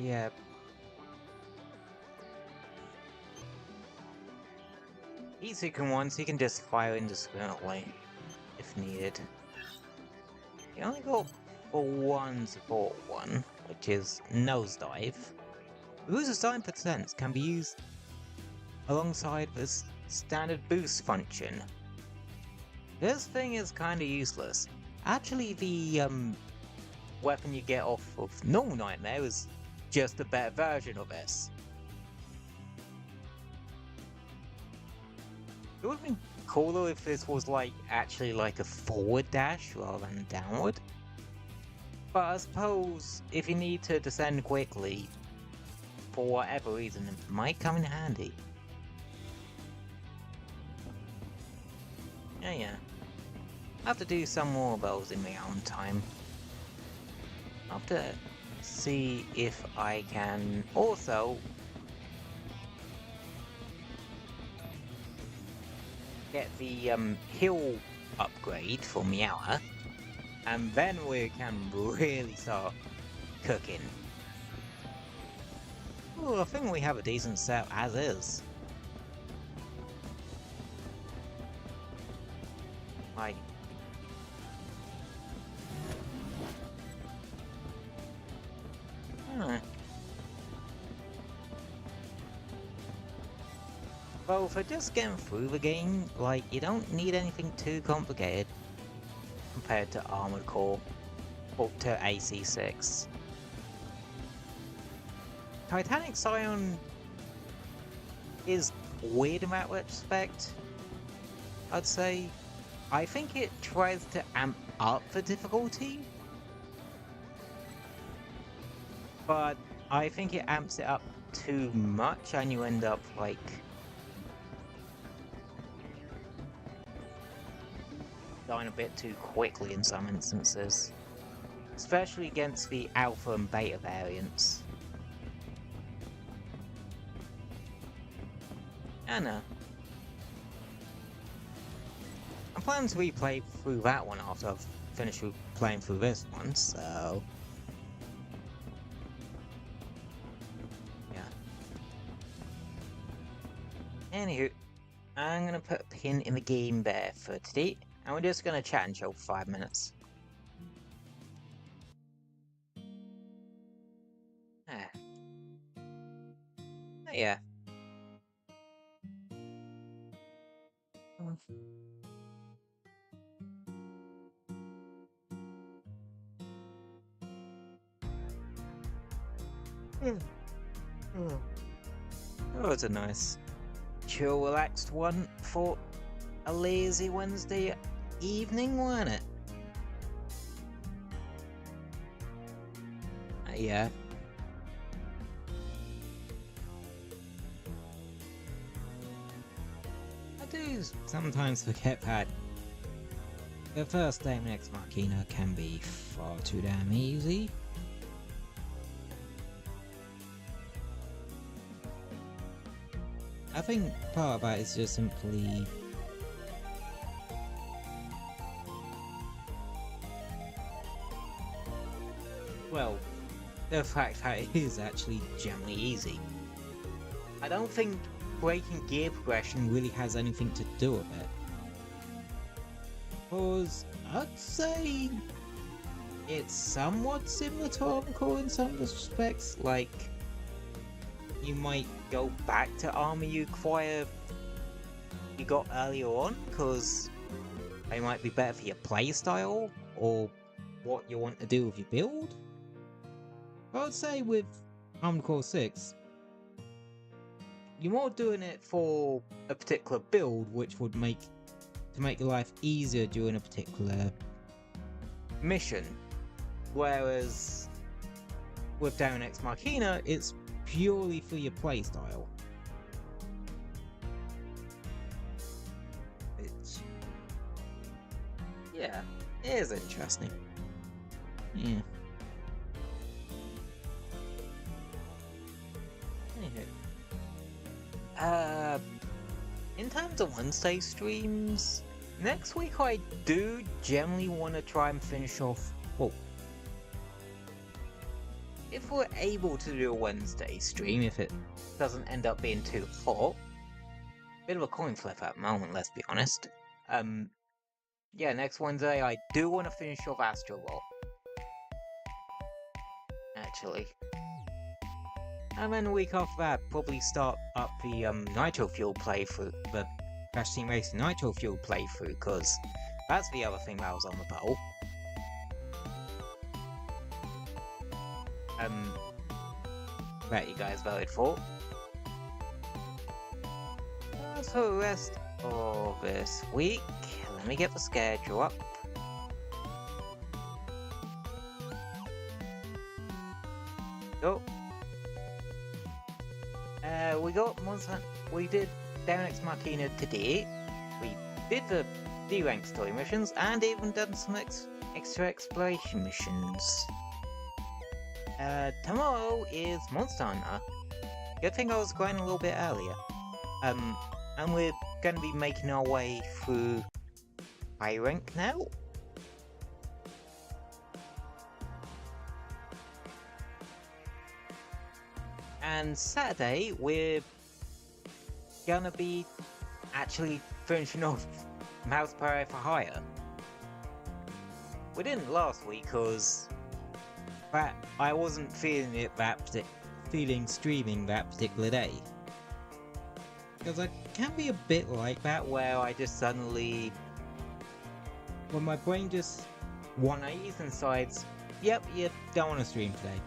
Yeah. Easy can once, he can just fire indiscriminately if needed. He only got for one support one, which is Nosedive. Boost of 9% can be used alongside this standard boost function. This thing is kinda useless. Actually, the weapon you get off of normal Nightmare is just a better version of this. It would have been cooler if this was like actually like a forward dash rather than downward. But I suppose if you need to descend quickly, for whatever reason, it might come in handy. Yeah. I have to do some more of those in my own time. I'll have to see if I can also get the hill upgrade for Meower, and then we can really start cooking. Ooh, I think we have a decent set as is. Like, well, for just getting through the game, like, you don't need anything too complicated compared to Armored Core up to AC6. Cyberphnx Echo is weird in that respect, I'd say. I think it tries to amp up the difficulty, but I think it amps it up too much and you end up, like, dying a bit too quickly in some instances. Especially against the alpha and beta variants. I know. I'm planning to replay through that one after I've finished playing through this one, so... yeah. Anywho, I'm gonna put a pin in the game there for today, and we're just gonna chat and chill for 5 minutes. Yeah. That was a nice, chill, relaxed one for a lazy Wednesday evening, wasn't it? Yeah. I do sometimes forget that the first Daemon Machina can be far too damn easy. I think part of that is just simply well, the fact that it is actually generally easy. I don't think breaking gear progression really has anything to do with it. Because I'd say it's somewhat similar to Encore in some respects, like you might go back to armor you got earlier on, because they might be better for your playstyle or what you want to do with your build. I would say with Armored Core 6, you're more doing it for a particular build, which would make your life easier during a particular mission. Whereas with Daemon Machina, it's purely for your playstyle. Which, yeah, it is interesting. Yeah. In terms of Wednesday streams, next week I do generally want to try and finish off, well, if we're able to do a Wednesday stream, if it doesn't end up being too hot, bit of a coin flip at the moment, let's be honest. Yeah, next Wednesday I do want to finish off Astrobot. Actually. And then the week after that, probably start up the Nitro Fuel playthrough, the Crash Team Racing Nitro Fuel playthrough, because that's the other thing that was on the poll. That you guys voted for. As for the rest of this week, let me get the schedule up. Go. We did Daemon Machina today. We did the D-rank story missions and even done some extra exploration missions. Tomorrow is Monster Hunter. Good thing I was going a little bit earlier. And we're gonna be making our way through high rank now. And Saturday, we're gonna be actually finishing off Mouse Parade for Hire. We didn't last week because I wasn't feeling it streaming that particular day. Because I can be a bit like that, where I just suddenly, when my brain just 180s and decides, yep, you don't want to stream today.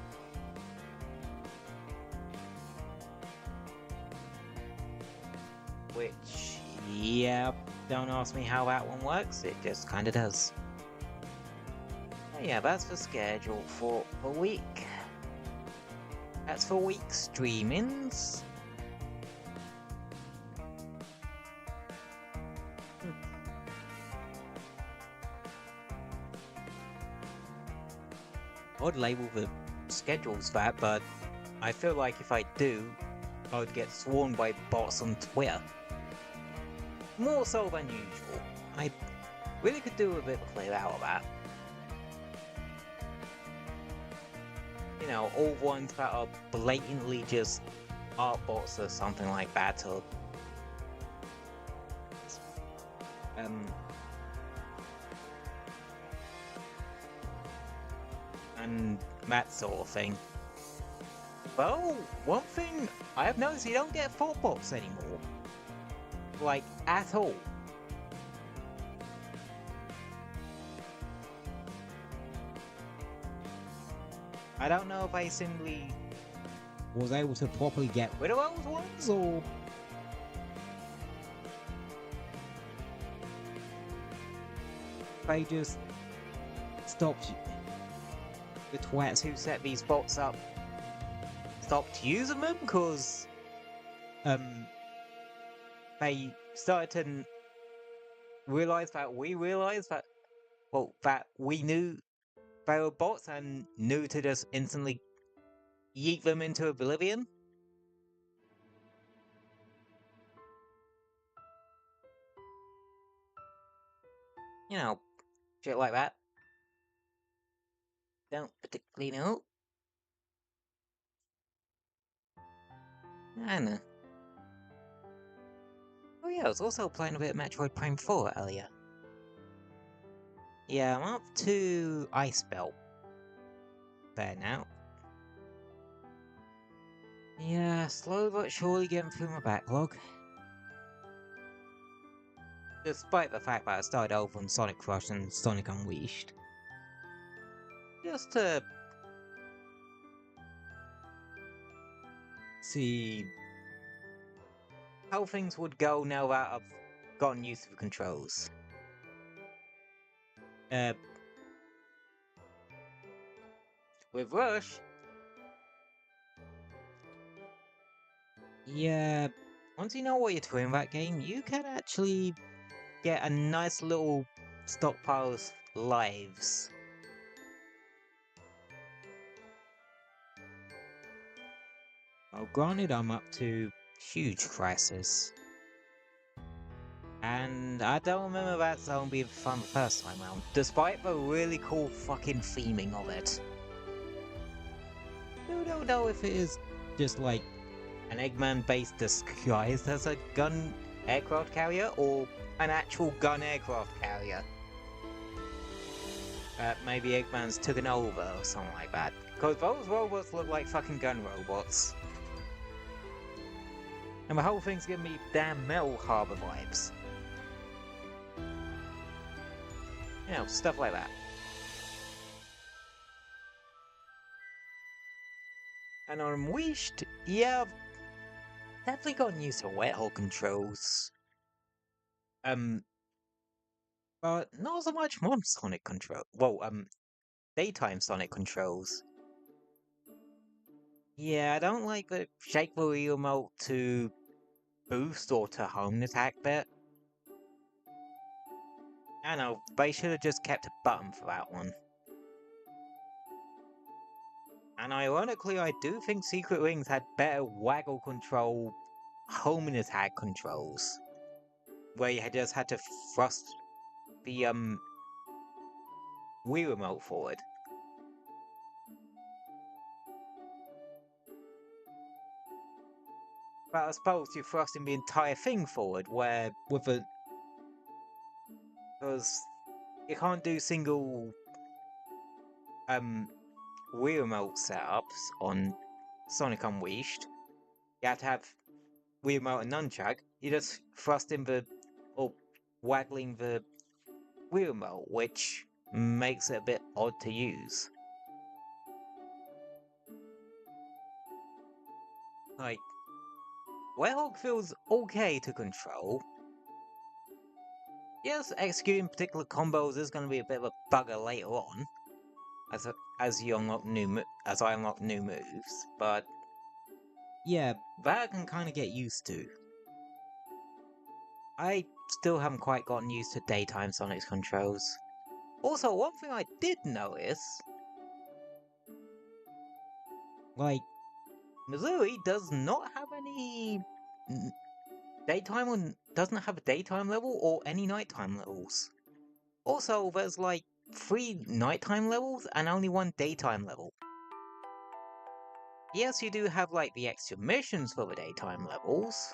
Which, yeah, don't ask me how that one works, it just kinda does. Yeah, that's the schedule for a week. That's for week streamings. I'd label the schedules that, but I feel like if I do, I would get swarmed by bots on Twitter. More so than usual. I really could do a bit of clear out of that. You know, all ones that are blatantly just art bots or something like that, or and that sort of thing. Well, one thing I have noticed, you don't get thought bots anymore. Like, at all. I don't know if I simply was able to properly get rid of those ones, or they just stopped the twats who set these bots up stopped using them because they started to realize that we realized that, well, that we knew they were bots and knew to just instantly yeet them into oblivion. You know, shit like that. Don't particularly know. I know. Oh yeah, I was also playing a bit of Metroid Prime 4 earlier. Yeah, I'm up to Ice Belt there now. Yeah, slowly but surely getting through my backlog. Despite the fact that I started over on Sonic Rush and Sonic Unleashed. Just to see how things would go now that I've gotten used to the controls. With Rush, yeah, once you know what you're doing in that game, you can actually get a nice little stockpile of lives. Well, granted, I'm up to Huge Crisis. And I don't remember that zone being fun the first time round, despite the really cool fucking theming of it. I don't know if it is just like an Eggman-based disguised as a gun aircraft carrier, or an actual gun aircraft carrier. Maybe Eggman's taken over or something like that. Because those robots look like fucking gun robots. And the whole thing's giving me damn Metal Harbor vibes. You know, stuff like that. And on Unleashed, yeah, I've definitely gotten used to wet hole controls. But not so much mod Sonic control. Well, daytime Sonic controls. Yeah, I don't like the shake the Wii remote to boost or to home attack bit. I know, they should have just kept a button for that one. And ironically, I do think Secret Wings had better waggle control home and attack controls. Where you just had to thrust the Wii remote forward. But I suppose you're thrusting the entire thing forward, where with a... Because you can't do single Wii remote setups on Sonic Unleashed. You have to have Wii remote and nunchuck. You just thrusting the... or waggling the Wii remote, which makes it a bit odd to use. Like, Werehog feels okay to control. Yes, executing particular combos is going to be a bit of a bugger later on, as you unlock as I unlock new moves. But yeah, that I can kind of get used to. I still haven't quite gotten used to daytime Sonic's controls. Also, one thing I did notice, like, Missouri does not have any daytime on doesn't have a daytime level or any nighttime levels. Also, there's like 3 nighttime levels and only 1 daytime level. Yes, you do have like the extra missions for the daytime levels,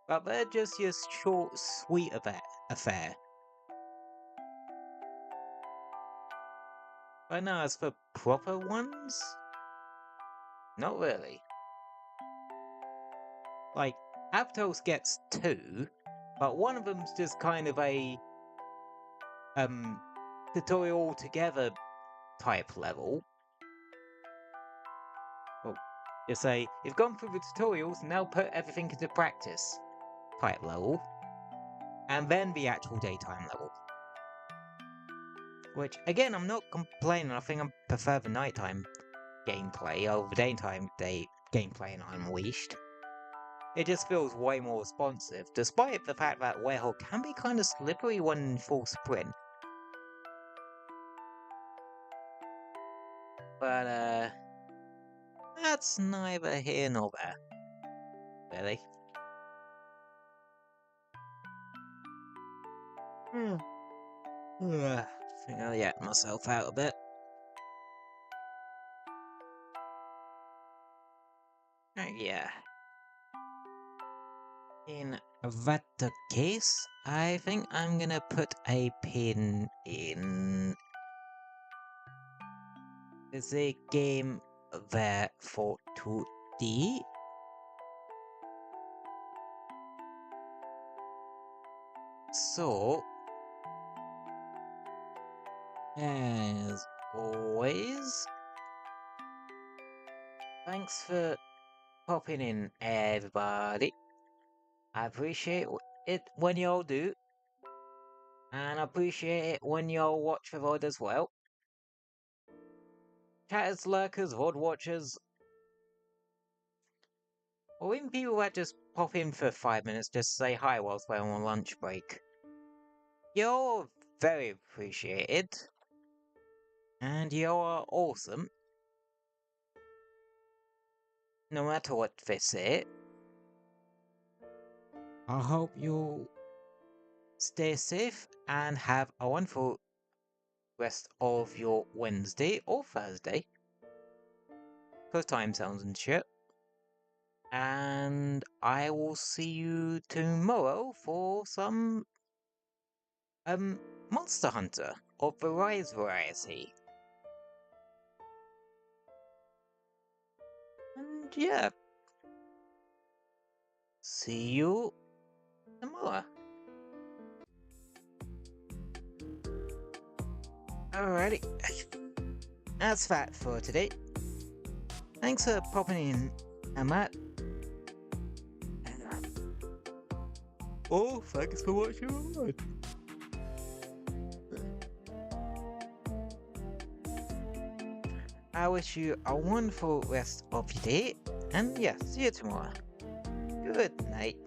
but they're just your short, sweet affair. But no, as for proper ones, not really. Like, Aptos gets 2, but one of them's just kind of a tutorial altogether type level. Just say, you've gone through the tutorials, now put everything into practice type level. And then the actual daytime level. Which, again, I'm not complaining. I think I prefer the nighttime gameplay over the daytime gameplay in Unleashed. It just feels way more responsive, despite the fact that Warehog can be kind of slippery when in full sprint. But, that's neither here nor there. Really. I think I'll get myself out a bit. Yeah. In that case, I think I'm gonna put a pin in the game there for today. So, as always, thanks for popping in, everybody. I appreciate it when y'all do, and I appreciate it when y'all watch the VOD as well. Chatters, lurkers, VOD watchers, or even people that just pop in for 5 minutes just to say hi whilst we're on lunch break. You're very appreciated, and you are awesome. No matter what they say. I hope you'll stay safe and have a wonderful rest of your Wednesday or Thursday. Because time zones and shit. And I will see you tomorrow for some Monster Hunter of the Rise variety. And yeah. See you tomorrow. Alrighty. That's that for today. Thanks for popping in, Matt. Oh, thanks for watching. I wish you a wonderful rest of your day, and yeah, see you tomorrow. Good night.